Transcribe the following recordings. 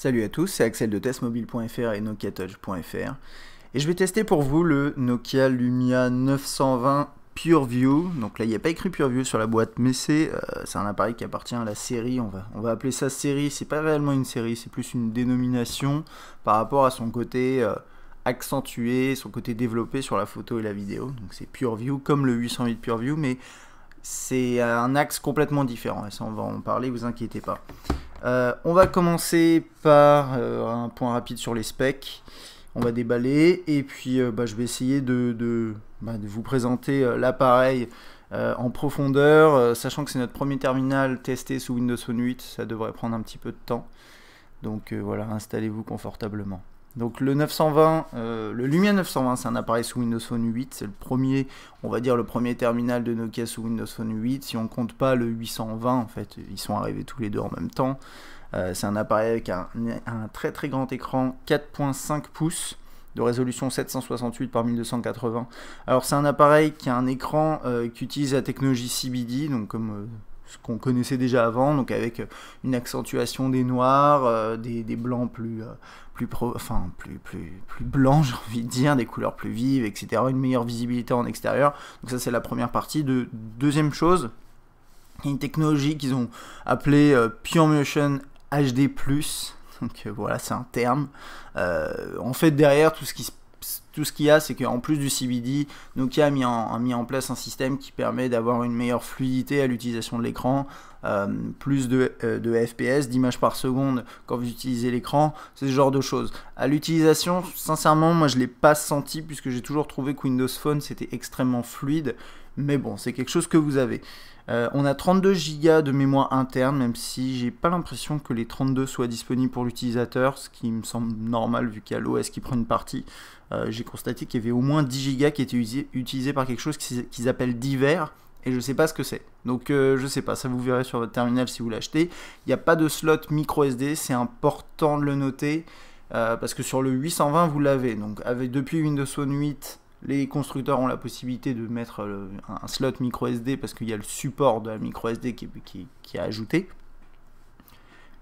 Salut à tous, c'est Axel de testmobile.fr et nokiatouch.fr et je vais tester pour vous le Nokia Lumia 920 PureView. Donc là il n'y a pas écrit PureView sur la boîte, mais c'est un appareil qui appartient à la série, on va appeler ça série. C'est pas réellement une série, c'est plus une dénomination par rapport à son côté accentué, son côté développé sur la photo et la vidéo. Donc c'est PureView comme le 808 PureView, mais c'est un axe complètement différent, et ça on va en parler, vous inquiétez pas. On va commencer par un point rapide sur les specs. On va déballer et puis je vais essayer de vous présenter l'appareil en profondeur, sachant que c'est notre premier terminal testé sous Windows Phone 8, ça devrait prendre un petit peu de temps. Donc voilà, installez-vous confortablement. Donc le 920, le Lumia 920, c'est un appareil sous Windows Phone 8, c'est le premier, on va dire le premier terminal de Nokia sous Windows Phone 8, si on compte pas le 820, en fait, ils sont arrivés tous les deux en même temps. C'est un appareil avec un très très grand écran, 4.5 pouces, de résolution 768 par 1280. Alors c'est un appareil qui a un écran qui utilise la technologie CBD, donc comme ce qu'on connaissait déjà avant, donc avec une accentuation des noirs, des blancs plus blancs, j'ai envie de dire, des couleurs plus vives, etc. Une meilleure visibilité en extérieur. Donc ça c'est la première partie. Deuxième chose, il y a une technologie qu'ils ont appelée PureMotion HD+. Donc voilà, c'est un terme. En fait, derrière, tout ce qu'il y a, c'est qu'en plus du CBD, Nokia a mis en place un système qui permet d'avoir une meilleure fluidité à l'utilisation de l'écran, plus de FPS, d'images par seconde quand vous utilisez l'écran, c'est ce genre de choses. À l'utilisation, sincèrement, moi je ne l'ai pas senti, puisque j'ai toujours trouvé que Windows Phone c'était extrêmement fluide, mais bon, c'est quelque chose que vous avez. On a 32 Go de mémoire interne, même si j'ai pas l'impression que les 32 soient disponibles pour l'utilisateur, ce qui me semble normal vu qu'il y a l'OS qui prend une partie. J'ai constaté qu'il y avait au moins 10 Go qui étaient utilisés par quelque chose qu'ils appellent divers, et je sais pas ce que c'est. Donc je sais pas, ça vous verrez sur votre terminal si vous l'achetez. Il n'y a pas de slot micro SD, c'est important de le noter, parce que sur le 820 vous l'avez. Donc depuis Windows Phone 8, les constructeurs ont la possibilité de mettre un slot micro SD parce qu'il y a le support de la micro SD qui est ajouté.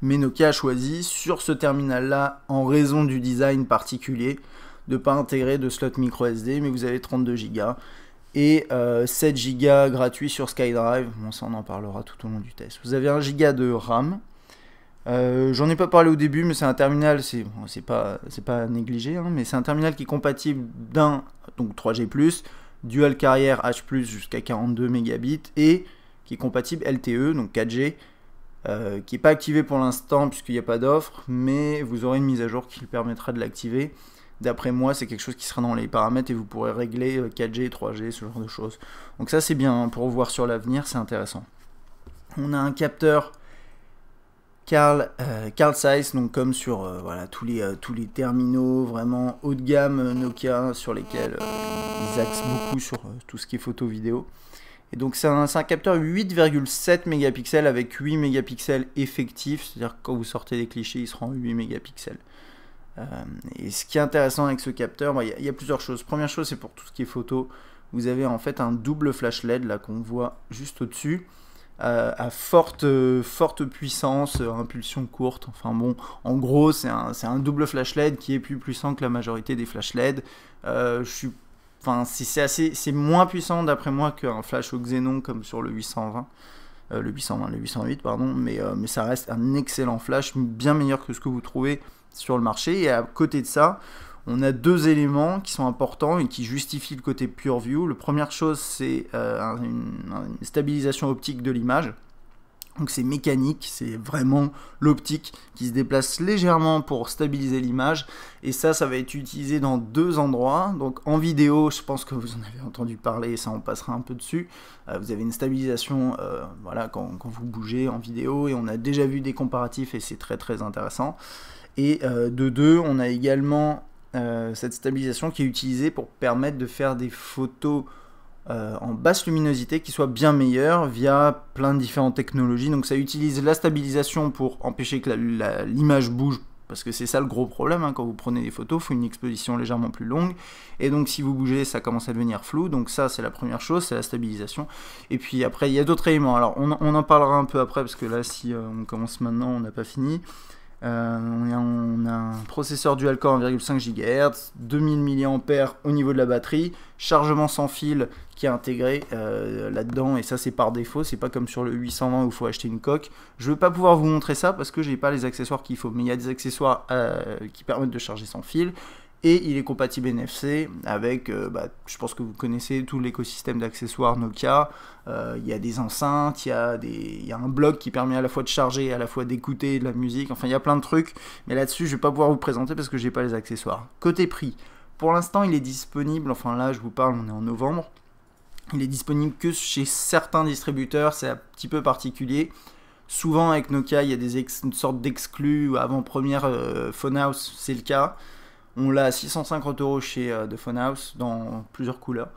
Mais Nokia a choisi sur ce terminal là, en raison du design particulier, de ne pas intégrer de slot micro SD, mais vous avez 32 Go et 7 Go gratuits sur SkyDrive. Bon, ça on en parlera tout au long du test. Vous avez 1 Go de RAM. J'en ai pas parlé au début, mais c'est un terminal, c'est pas négligé, hein, mais c'est un terminal qui est compatible donc 3G+, dual carrière H+, jusqu'à 42 mégabits, et qui est compatible LTE, donc 4G, qui n'est pas activé pour l'instant puisqu'il n'y a pas d'offre, mais vous aurez une mise à jour qui permettra de l'activer. D'après moi, c'est quelque chose qui sera dans les paramètres et vous pourrez régler 4G, 3G, ce genre de choses. Donc ça c'est bien, hein, pour voir sur l'avenir, c'est intéressant. On a un capteur Carl Zeiss, donc comme sur voilà, tous les terminaux vraiment haut de gamme Nokia, sur lesquels ils axent beaucoup sur tout ce qui est photo vidéo. Et donc c'est un capteur 8,7 mégapixels avec 8 mégapixels effectifs, c'est-à-dire que quand vous sortez des clichés, il sera en 8 mégapixels. Et ce qui est intéressant avec ce capteur, il y a plusieurs choses. Première chose, c'est pour tout ce qui est photo, vous avez en fait un double flash LED là qu'on voit juste au-dessus. À forte puissance, impulsion courte, enfin bon, en gros c'est un double flash LED qui est plus puissant que la majorité des flash LED. C'est moins puissant d'après moi qu'un flash au xénon comme sur le 820, le 808 pardon, mais ça reste un excellent flash, bien meilleur que ce que vous trouvez sur le marché. Et à côté de ça, on a deux éléments qui sont importants et qui justifient le côté PureView. La première chose, c'est une stabilisation optique de l'image. Donc c'est mécanique, c'est vraiment l'optique qui se déplace légèrement pour stabiliser l'image. Et ça va être utilisé dans deux endroits. Donc en vidéo, je pense que vous en avez entendu parler, ça on passera un peu dessus. Vous avez une stabilisation voilà, quand vous bougez en vidéo, et on a déjà vu des comparatifs et c'est très très intéressant. Et de deux, on a également cette stabilisation qui est utilisée pour permettre de faire des photos en basse luminosité qui soient bien meilleures via plein de différentes technologies. Donc ça utilise la stabilisation pour empêcher que l'image bouge, parce que c'est ça le gros problème, hein, quand vous prenez des photos, il faut une exposition légèrement plus longue, et donc si vous bougez, ça commence à devenir flou. Donc ça c'est la première chose, c'est la stabilisation. Et puis après il y a d'autres éléments, alors on en parlera un peu après, parce que là si on commence maintenant, on n'a pas fini. On a un processeur dual-core 1,5 GHz, 2000 mAh au niveau de la batterie, chargement sans fil qui est intégré là-dedans, et ça c'est par défaut, c'est pas comme sur le 820 où il faut acheter une coque. Je vais pas pouvoir vous montrer ça parce que j'ai pas les accessoires qu'il faut, mais il y a des accessoires qui permettent de charger sans fil. Et il est compatible NFC avec, je pense que vous connaissez tout l'écosystème d'accessoires Nokia. Il y a des enceintes, il y a un bloc qui permet à la fois de charger et à la fois d'écouter de la musique. Enfin, il y a plein de trucs. Mais là-dessus, je ne vais pas pouvoir vous présenter parce que je n'ai pas les accessoires. Côté prix, pour l'instant, il est disponible. Enfin, là, je vous parle, on est en novembre. Il est disponible que chez certains distributeurs. C'est un petit peu particulier. Souvent, avec Nokia, il y a une sorte d'exclus ou avant-première Phone House, c'est le cas. On l'a à 650 € chez The Phone House dans plusieurs couleurs.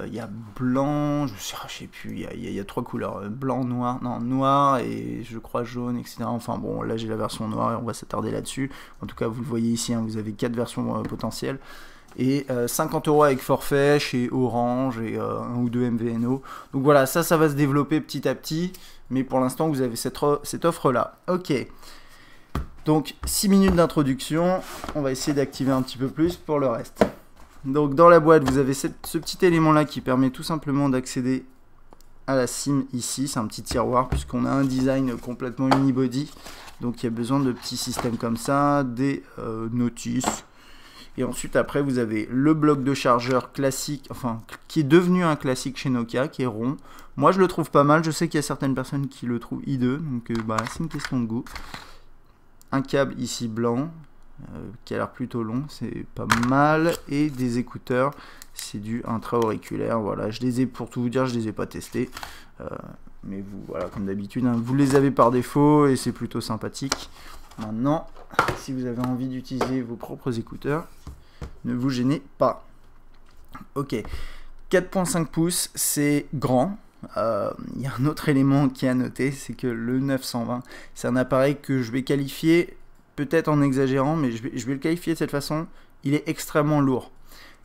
Il y a blanc, je sais plus, il y a 3 couleurs. Blanc, noir et je crois jaune, etc. Enfin bon, là j'ai la version noire et on va s'attarder là-dessus. En tout cas, vous le voyez ici, hein, vous avez 4 versions potentielles. Et 50 € avec forfait chez Orange et 1 ou 2 MVNO. Donc voilà, ça va se développer petit à petit. Mais pour l'instant, vous avez cette offre-là. Ok. Donc 6 minutes d'introduction, on va essayer d'activer un petit peu plus pour le reste. Donc dans la boîte, vous avez ce petit élément là qui permet tout simplement d'accéder à la SIM ici. C'est un petit tiroir puisqu'on a un design complètement unibody. Donc il y a besoin de petits systèmes comme ça, des notices. Et ensuite après vous avez le bloc de chargeur classique, enfin qui est devenu un classique chez Nokia, qui est rond. Moi je le trouve pas mal, je sais qu'il y a certaines personnes qui le trouvent hideux, donc c'est une question de goût. Un câble ici blanc qui a l'air plutôt long, c'est pas mal, et des écouteurs, c'est du intra-auriculaire. Voilà, je les ai, pour tout vous dire, je les ai pas testés, mais vous, voilà, comme d'habitude, hein, vous les avez par défaut et c'est plutôt sympathique. Maintenant, si vous avez envie d'utiliser vos propres écouteurs, ne vous gênez pas. Ok, 4.5 pouces, c'est grand. Il y a un autre élément qui est à noter, c'est que le 920, c'est un appareil que je vais qualifier, peut-être en exagérant, mais je vais le qualifier de cette façon, il est extrêmement lourd.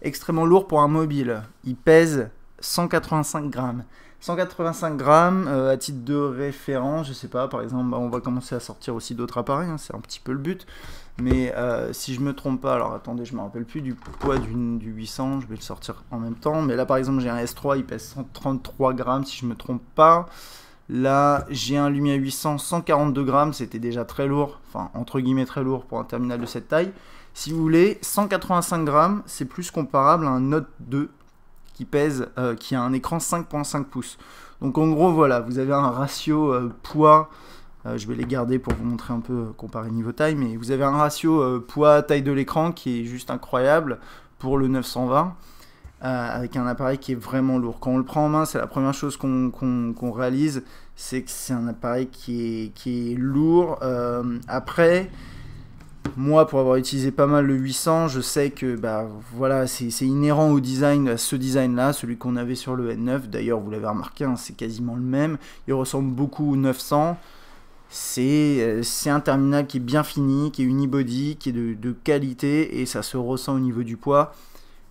Extrêmement lourd pour un mobile. Il pèse 185 grammes. 185 grammes, à titre de référence, je sais pas, par exemple, on va commencer à sortir aussi d'autres appareils, hein, c'est un petit peu le but. Mais si je me trompe pas, alors attendez, je me rappelle plus du poids du 800, je vais le sortir en même temps. Mais là par exemple j'ai un S3, il pèse 133 grammes si je me trompe pas. Là j'ai un Lumia 800, 142 grammes, c'était déjà très lourd, enfin entre guillemets très lourd pour un terminal de cette taille. Si vous voulez, 185 grammes, c'est plus comparable à un Note 2 qui pèse, qui a un écran 5.5 pouces. Donc en gros voilà, vous avez un ratio poids. Je vais les garder pour vous montrer un peu, comparer niveau taille, mais vous avez un ratio poids-taille de l'écran qui est juste incroyable pour le 920, avec un appareil qui est vraiment lourd. Quand on le prend en main, c'est la première chose qu'on réalise, c'est que c'est un appareil qui est lourd. Après, moi, pour avoir utilisé pas mal le 800, je sais que voilà, c'est inhérent au design, à ce design-là, celui qu'on avait sur le N9. D'ailleurs, vous l'avez remarqué, hein, c'est quasiment le même. Il ressemble beaucoup au 900. C'est un terminal qui est bien fini, qui est unibody, qui est de qualité, et ça se ressent au niveau du poids.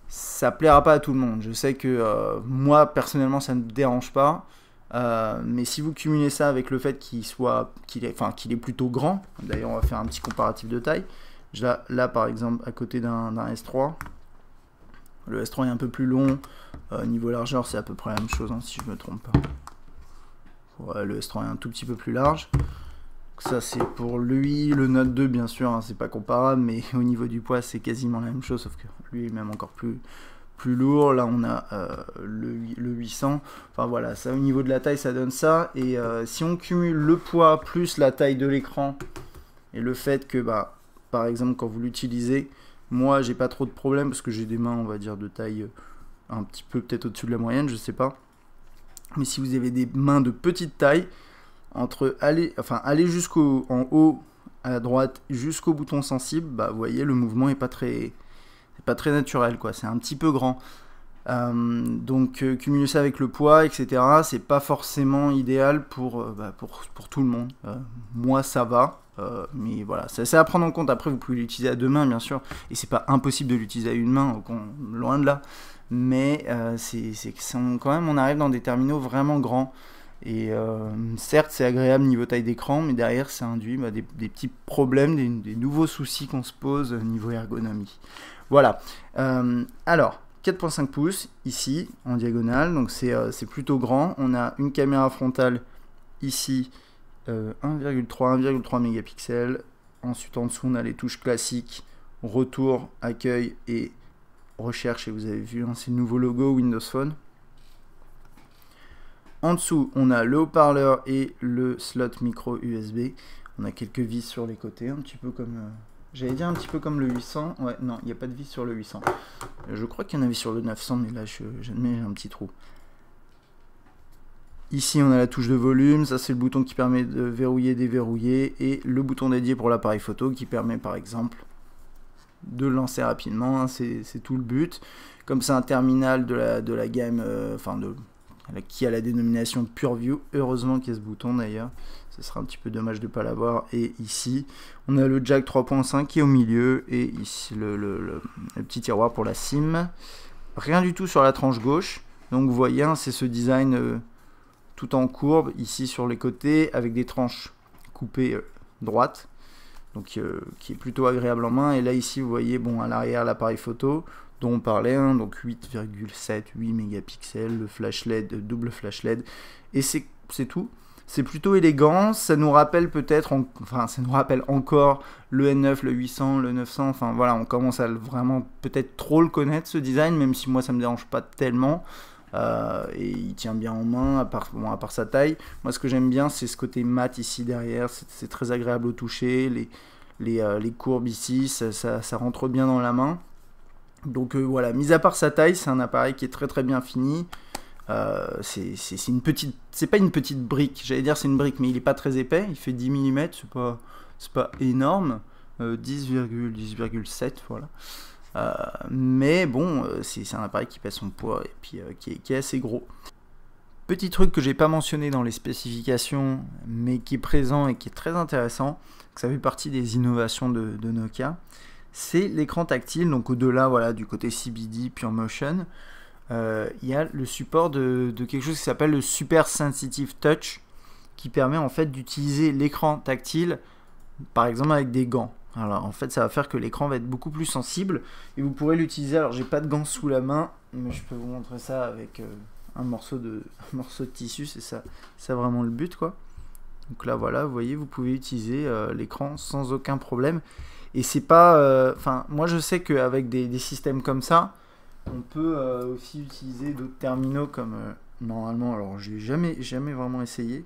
Ça plaira pas à tout le monde. Je sais que moi personnellement ça ne me dérange pas, mais si vous cumulez ça avec le fait qu'il est plutôt grand, d'ailleurs on va faire un petit comparatif de taille. Là par exemple à côté d'un S3, le S3 est un peu plus long, niveau largeur c'est à peu près la même chose, hein, si je me trompe pas. Ouais, le S3 est un tout petit peu plus large. Ça c'est pour lui, le Note 2 bien sûr, hein, c'est pas comparable, mais au niveau du poids c'est quasiment la même chose, sauf que lui est même encore plus lourd. Là on a le 800, enfin voilà, ça au niveau de la taille ça donne ça, et si on cumule le poids plus la taille de l'écran, et le fait que par exemple quand vous l'utilisez, moi j'ai pas trop de problème, parce que j'ai des mains on va dire de taille un petit peu peut-être au-dessus de la moyenne, je sais pas, mais si vous avez des mains de petite taille, entre aller en haut à droite jusqu'au bouton sensible, vous voyez le mouvement est pas très naturel, quoi, c'est un petit peu grand. Donc cumuler ça avec le poids, etc., c'est pas forcément idéal pour tout le monde. Moi ça va, mais voilà, c'est à prendre en compte. Après vous pouvez l'utiliser à deux mains bien sûr, et c'est pas impossible de l'utiliser à une main, loin de là, mais quand même on arrive dans des terminaux vraiment grands. Et certes, c'est agréable niveau taille d'écran, mais derrière, ça induit des petits problèmes, des nouveaux soucis qu'on se pose niveau ergonomie. Voilà. Alors, 4.5 pouces, ici, en diagonale, donc c'est plutôt grand. On a une caméra frontale, ici, 1,3 mégapixels. Ensuite, en dessous, on a les touches classiques, retour, accueil et recherche. Et vous avez vu, hein, c'est le nouveau logo Windows Phone. En dessous, on a le haut-parleur et le slot micro USB. On a quelques vis sur les côtés, un petit peu comme... j'allais dire un petit peu comme le 800. Ouais, non, il n'y a pas de vis sur le 800. Je crois qu'il y en avait sur le 900, mais là, j'admets, j'ai un petit trou. Ici, on a la touche de volume. Ça, c'est le bouton qui permet de verrouiller, déverrouiller. Et le bouton dédié pour l'appareil photo qui permet, par exemple, de le lancer rapidement. Hein, c'est tout le but. Comme c'est un terminal de la gamme... qui a la dénomination PureView, heureusement qu'il y a ce bouton d'ailleurs, ce sera un petit peu dommage de ne pas l'avoir. Et ici, on a le jack 3.5 qui est au milieu, et ici le petit tiroir pour la SIM. Rien du tout sur la tranche gauche, donc vous voyez, hein, c'est ce design tout en courbe, ici sur les côtés, avec des tranches coupées droites, donc qui est plutôt agréable en main. Et là ici, vous voyez, bon, à l'arrière, l'appareil photo, dont on parlait, hein, donc 8,7, 8 mégapixels, le flash LED, double flash LED, et c'est tout. C'est plutôt élégant, ça nous rappelle peut-être, ça nous rappelle encore le N9, le 800, le 900, enfin voilà, on commence à vraiment peut-être trop le connaître ce design, même si moi ça me dérange pas tellement, et il tient bien en main, à part sa taille. Moi ce que j'aime bien, c'est ce côté mat ici derrière, c'est très agréable au toucher, les courbes ici, ça rentre bien dans la main. Donc voilà, mis à part sa taille, c'est un appareil qui est très bien fini. C'est une petite, c'est pas une petite brique, j'allais dire c'est une brique, mais il est pas très épais, il fait 10 mm, c'est pas énorme, 10,7, voilà. Mais bon, c'est un appareil qui pèse son poids et puis qui est assez gros. Petit truc que j'ai pas mentionné dans les spécifications, mais qui est présent et qui est très intéressant, que ça fait partie des innovations de Nokia. C'est l'écran tactile, donc au-delà voilà, du côté CBD, Pure Motion, il y a le support de quelque chose qui s'appelle le Super Sensitive Touch, qui permet en fait d'utiliser l'écran tactile, par exemple avec des gants. Alors en fait ça va faire que l'écran va être beaucoup plus sensible, et vous pourrez l'utiliser, alors j'ai pas de gants sous la main, mais je peux vous montrer ça avec un morceau de tissu, c'est ça vraiment le but quoi. Donc là voilà, vous voyez, vous pouvez utiliser l'écran sans aucun problème. Et c'est pas... moi je sais qu'avec des systèmes comme ça, on peut aussi utiliser d'autres terminaux comme... normalement, alors j'ai jamais vraiment essayé,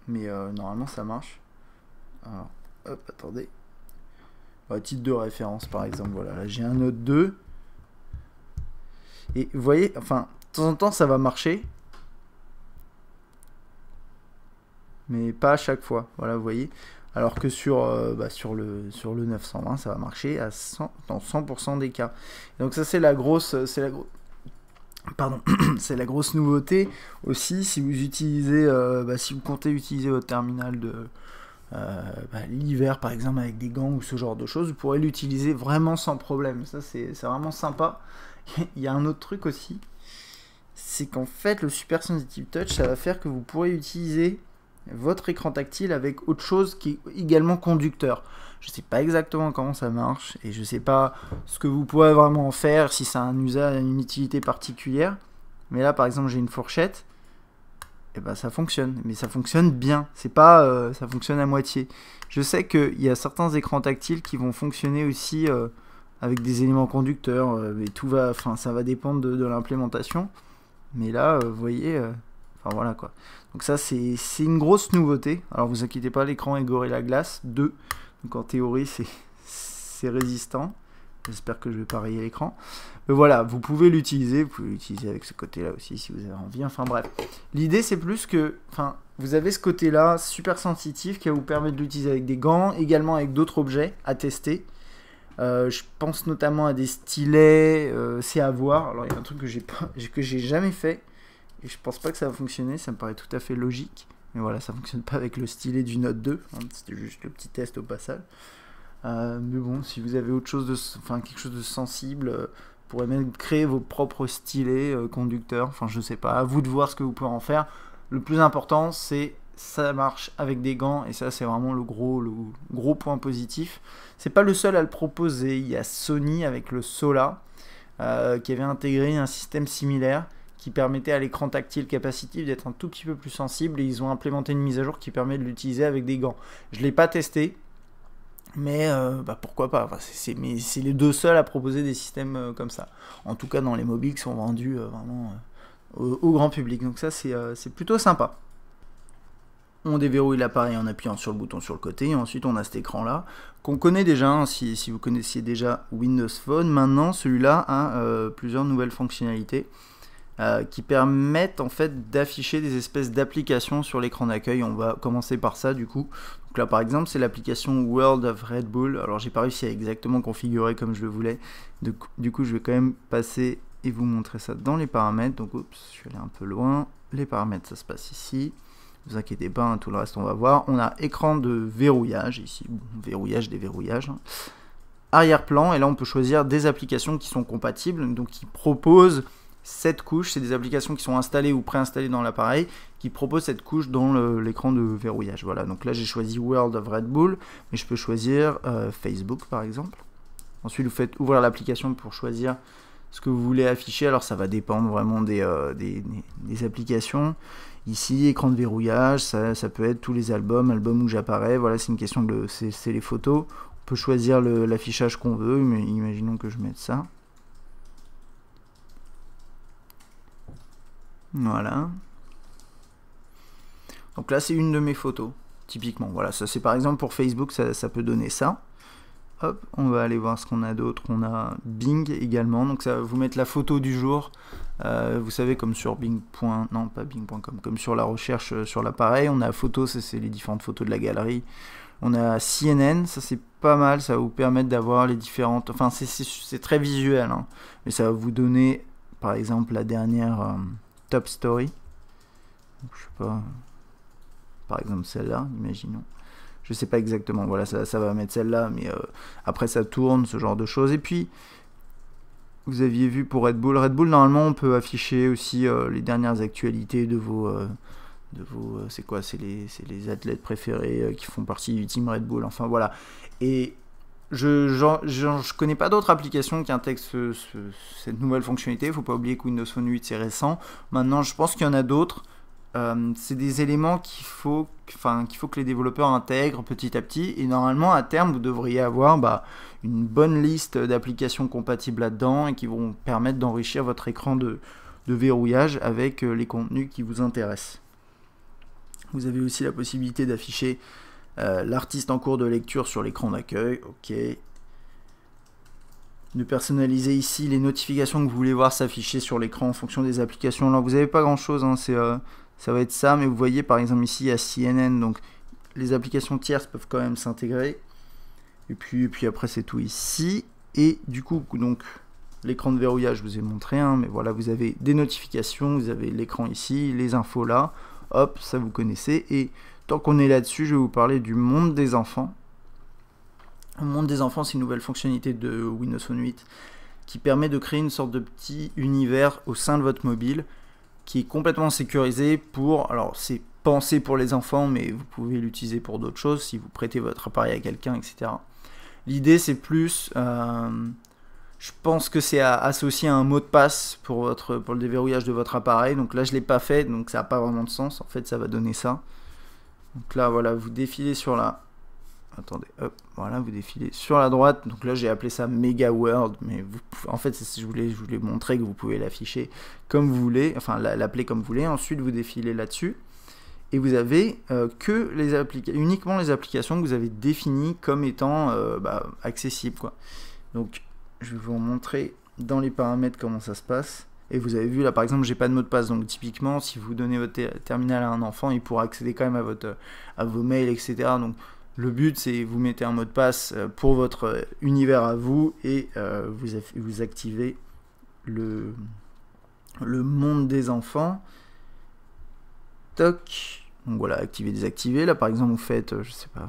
mais normalement ça marche. Alors, hop, attendez. À titre de référence par exemple, voilà, là j'ai un Note 2. Et vous voyez, enfin, de temps en temps ça va marcher. Mais pas à chaque fois, voilà, vous voyez. Alors que sur le 920, ça va marcher dans 100% des cas. Donc ça c'est la grosse nouveauté aussi. Si vous utilisez, si vous comptez utiliser votre terminal de l'hiver par exemple avec des gants ou ce genre de choses, vous pourrez l'utiliser vraiment sans problème. Ça c'est vraiment sympa. Il y a un autre truc aussi, c'est qu'en fait le Super Sensitive Touch, ça va faire que vous pourrez utiliser votre écran tactile avec autre chose qui est également conducteur. Je ne sais pas exactement comment ça marche et je ne sais pas ce que vous pourrez vraiment en faire, si ça a un usage, une utilité particulière. Mais là par exemple j'ai une fourchette, et ben ça fonctionne, mais ça fonctionne bien, c'est pas ça fonctionne à moitié. Je sais qu'il y a certains écrans tactiles qui vont fonctionner aussi avec des éléments conducteurs, mais ça va dépendre de l'implémentation. Mais là vous voyez, voilà quoi. Donc ça c'est une grosse nouveauté. Alors vous inquiétez pas, l'écran est Gorilla Glass 2. Donc en théorie c'est résistant. J'espère que je vais pas rayer l'écran. Mais voilà, vous pouvez l'utiliser avec ce côté-là aussi si vous avez envie. Enfin bref. L'idée c'est plus que, vous avez ce côté-là super sensitif qui va vous permettre de l'utiliser avec des gants, également avec d'autres objets à tester. Je pense notamment à des stylets, c'est à voir. Alors il y a un truc que j'ai jamais fait. Et je pense pas que ça va fonctionner, ça me paraît tout à fait logique. Mais voilà, ça fonctionne pas avec le stylet du Note 2. Hein, c'était juste le petit test au passage. Mais bon, si vous avez autre chose quelque chose de sensible, vous pourrez même créer vos propres stylets conducteurs. Enfin, je sais pas, à vous de voir ce que vous pouvez en faire. Le plus important, c'est ça marche avec des gants, et ça c'est vraiment le gros point positif. C'est pas le seul à le proposer, il y a Sony avec le Sola qui avait intégré un système similaire qui permettait à l'écran tactile capacitif d'être un tout petit peu plus sensible, et ils ont implémenté une mise à jour qui permet de l'utiliser avec des gants. Je l'ai pas testé, mais pourquoi pas, enfin, c'est les deux seuls à proposer des systèmes comme ça. En tout cas dans les mobiles qui sont vendus vraiment au grand public, donc ça c'est plutôt sympa. On déverrouille l'appareil en appuyant sur le bouton sur le côté, et ensuite on a cet écran là qu'on connaît déjà, hein, si vous connaissiez déjà Windows Phone. Maintenant celui-là a plusieurs nouvelles fonctionnalités qui permettent en fait d'afficher des espèces d'applications sur l'écran d'accueil. On va commencer par ça du coup. Donc là par exemple c'est l'application World of Red Bull. Alors j'ai pas réussi à exactement configurer comme je le voulais, du coup je vais quand même passer et vous montrer ça dans les paramètres. Donc oups, je suis allé un peu loin. Les paramètres ça se passe ici. Ne vous inquiétez pas, hein, tout le reste on va voir. On a écran de verrouillage ici, bon, verrouillage, déverrouillage. Hein. Arrière-plan, et là on peut choisir des applications qui sont compatibles, donc qui proposent cette couche. C'est des applications qui sont installées ou préinstallées dans l'appareil, qui proposent cette couche dans l'écran de verrouillage. Voilà, donc là j'ai choisi World of Red Bull, mais je peux choisir Facebook par exemple. Ensuite vous faites ouvrir l'application pour choisir ce que vous voulez afficher. Alors ça va dépendre vraiment des applications. Ici, écran de verrouillage, ça peut être tous les albums où j'apparais. Voilà, c'est une question de... c'est les photos. On peut choisir l'affichage qu'on veut, mais imaginons que je mette ça. Voilà. Donc là, c'est une de mes photos, typiquement. Voilà, ça c'est par exemple pour Facebook, ça peut donner ça. Hop, on va aller voir ce qu'on a d'autre. On a Bing également, donc ça va vous mettre la photo du jour. Vous savez, comme sur Bing. Non, pas Bing.com, comme sur la recherche sur l'appareil. On a photos, c'est les différentes photos de la galerie. On a CNN, ça c'est pas mal, ça va vous permettre d'avoir les différentes... Enfin, c'est très visuel, hein, mais ça va vous donner, par exemple, la dernière Top Story. Donc, je sais pas... Par exemple, celle-là, imaginons. Je sais pas exactement, voilà, ça va mettre celle-là, mais après ça tourne, ce genre de choses. Et puis, vous aviez vu pour Red Bull. Red Bull, normalement, on peut afficher aussi les dernières actualités de vos... c'est quoi? C'est les athlètes préférés qui font partie du team Red Bull. Enfin, voilà. Et je connais pas d'autres applications qui intègrent cette nouvelle fonctionnalité. Il faut pas oublier que Windows Phone 8, c'est récent. Maintenant, je pense qu'il y en a d'autres. C'est des éléments qu'il faut que les développeurs intègrent petit à petit, et normalement à terme vous devriez avoir une bonne liste d'applications compatibles là-dedans et qui vont permettre d'enrichir votre écran de verrouillage avec les contenus qui vous intéressent. Vous avez aussi la possibilité d'afficher l'artiste en cours de lecture sur l'écran d'accueil, ok. De personnaliser ici les notifications que vous voulez voir s'afficher sur l'écran en fonction des applications. Alors vous n'avez pas grand chose, hein, ça va être ça, mais vous voyez par exemple ici il y a CNN, donc les applications tierces peuvent quand même s'intégrer. Et puis après c'est tout ici. Et du coup, donc l'écran de verrouillage, je vous ai montré, hein, mais voilà, vous avez des notifications, vous avez l'écran ici, les infos là, hop, ça vous connaissez. Et tant qu'on est là-dessus, je vais vous parler du monde des enfants. Le monde des enfants, c'est une nouvelle fonctionnalité de Windows Phone 8 qui permet de créer une sorte de petit univers au sein de votre mobile, qui est complètement sécurisé pour... Alors, c'est pensé pour les enfants, mais vous pouvez l'utiliser pour d'autres choses, si vous prêtez votre appareil à quelqu'un, etc. L'idée, c'est plus... je pense que c'est associé à un mot de passe pour le déverrouillage de votre appareil. Donc là, je ne l'ai pas fait, donc ça n'a pas vraiment de sens. En fait, ça va donner ça. Donc là, voilà, vous défilez sur la... Attendez, hop, voilà, vous défilez sur la droite. Donc là, j'ai appelé ça Mega World, mais en fait, je voulais montrer que vous pouvez l'afficher comme vous voulez, enfin l'appeler comme vous voulez. Ensuite, vous défilez là-dessus et vous avez uniquement les applications que vous avez définies comme étant accessibles, quoi. Donc, je vais vous montrer dans les paramètres comment ça se passe. Et vous avez vu là, par exemple, j'ai pas de mot de passe. Donc, typiquement, si vous donnez votre terminal à un enfant, il pourra accéder quand même à vos mails, etc. Donc, le but, c'est vous mettez un mot de passe pour votre univers à vous et vous activez le monde des enfants. Toc. Donc voilà, activer, désactiver. Là, par exemple, vous faites, je sais pas,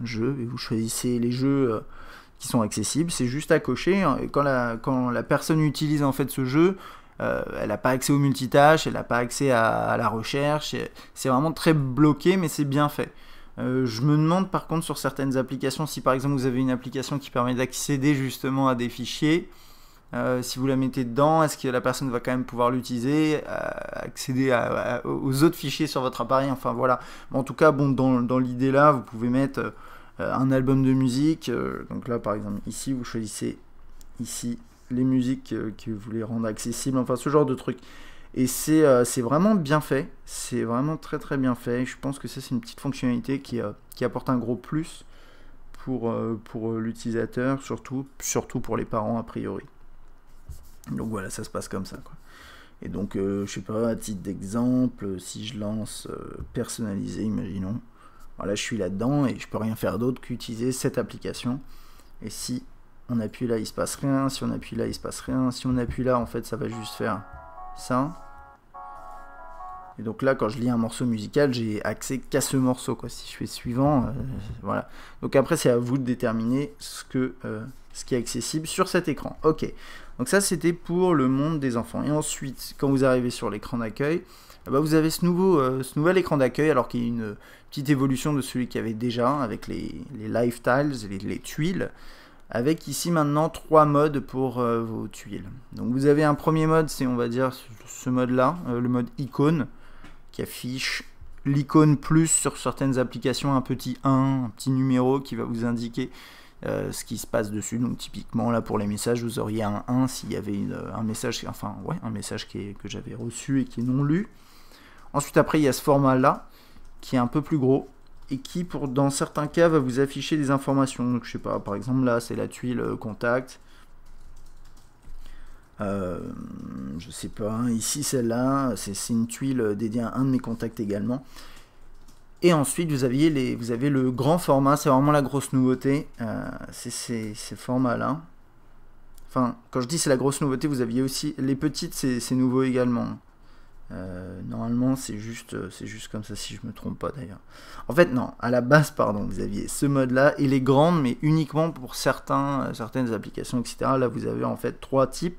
jeu, et vous choisissez les jeux qui sont accessibles. C'est juste à cocher. Et quand la personne utilise en fait ce jeu, elle n'a pas accès au multitâche, elle n'a pas accès à la recherche, c'est vraiment très bloqué, mais c'est bien fait. Je me demande par contre sur certaines applications, si par exemple vous avez une application qui permet d'accéder justement à des fichiers, si vous la mettez dedans, est-ce que la personne va quand même pouvoir l'utiliser, accéder aux autres fichiers sur votre appareil, enfin voilà. Mais en tout cas, bon, dans l'idée là, vous pouvez mettre un album de musique, donc là par exemple ici, vous choisissez ici les musiques que vous voulez rendre accessibles, enfin ce genre de truc. Et c'est vraiment bien fait, c'est vraiment très très bien fait. Je pense que ça c'est une petite fonctionnalité qui apporte un gros plus pour l'utilisateur, surtout pour les parents a priori. Donc voilà, ça se passe comme ça, quoi. Et donc, je sais pas, à titre d'exemple, si je lance personnaliser, imaginons, voilà, je suis là-dedans et je peux rien faire d'autre qu'utiliser cette application. Et si on appuie là, il se passe rien. Si on appuie là, il se passe rien. Si on appuie là, en fait, ça va juste faire ça. Et donc là, quand je lis un morceau musical, j'ai accès qu'à ce morceau, quoi. Si je fais suivant, voilà. Donc après, c'est à vous de déterminer ce qui est accessible sur cet écran. Ok. Donc ça, c'était pour le monde des enfants. Et ensuite, quand vous arrivez sur l'écran d'accueil, bah vous avez ce nouvel écran d'accueil, alors qu'il y a une petite évolution de celui qu'il y avait déjà, avec les live tiles, les tuiles, avec ici maintenant 3 modes pour vos tuiles. Donc vous avez un premier mode, c'est on va dire ce mode-là, le mode icône, qui affiche l'icône plus sur certaines applications, un petit 1, un petit numéro qui va vous indiquer ce qui se passe dessus. Donc typiquement là pour les messages, vous auriez un 1 s'il y avait un message, enfin ouais, un message que j'avais reçu et qui est non lu. Ensuite après il y a ce format là qui est un peu plus gros et qui dans certains cas va vous afficher des informations. Donc je sais pas, par exemple là c'est la tuile contact. Je sais pas, ici celle-là, c'est une tuile dédiée à un de mes contacts également. Et ensuite vous avez le grand format, c'est vraiment la grosse nouveauté, c'est ces formats-là. Enfin, quand je dis c'est la grosse nouveauté, vous aviez aussi les petites, c'est nouveau également. Normalement c'est juste comme ça si je me trompe pas d'ailleurs. En fait non, à la base pardon, vous aviez ce mode là et les grandes, mais uniquement pour certaines applications, etc. Là vous avez en fait 3 types.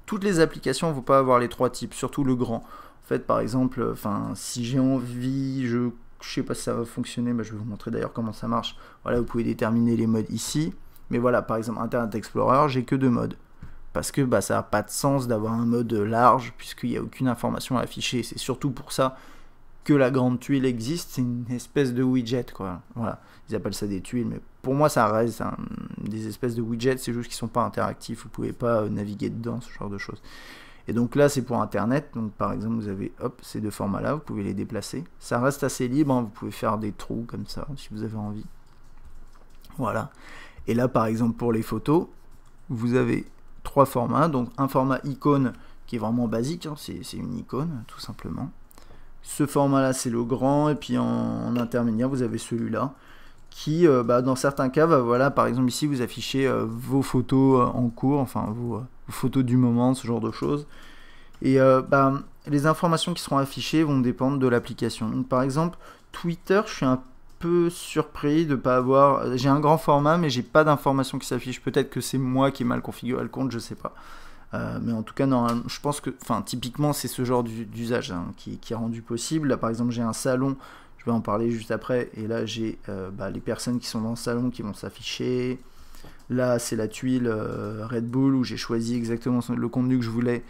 Toutes les applications ne vont pas avoir les 3 types, surtout le grand. En fait par exemple, si j'ai envie, je sais pas si ça va fonctionner, mais je vais vous montrer d'ailleurs comment ça marche. Voilà, vous pouvez déterminer les modes ici, mais voilà, par exemple Internet Explorer, j'ai que 2 modes. Parce que ça n'a pas de sens d'avoir un mode large, puisqu'il n'y a aucune information à afficher. C'est surtout pour ça que la grande tuile existe, c'est une espèce de widget, quoi. Voilà, ils appellent ça des tuiles, mais pour moi ça reste des espèces de widgets, c'est juste qu'ils ne sont pas interactifs, vous ne pouvez pas naviguer dedans, ce genre de choses. Et donc là c'est pour Internet, donc par exemple vous avez ces 2 formats là, vous pouvez les déplacer. Ça reste assez libre, hein, vous pouvez faire des trous comme ça, si vous avez envie. Voilà. Et là par exemple pour les photos, vous avez 3 formats, donc un format icône qui est vraiment basique, hein, c'est une icône tout simplement. Ce format là c'est le grand, et puis en intermédiaire vous avez celui-là qui dans certains cas voilà, par exemple ici vous affichez vos photos en cours, enfin vos photos du moment, ce genre de choses, et les informations qui seront affichées vont dépendre de l'application. Donc par exemple Twitter, je suis un peu surpris de pas avoir, j'ai un grand format mais j'ai pas d'informations qui s'affichent, peut-être que c'est moi qui ai mal configuré le compte, je sais pas. Mais en tout cas, normalement, je pense que, typiquement, c'est ce genre d'usage qui est rendu possible. Là, par exemple, j'ai un salon, je vais en parler juste après, et là, j'ai les personnes qui sont dans le salon qui vont s'afficher. Là, c'est la tuile Red Bull où j'ai choisi exactement le contenu que je voulais,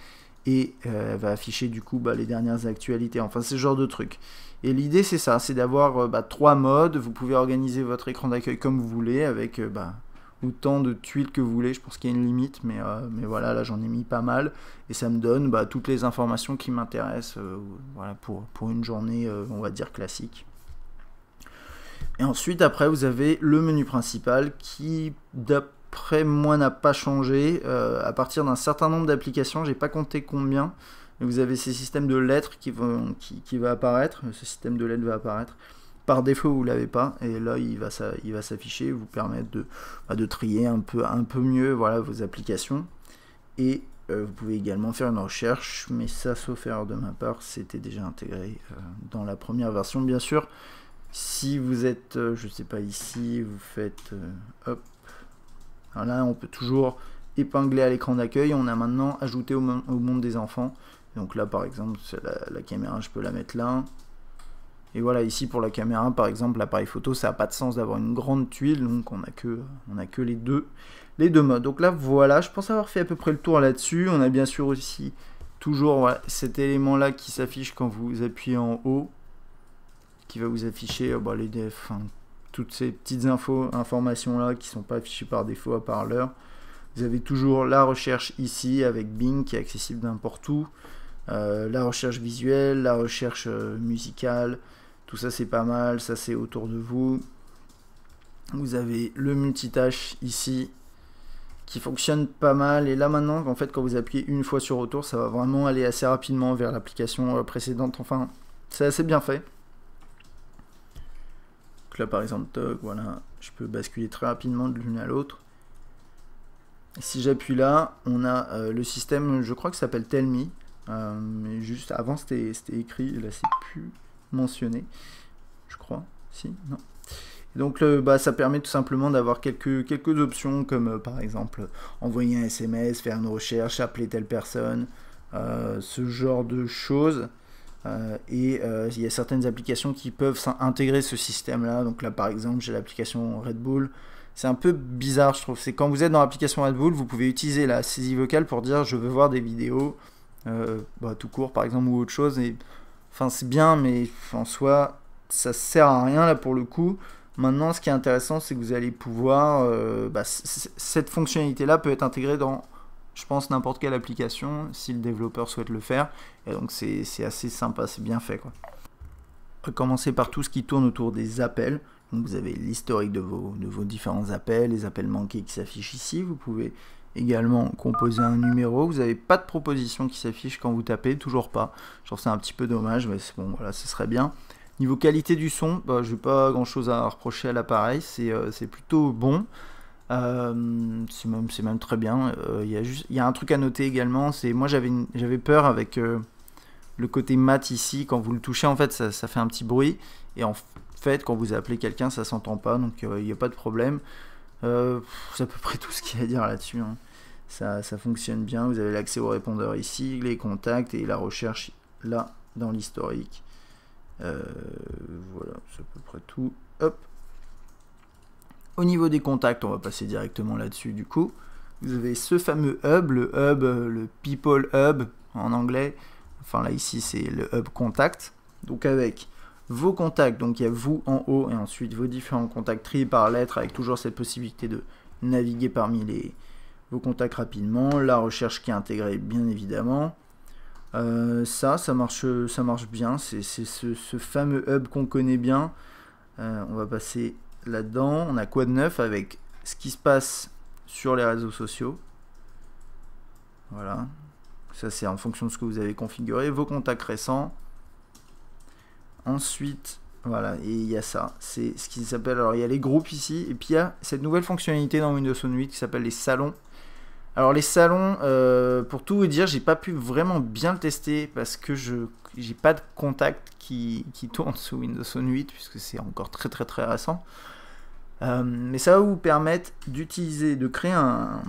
et elle va afficher du coup les dernières actualités. Enfin, c'est ce genre de truc. Et l'idée, c'est ça, c'est d'avoir 3 modes. Vous pouvez organiser votre écran d'accueil comme vous voulez, avec autant de tuiles que vous voulez. Je pense qu'il y a une limite, mais voilà, là j'en ai mis pas mal et ça me donne toutes les informations qui m'intéressent, voilà, pour une journée on va dire classique. Et ensuite après vous avez le menu principal qui d'après moi n'a pas changé à partir d'un certain nombre d'applications, j'ai pas compté combien, mais vous avez ces systèmes de lettres qui va apparaître, ce système de lettres va apparaître. Par défaut vous l'avez pas, et là il va s'afficher, vous permettre de trier un peu mieux, voilà, vos applications. Et vous pouvez également faire une recherche, mais ça, sauf erreur de ma part, c'était déjà intégré dans la première version. Bien sûr, si vous êtes, je sais pas, ici, vous faites hop, alors là on peut toujours épinglé à l'écran d'accueil, on a maintenant ajouté au monde des enfants. Donc là par exemple la caméra, je peux la mettre là. Et voilà, ici pour la caméra par exemple, l'appareil photo, ça n'a pas de sens d'avoir une grande tuile, donc on a que les deux modes. Donc là voilà, je pense avoir fait à peu près le tour là-dessus. On a bien sûr aussi toujours voilà, cet élément là qui s'affiche quand vous appuyez en haut, qui va vous afficher les def, toutes ces petites informations là qui sont pas affichées par défaut à part l'heure. Vous avez toujours la recherche ici avec Bing qui est accessible n'importe où, la recherche visuelle, la recherche musicale, tout ça c'est pas mal, ça c'est autour de vous. Vous avez le multitâche ici qui fonctionne pas mal, et là maintenant en fait quand vous appuyez une fois sur retour, ça va vraiment aller assez rapidement vers l'application précédente, enfin c'est assez bien fait. Donc là par exemple toc, voilà, je peux basculer très rapidement de l'une à l'autre. Si j'appuie là, on a le système, je crois que ça s'appelle Tell Me, mais juste avant c'était écrit, là c'est plus mentionné, je crois, si, non. Et donc ça permet tout simplement d'avoir quelques options comme par exemple envoyer un SMS, faire une recherche, appeler telle personne, ce genre de choses. Et il y a certaines applications qui peuvent intégrer ce système là. Donc là par exemple j'ai l'application Red Bull. C'est un peu bizarre je trouve, c'est quand vous êtes dans l'application Red Bull, vous pouvez utiliser la saisie vocale pour dire je veux voir des vidéos tout court par exemple ou autre chose, et enfin c'est bien mais en soi ça sert à rien là pour le coup. Maintenant ce qui est intéressant c'est que vous allez pouvoir cette fonctionnalité là peut être intégrée dans, je pense, n'importe quelle application si le développeur souhaite le faire, et donc c'est assez sympa, c'est bien fait quoi. On va commencer par tout ce qui tourne autour des appels. Donc vous avez l'historique de vos différents appels, les appels manqués qui s'affichent ici. Vous pouvez également composer un numéro. Vous n'avez pas de proposition qui s'affiche quand vous tapez, toujours pas. Je trouve c'est un petit peu dommage, mais c'est bon, voilà, ce serait bien. Niveau qualité du son, je n'ai pas grand chose à reprocher à l'appareil, c'est plutôt bon. C'est même très bien. Il y a un truc à noter également, c'est moi j'avais peur avec le côté mat ici, quand vous le touchez en fait ça fait un petit bruit, et en fait quand vous appelez quelqu'un ça s'entend pas, donc il n'y a pas de problème. C'est à peu près tout ce qu'il y a à dire là-dessus, hein. Ça fonctionne bien, vous avez l'accès au répondeur ici, les contacts et la recherche là dans l'historique. Voilà, c'est à peu près tout. Hop. Au niveau des contacts, on va passer directement là-dessus du coup. Vous avez ce fameux hub, le People Hub en anglais. Enfin là ici c'est le hub contact. Donc avec vos contacts, donc il y a vous en haut et ensuite vos différents contacts triés par lettre avec toujours cette possibilité de naviguer parmi vos contacts rapidement. La recherche qui est intégrée bien évidemment. Ça marche bien. C'est ce fameux hub qu'on connaît bien. On va passer là-dedans. On a quoi de neuf avec ce qui se passe sur les réseaux sociaux. Voilà. Ça c'est en fonction de ce que vous avez configuré. Vos contacts récents. Ensuite, voilà, et il y a ça. C'est ce qui s'appelle, alors il y a les groupes ici, et puis il y a cette nouvelle fonctionnalité dans Windows Phone 8 qui s'appelle les salons. Alors les salons, pour tout vous dire, j'ai pas pu vraiment bien le tester parce que j'ai pas de contact qui tourne sous Windows Phone 8 puisque c'est encore très récent. Mais ça va vous permettre d'utiliser, de créer un...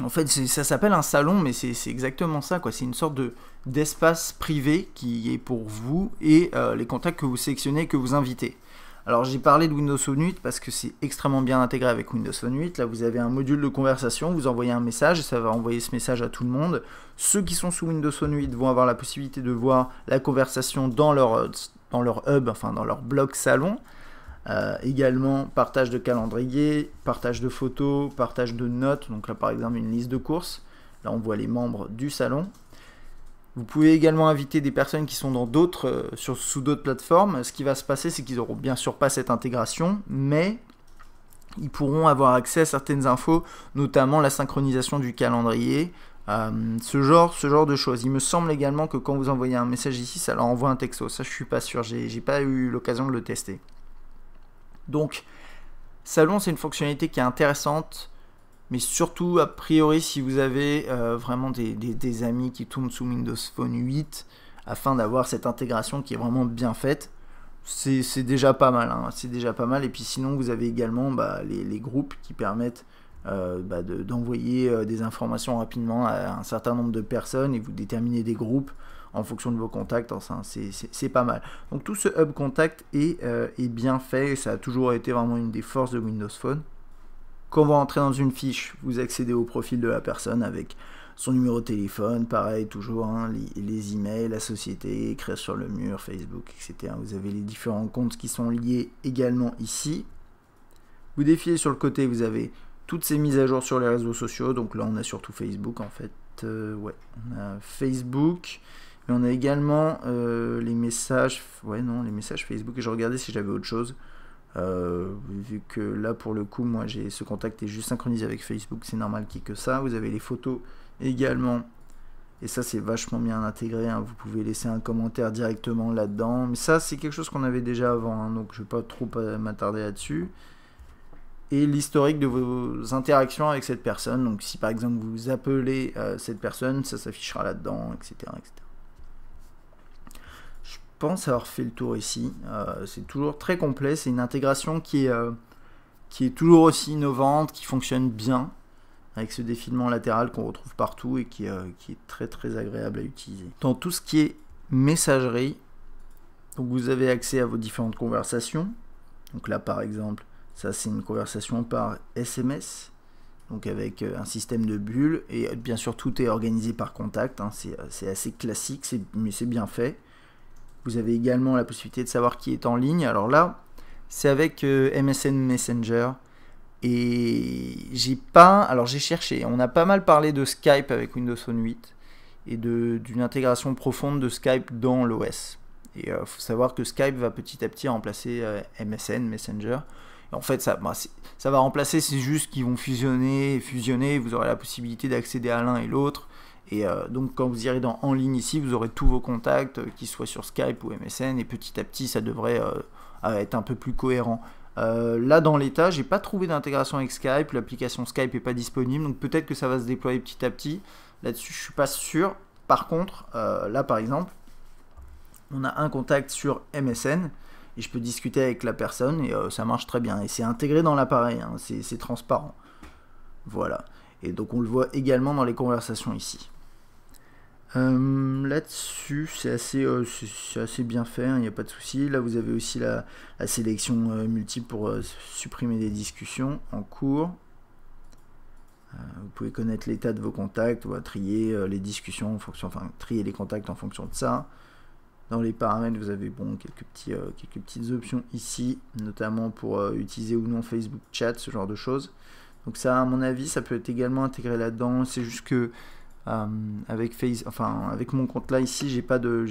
En fait, ça s'appelle un salon, mais c'est exactement ça, quoi. C'est une sorte d'espace privé qui est pour vous et les contacts que vous sélectionnez, que vous invitez. Alors, j'ai parlé de Windows Phone 8 parce que c'est extrêmement bien intégré avec Windows Phone 8. Là, vous avez un module de conversation, vous envoyez un message et ça va envoyer ce message à tout le monde. Ceux qui sont sous Windows Phone 8 vont avoir la possibilité de voir la conversation dans leur hub, enfin dans leur bloc salon. Également partage de calendrier, partage de photos, partage de notes, donc là par exemple une liste de courses, là on voit les membres du salon. Vous pouvez également inviter des personnes qui sont dans sous d'autres plateformes. Ce qui va se passer c'est qu'ils n'auront bien sûr pas cette intégration, mais ils pourront avoir accès à certaines infos, notamment la synchronisation du calendrier, ce genre de choses. Il me semble également que quand vous envoyez un message ici, ça leur envoie un texto, ça je suis pas sûr, j'ai pas eu l'occasion de le tester. Donc, Salon, c'est une fonctionnalité qui est intéressante, mais surtout, a priori, si vous avez vraiment des amis qui tournent sous Windows Phone 8, afin d'avoir cette intégration qui est vraiment bien faite, c'est déjà pas mal, hein, c'est déjà pas mal. Et puis sinon, vous avez également les groupes qui permettent d'envoyer des informations rapidement à un certain nombre de personnes et vous déterminez des groupes en fonction de vos contacts. Enfin, c'est pas mal. Donc tout ce hub contact est bien fait et ça a toujours été vraiment une des forces de Windows Phone. Quand vous rentrez dans une fiche, vous accédez au profil de la personne avec son numéro de téléphone, pareil toujours, hein, les emails, la société, écrire sur le mur, Facebook, etc. Vous avez les différents comptes qui sont liés également ici. Vous défilez sur le côté, vous avez toutes ces mises à jour sur les réseaux sociaux. Donc là, on a surtout Facebook en fait. Ouais, on a Facebook. Mais on a également les messages. Ouais, non, les messages Facebook. Et je regardais si j'avais autre chose. Vu que là, pour le coup, moi, j'ai ce contact est juste synchronisé avec Facebook. C'est normal qu'il y ait que ça. Vous avez les photos également. Et ça, c'est vachement bien intégré. Hein. Vous pouvez laisser un commentaire directement là-dedans. Mais ça, c'est quelque chose qu'on avait déjà avant. Hein, donc, je ne vais pas trop m'attarder là-dessus. Et l'historique de vos interactions avec cette personne. Donc, si par exemple, vous appelez cette personne, ça s'affichera là-dedans, etc., etc. Je pense avoir fait le tour ici. C'est toujours très complet. C'est une intégration qui est toujours aussi innovante, qui fonctionne bien, avec ce défilement latéral qu'on retrouve partout et qui est très très agréable à utiliser. Dans tout ce qui est messagerie, donc vous avez accès à vos différentes conversations. Donc là par exemple, ça c'est une conversation par SMS, donc avec un système de bulles, et bien sûr tout est organisé par contact, hein. C'est assez classique, mais c'est bien fait. Vous avez également la possibilité de savoir qui est en ligne. Alors là, c'est avec MSN Messenger. Et j'ai cherché. On a pas mal parlé de Skype avec Windows Phone 8 et d'une intégration profonde de Skype dans l'OS. Et faut savoir que Skype va petit à petit remplacer MSN Messenger. Et en fait, ça va remplacer. C'est juste qu'ils vont fusionner. Vous aurez la possibilité d'accéder à l'un et l'autre. Et donc quand vous irez dans en ligne ici, vous aurez tous vos contacts, qu'ils soient sur Skype ou MSN, et petit à petit ça devrait être un peu plus cohérent. Là dans l'état, j'ai pas trouvé d'intégration avec Skype, l'application Skype est pas disponible, donc peut-être que ça va se déployer petit à petit. Là-dessus je suis pas sûr. Par contre, là par exemple, on a un contact sur MSN, et je peux discuter avec la personne, et ça marche très bien. Et c'est intégré dans l'appareil, hein, c'est transparent. Voilà. Et donc on le voit également dans les conversations ici. Là-dessus, c'est assez bien fait, il n'y a pas de souci. Là, vous avez aussi la sélection multiple pour supprimer des discussions en cours. Vous pouvez connaître l'état de vos contacts, ou trier les discussions en fonction, trier les contacts en fonction de ça. Dans les paramètres, vous avez quelques petites options ici, notamment pour utiliser ou non Facebook Chat, ce genre de choses. Donc ça, à mon avis, ça peut être également intégré là-dedans. C'est juste que avec mon compte là ici, j'ai pas de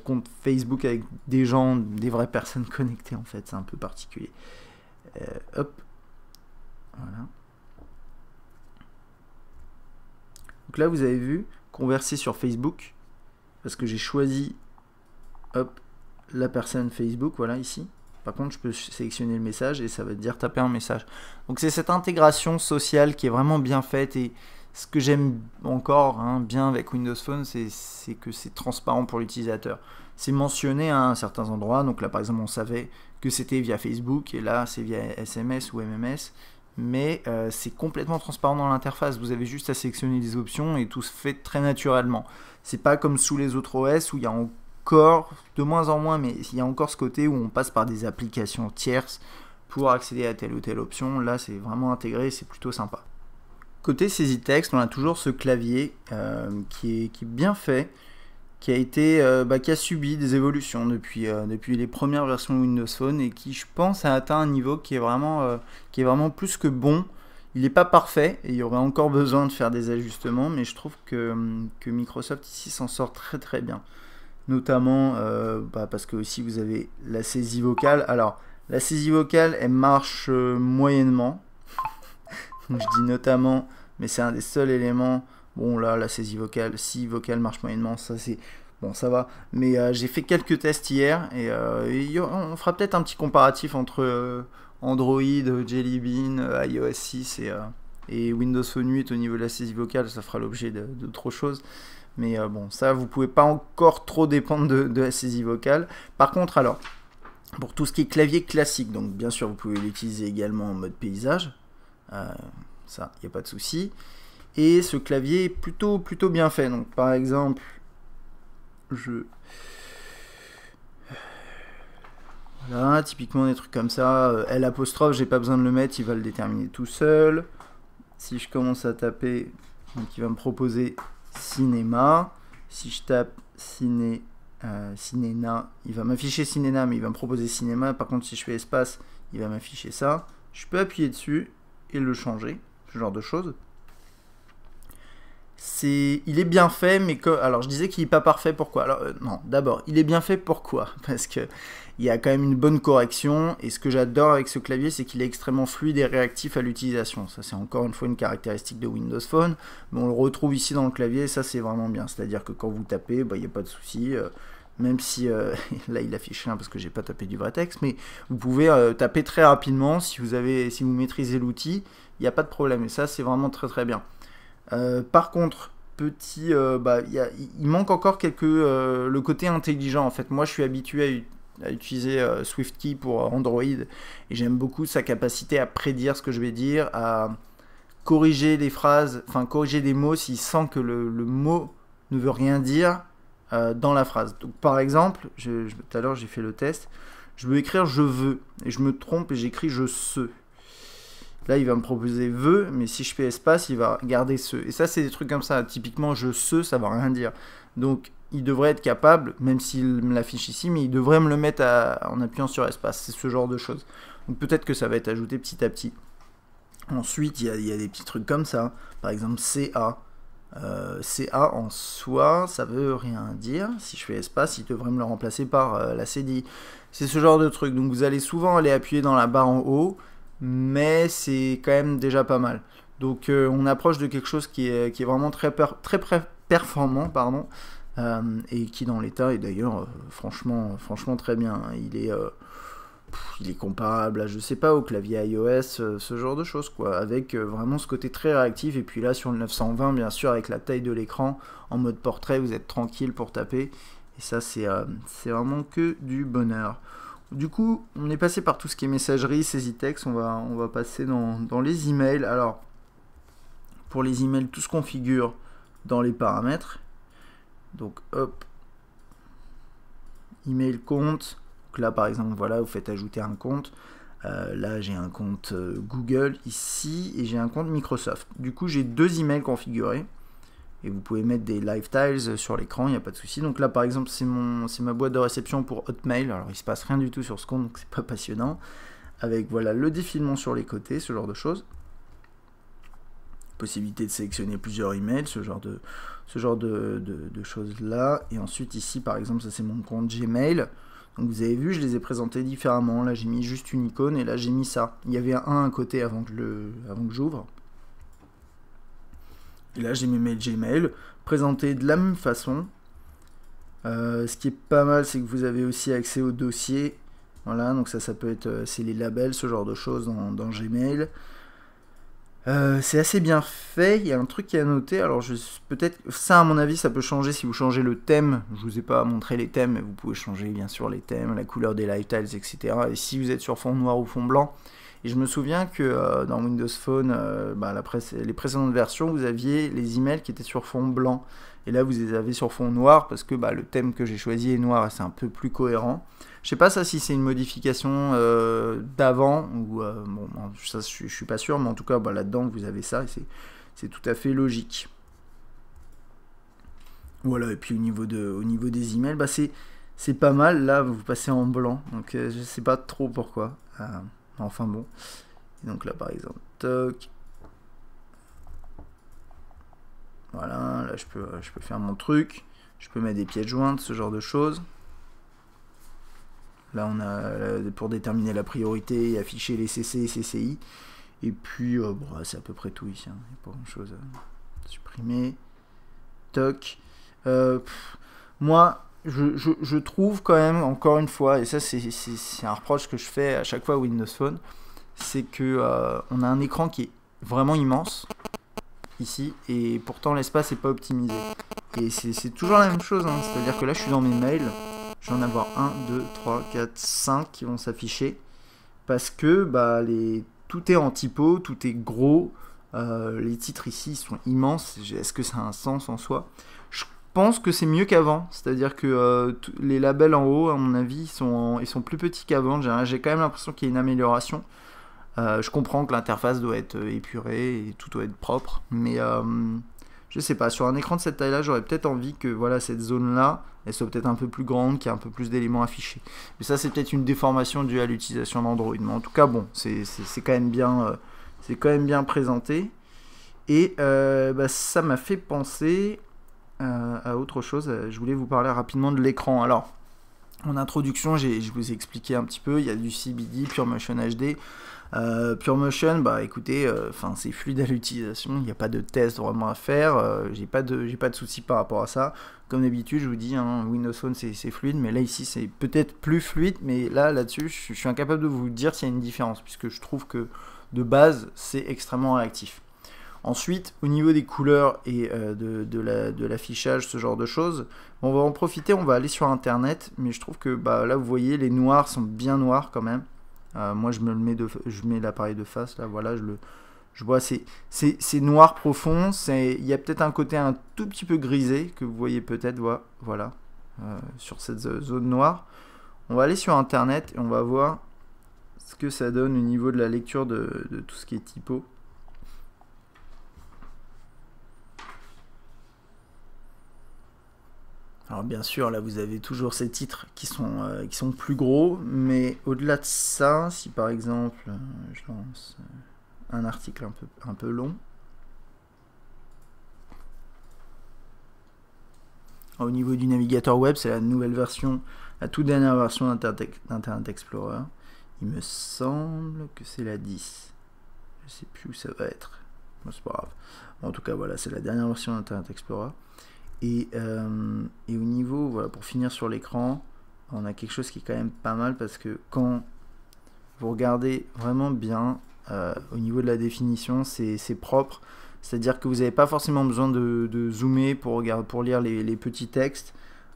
compte Facebook avec des gens, des vraies personnes connectées en fait, c'est un peu particulier. Hop, voilà. Donc là, vous avez vu converser sur Facebook parce que j'ai choisi, hop, la personne Facebook, voilà ici. Par contre, je peux sélectionner le message et ça va dire taper un message. Donc c'est cette intégration sociale qui est vraiment bien faite, et ce que j'aime encore bien avec Windows Phone, c'est que c'est transparent pour l'utilisateur. C'est mentionné à certains endroits, donc là par exemple on savait que c'était via Facebook et là c'est via SMS ou MMS, mais c'est complètement transparent dans l'interface. Vous avez juste à sélectionner les options et tout se fait très naturellement. C'est pas comme sous les autres OS où il y a encore, de moins en moins, mais il y a encore ce côté où on passe par des applications tierces pour accéder à telle ou telle option. Là c'est vraiment intégré, c'est plutôt sympa. Côté saisie texte, on a toujours ce clavier qui est bien fait, qui a subi des évolutions depuis les premières versions de Windows Phone, et qui, je pense, a atteint un niveau qui est vraiment plus que bon. Il n'est pas parfait et il y aurait encore besoin de faire des ajustements, mais je trouve que Microsoft ici s'en sort très très bien. Notamment parce que aussi vous avez la saisie vocale. Alors la saisie vocale, elle marche moyennement. Donc je dis notamment, mais c'est un des seuls éléments. Bon là, la saisie vocale, si vocale marche moyennement, ça c'est bon, ça va. Mais j'ai fait quelques tests hier et on fera peut-être un petit comparatif entre Android, Jelly Bean, iOS 6 et Windows Phone 8 au niveau de la saisie vocale. Ça fera l'objet d'autres choses. Mais bon, ça vous pouvez pas encore trop dépendre de la saisie vocale. Par contre, alors pour tout ce qui est clavier classique, donc bien sûr vous pouvez l'utiliser également en mode paysage. Ça, il n'y a pas de souci. Et ce clavier est plutôt bien fait. Donc par exemple, voilà, typiquement des trucs comme ça. L apostrophe, j'ai pas besoin de le mettre, il va le déterminer tout seul. Si je commence à taper, donc il va me proposer cinéma. Si je tape cinéna, il va m'afficher cinéna, mais il va me proposer cinéma. Par contre, si je fais espace, il va m'afficher ça. Je peux appuyer dessus et le changer, ce genre de choses. Il est bien fait, mais alors je disais qu'il n'est pas parfait, pourquoi? Alors non, d'abord, il est bien fait, pourquoi? Parce que il y a quand même une bonne correction, et ce que j'adore avec ce clavier, c'est qu'il est extrêmement fluide et réactif à l'utilisation. Ça, c'est encore une fois une caractéristique de Windows Phone, mais on le retrouve ici dans le clavier, et ça, c'est vraiment bien. C'est-à-dire que quand vous tapez, il n'y a pas de souci, même si, là, il affiche rien parce que j'ai pas tapé du vrai texte, mais vous pouvez taper très rapidement, si vous maîtrisez l'outil, il n'y a pas de problème, et ça, c'est vraiment très bien. Par contre, il manque encore le côté intelligent. En fait, moi, je suis habitué à utiliser SwiftKey pour Android et j'aime beaucoup sa capacité à prédire ce que je vais dire, à corriger des phrases, enfin corriger des mots s'il sent que le mot ne veut rien dire dans la phrase. Donc, par exemple, tout à l'heure j'ai fait le test, je veux écrire je veux et je me trompe et j'écris je se. Là, il va me proposer veut, mais si je fais espace, il va garder ce. Et ça, c'est des trucs comme ça. Typiquement, je se, ça va rien dire. Donc, il devrait être capable, même s'il me l'affiche ici, mais il devrait me le mettre en appuyant sur espace. C'est ce genre de choses. Donc, peut-être que ça va être ajouté petit à petit. Ensuite, il y a des petits trucs comme ça. Par exemple, CA. CA en soi, ça veut rien dire. Si je fais espace, il devrait me le remplacer par la CDI. C'est ce genre de truc. Donc, vous allez souvent aller appuyer dans la barre en haut, mais c'est quand même déjà pas mal. Donc on approche de quelque chose qui est vraiment très performant, pardon, et qui dans l'état est d'ailleurs franchement très bien. Il est comparable à, je sais pas, au clavier iOS, ce genre de choses, quoi, avec vraiment ce côté très réactif. Et puis là sur le 920, bien sûr, avec la taille de l'écran en mode portrait, vous êtes tranquille pour taper, et ça c'est vraiment que du bonheur. Du coup, on est passé par tout ce qui est messagerie, saisie texte, on va passer dans les emails. Alors, pour les emails, tout se configure dans les paramètres. Donc, hop, email compte. Donc là, par exemple, voilà, vous faites ajouter un compte. Là, j'ai un compte Google ici et j'ai un compte Microsoft. Du coup, j'ai 2 emails configurés. Et vous pouvez mettre des live tiles sur l'écran, il n'y a pas de souci. Donc là, par exemple, c'est ma boîte de réception pour Hotmail. Alors, il se passe rien du tout sur ce compte, donc c'est pas passionnant. Avec, voilà, le défilement sur les côtés, ce genre de choses. Possibilité de sélectionner plusieurs emails, ce genre de choses-là. Et ensuite, ici, par exemple, ça c'est mon compte Gmail. Donc, vous avez vu, je les ai présentés différemment. Là, j'ai mis juste une icône et là, j'ai mis ça. Il y avait un à côté avant que j'ouvre. Et là, j'ai mes mails Gmail présentés de la même façon. Ce qui est pas mal, c'est que vous avez aussi accès au dossier. Voilà, donc ça peut être, c'est les labels, ce genre de choses dans Gmail. C'est assez bien fait. Il y a un truc qui est à noter. Alors, peut-être, ça à mon avis, ça peut changer si vous changez le thème. Je vous ai pas montré les thèmes, mais vous pouvez changer bien sûr les thèmes, la couleur des live tiles, etc. Et si vous êtes sur fond noir ou fond blanc. Et je me souviens que dans Windows Phone, les précédentes versions, vous aviez les emails qui étaient sur fond blanc. Et là, vous les avez sur fond noir parce que le thème que j'ai choisi est noir et c'est un peu plus cohérent. Je sais pas ça si c'est une modification d'avant ou bon, ça, je suis pas sûr, mais en tout cas, là-dedans, vous avez ça et c'est tout à fait logique. Voilà, et puis au niveau des emails, c'est pas mal. Là, vous passez en blanc, donc je sais pas trop pourquoi. Enfin bon. Et donc là par exemple, toc. Voilà, là je peux faire mon truc. Je peux mettre des pièces jointes, ce genre de choses. Là on a pour déterminer la priorité et afficher les CC et CCI. Et puis c'est à peu près tout ici. Il n'y a pas grand chose à supprimer. Toc. Moi, je trouve quand même, encore une fois, et ça c'est un reproche que je fais à chaque fois à Windows Phone, c'est que on a un écran qui est vraiment immense ici, et pourtant l'espace n'est pas optimisé. Et c'est toujours la même chose, hein. C'est-à-dire que là je suis dans mes mails, je vais en avoir 1, 2, 3, 4, 5 qui vont s'afficher, parce que tout est en typo, tout est gros. Les titres ici sont immenses. Est-ce que ça a un sens en soi? Je pense que c'est mieux qu'avant. C'est-à-dire que les labels en haut, à mon avis, ils sont plus petits qu'avant. J'ai quand même l'impression qu'il y a une amélioration. Je comprends que l'interface doit être épurée et tout doit être propre. Mais je sais pas, sur un écran de cette taille-là, j'aurais peut-être envie que voilà, cette zone-là, elle soit peut-être un peu plus grande, qu'il y ait un peu plus d'éléments affichés. Mais ça, c'est peut-être une déformation due à l'utilisation d'Android. Mais en tout cas, bon, c'est quand même bien... c'est quand même bien présenté. Et ça m'a fait penser à autre chose. Je voulais vous parler rapidement de l'écran. Alors, en introduction, je vous ai expliqué un petit peu. Il y a du CBD, PureMotion HD. PureMotion, bah écoutez, c'est fluide à l'utilisation. Il n'y a pas de test vraiment à faire. J'ai pas de soucis par rapport à ça. Comme d'habitude, je vous dis, hein, Windows Phone c'est fluide, mais là ici c'est peut-être plus fluide. Mais là-dessus, je suis incapable de vous dire s'il y a une différence, puisque je trouve que de base, c'est extrêmement réactif. Ensuite, au niveau des couleurs et de l'affichage, ce genre de choses, on va en profiter, on va aller sur Internet, mais je trouve que là, vous voyez, les noirs sont bien noirs quand même. Moi, je mets l'appareil de face, là, voilà, je vois, c'est noir profond, il y a peut-être un côté un tout petit peu grisé, que vous voyez peut-être, voilà, sur cette zone noire. On va aller sur Internet et on va voir ce que ça donne au niveau de la lecture de tout ce qui est typo. Alors bien sûr, là vous avez toujours ces titres qui sont plus gros, mais au-delà de ça, si par exemple je lance un article un peu long, au niveau du navigateur web, c'est la nouvelle version, la toute dernière version d'Internet Explorer. Il me semble que c'est la 10. Je sais plus où ça va être. Bon, c'est pas grave. Bon, en tout cas, voilà, c'est la dernière version d'Internet Explorer. Et au niveau, voilà, pour finir sur l'écran, on a quelque chose qui est quand même pas mal parce que quand vous regardez vraiment bien au niveau de la définition, c'est propre. C'est-à-dire que vous n'avez pas forcément besoin de zoomer pour lire les petits textes.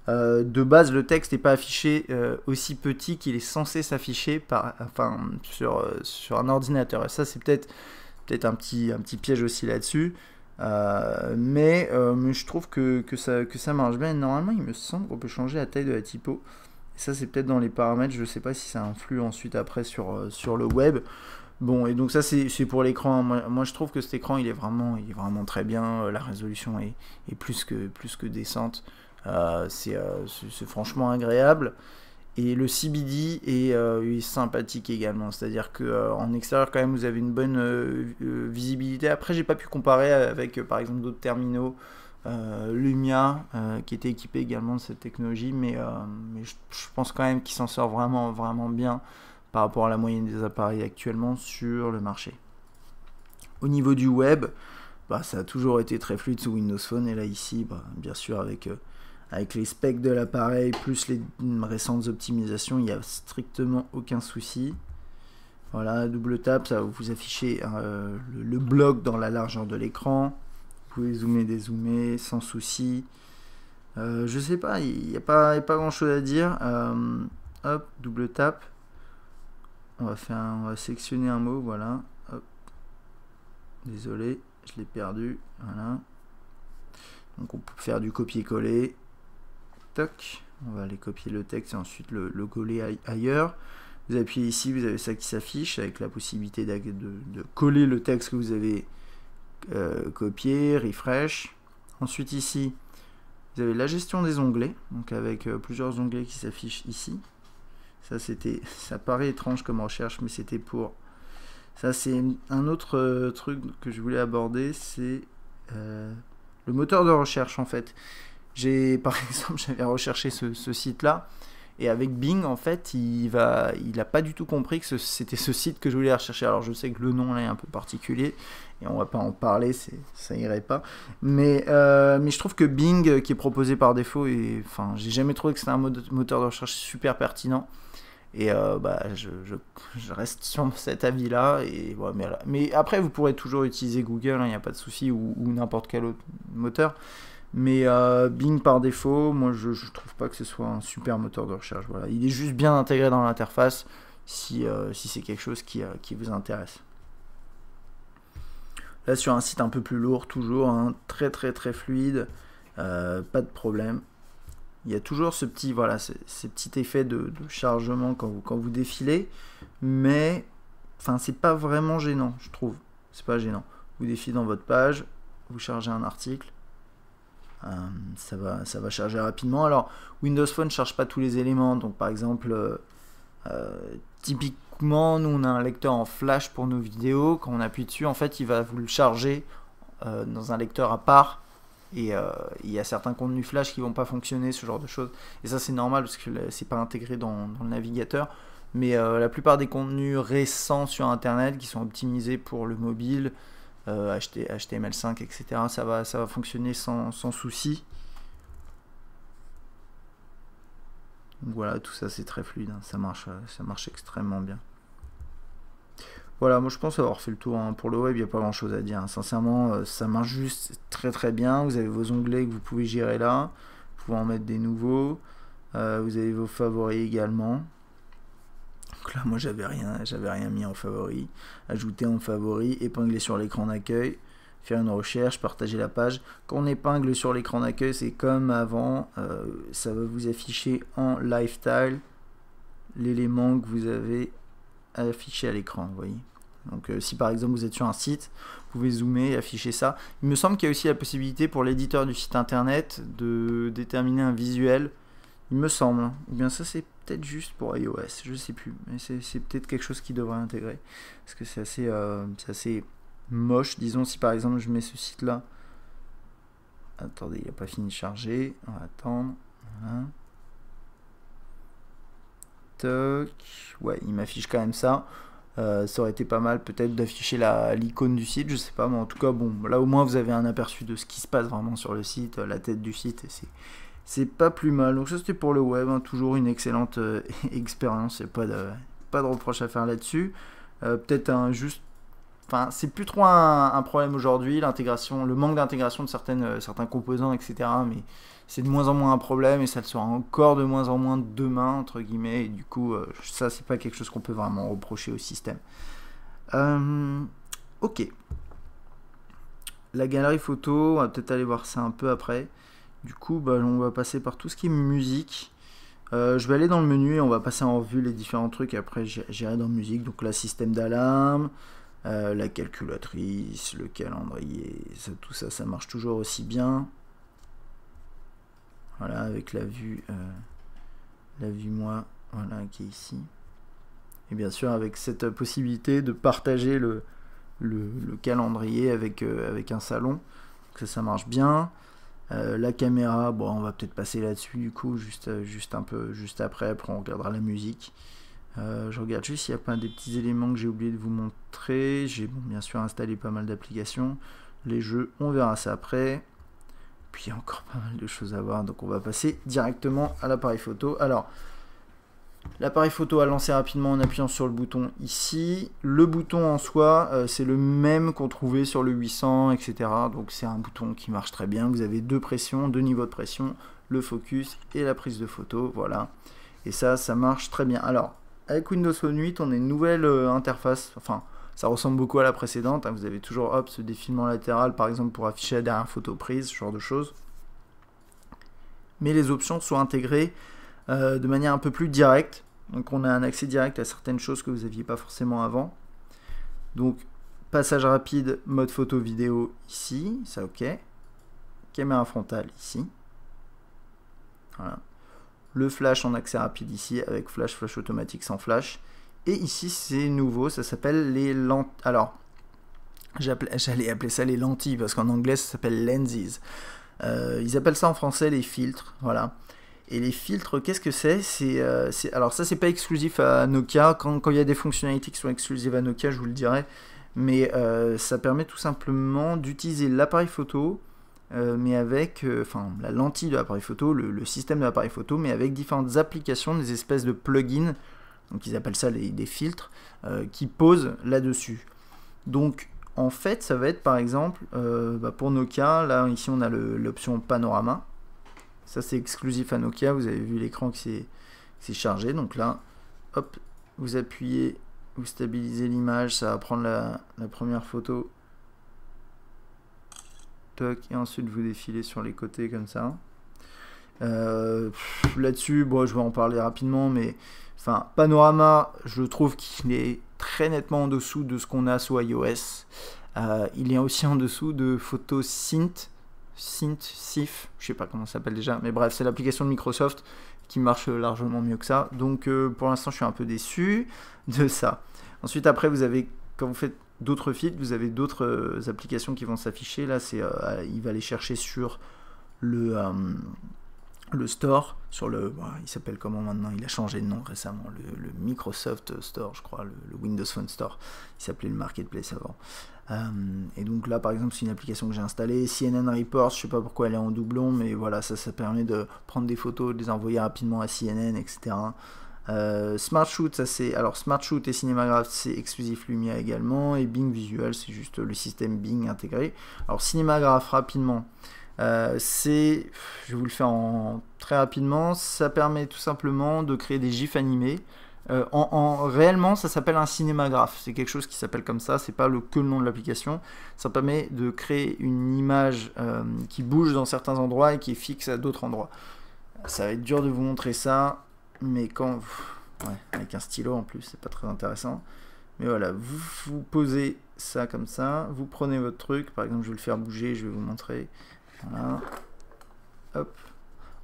De base, le texte n'est pas affiché aussi petit qu'il est censé s'afficher sur un ordinateur. Et ça, c'est peut-être un petit piège aussi là-dessus. Mais je trouve que ça marche bien. Et normalement, il me semble qu'on peut changer la taille de la typo. Et ça, c'est peut-être dans les paramètres. Je ne sais pas si ça influe ensuite après sur le web. Bon, et donc ça, c'est pour l'écran. Moi, je trouve que cet écran, il est vraiment très bien. La résolution est plus que décente. C'est franchement agréable. Et le CBD est sympathique également, c'est-à-dire qu'en extérieur quand même vous avez une bonne visibilité. Après j'ai pas pu comparer avec par exemple d'autres terminaux, Lumia qui était équipé également de cette technologie, mais je pense quand même qu'il s'en sort vraiment bien par rapport à la moyenne des appareils actuellement sur le marché. Au niveau du web, ça a toujours été très fluide sous Windows Phone, et là ici bien sûr avec les specs de l'appareil plus les récentes optimisations, il n'y a strictement aucun souci. Voilà, double tap, ça va vous afficher le bloc dans la largeur de l'écran. Vous pouvez zoomer, dézoomer sans souci. Je sais pas, il n'y a pas grand chose à dire. Hop, double tap. On va sélectionner un mot, voilà. Hop. Désolé, je l'ai perdu. Voilà. Donc on peut faire du copier-coller. On va aller copier le texte et ensuite le coller ailleurs. Vous appuyez ici, vous avez ça qui s'affiche avec la possibilité de coller le texte que vous avez copié, refresh. Ensuite ici, vous avez la gestion des onglets, donc avec plusieurs onglets qui s'affichent ici. Ça paraît étrange comme recherche, mais c'était pour... Ça c'est un autre truc que je voulais aborder, c'est le moteur de recherche en fait. Par exemple, j'avais recherché ce site-là, et avec Bing, en fait, il a pas du tout compris que c'était ce site que je voulais rechercher. Alors, je sais que le nom là est un peu particulier, et on va pas en parler, ça irait pas. Mais je trouve que Bing, qui est proposé par défaut, j'ai jamais trouvé que c'était un moteur de recherche super pertinent. Et je reste sur cet avis-là. Mais après, vous pourrez toujours utiliser Google, il n'y a pas de souci, ou n'importe quel autre moteur. Mais Bing par défaut, moi je trouve pas que ce soit un super moteur de recherche. Voilà. Il est juste bien intégré dans l'interface si c'est quelque chose qui vous intéresse. Là sur un site un peu plus lourd, toujours hein, très fluide, pas de problème. Il y a toujours ce petit, voilà, ces petits effets de chargement quand vous défilez, mais enfin c'est pas vraiment gênant, je trouve. C'est pas gênant. Vous défilez dans votre page, vous chargez un article, ça va charger rapidement. Alors Windows Phone ne charge pas tous les éléments, donc par exemple typiquement nous on a un lecteur en flash pour nos vidéos, quand on appuie dessus en fait il va vous le charger dans un lecteur à part, et il y a certains contenus flash qui vont pas fonctionner, ce genre de choses, et ça c'est normal parce que c'est pas intégré dans le navigateur, mais la plupart des contenus récents sur internet qui sont optimisés pour le mobile, HTML5 etc, ça va fonctionner sans souci. Donc voilà, tout ça c'est très fluide, hein, ça marche extrêmement bien. Voilà, moi je pense avoir fait le tour hein. Pour le web, il n'y a pas grand chose à dire, hein. Sincèrement, ça marche juste très bien. Vous avez vos onglets que vous pouvez gérer là, vous pouvez en mettre des nouveaux. Vous avez vos favoris également. Donc là, moi j'avais rien mis en favoris. Ajouter en favoris, épingler sur l'écran d'accueil, faire une recherche, partager la page. Quand on épingle sur l'écran d'accueil, c'est comme avant, ça va vous afficher en lifestyle l'élément que vous avez affiché à l'écran, vous voyez. Donc si par exemple vous êtes sur un site, vous pouvez zoomer et afficher ça. Il me semble qu'il y a aussi la possibilité pour l'éditeur du site internet de déterminer un visuel, il me semble, hein. Ou bien ça c'est peut-être juste pour iOS, je sais plus, mais c'est peut-être quelque chose qui devrait intégrer, parce que c'est assez moche. Disons si par exemple je mets ce site là, attendez, il n'a pas fini de charger, on va attendre, voilà. Toc. Ouais, il m'affiche quand même ça. Ça aurait été pas mal peut-être d'afficher l'icône du site, je sais pas, mais en tout cas bon, là au moins vous avez un aperçu de ce qui se passe vraiment sur le site, la tête du site, et c'est pas plus mal. Donc ça c'était pour le web, hein, toujours une excellente expérience, il n'y a pas de reproche à faire là-dessus. Peut-être enfin c'est plus trop un problème aujourd'hui, l'intégration, le manque d'intégration de certains composants, etc. Mais c'est de moins en moins un problème, et ça le sera encore de moins en moins demain, entre guillemets, et du coup ça c'est pas quelque chose qu'on peut vraiment reprocher au système. Ok, la galerie photo, on va peut-être aller voir ça un peu après. Du coup bah, on va passer par tout ce qui est musique. Je vais aller dans le menu et on va passer en revue les différents trucs, et après j'irai dans musique. Donc là, système d'alarme, la calculatrice, le calendrier, tout ça, ça marche toujours aussi bien. Voilà, avec la vue moi, voilà, qui est ici. Et bien sûr, avec cette possibilité de partager le calendrier avec un salon. Donc ça marche bien. La caméra, bon, on va peut-être passer là-dessus du coup, juste après on regardera la musique. Je regarde juste s'il n'y a pas des petits éléments que j'ai oublié de vous montrer. J'ai bien sûr installé pas mal d'applications. Les jeux, on verra ça après. Puis il y a encore pas mal de choses à voir, donc on va passer directement à l'appareil photo. Alors, l'appareil photo à lancer rapidement en appuyant sur le bouton ici. Le bouton en soi, c'est le même qu'on trouvait sur le 800, etc. Donc c'est un bouton qui marche très bien. Vous avez deux niveaux de pression, le focus et la prise de photo, voilà. Et ça marche très bien. Alors, avec Windows Phone 8, on a une nouvelle interface, enfin, ça ressemble beaucoup à la précédente, hein. Vous avez toujours hop, ce défilement latéral, par exemple, pour afficher la dernière photo prise, ce genre de choses. Mais les options sont intégrées de manière un peu plus directe. Donc on a un accès direct à certaines choses que vous n'aviez pas forcément avant. Donc passage rapide, mode photo vidéo ici, ça ok. Caméra frontale ici. Voilà. Le flash en accès rapide ici avec flash automatique sans flash. Et ici c'est nouveau, ça s'appelle les lentilles. Alors j'allais appeler ça les lentilles parce qu'en anglais ça s'appelle lenses. Ils appellent ça en français les filtres, voilà. Et les filtres, qu'est-ce que c'est? Alors ça, c'est pas exclusif à Nokia. Quand il y a des fonctionnalités qui sont exclusives à Nokia, je vous le dirai. Mais ça permet tout simplement d'utiliser l'appareil photo, mais avec la lentille de l'appareil photo, le système de l'appareil photo, mais avec différentes applications, des espèces de plugins. Donc ils appellent ça des filtres, qui posent là-dessus. Donc en fait, ça va être par exemple, pour Nokia, là ici on a l'option panorama. Ça c'est exclusif à Nokia, vous avez vu l'écran qui s'est chargé, donc là, hop, vous appuyez, vous stabilisez l'image, ça va prendre la première photo Toc, et ensuite vous défilez sur les côtés comme ça. Là-dessus, bon, je vais en parler rapidement, mais enfin, Panorama, je trouve qu'il est très nettement en dessous de ce qu'on a sous iOS. Il est aussi en dessous de PhotoSynth, SIF, je sais pas comment ça s'appelle déjà, mais bref, c'est l'application de Microsoft qui marche largement mieux que ça. Donc pour l'instant, je suis un peu déçu de ça. Ensuite, après, vous avez, quand vous faites d'autres filtres, vous avez d'autres applications qui vont s'afficher. Là, c'est il va aller chercher sur le store, sur le, il s'appelle comment maintenant, il a changé de nom récemment, le Microsoft Store, je crois, le Windows Phone Store, il s'appelait le Marketplace avant. Et donc là, par exemple, c'est une application que j'ai installée, CNN Reports, je sais pas pourquoi elle est en doublon, mais voilà, ça permet de prendre des photos, de les envoyer rapidement à CNN, etc. Smart Shoot, ça c'est, alors Smart Shoot et Cinémagraphe, c'est exclusif Lumia également, et Bing Visual, c'est juste le système Bing intégré. Alors Cinémagraphe, rapidement, je vais vous le faire très rapidement, ça permet tout simplement de créer des gifs animés. Réellement, ça s'appelle un cinémagraphe, c'est quelque chose qui s'appelle comme ça, c'est pas que le nom de l'application. Ça permet de créer une image qui bouge dans certains endroits et qui est fixe à d'autres endroits. Ça va être dur de vous montrer ça, mais quand... Ouais, avec un stylo en plus, c'est pas très intéressant. Mais voilà, vous posez ça comme ça, vous prenez votre truc, par exemple je vais le faire bouger, je vais vous montrer. Voilà. Hop.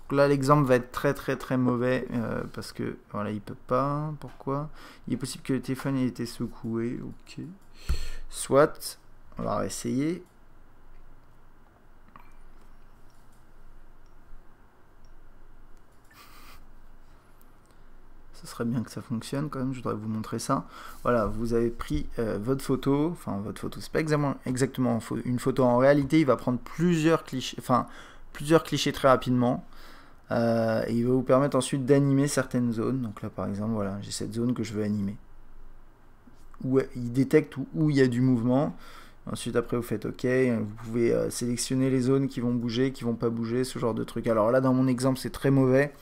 Donc là l'exemple va être très mauvais parce que voilà, il peut pas. Pourquoi? Il est possible que le téléphone ait été secoué. Ok. Soit, on va réessayer. Ce serait bien que ça fonctionne quand même, je voudrais vous montrer ça. Voilà, vous avez pris votre photo, c'est pas exactement une photo en réalité, il va prendre plusieurs clichés très rapidement. Et il va vous permettre ensuite d'animer certaines zones. Donc là par exemple, voilà, j'ai cette zone que je veux animer. Où il détecte où il y a du mouvement. Ensuite après vous faites OK, vous pouvez sélectionner les zones qui vont bouger, qui vont pas bouger, ce genre de trucs. Alors là dans mon exemple c'est très mauvais.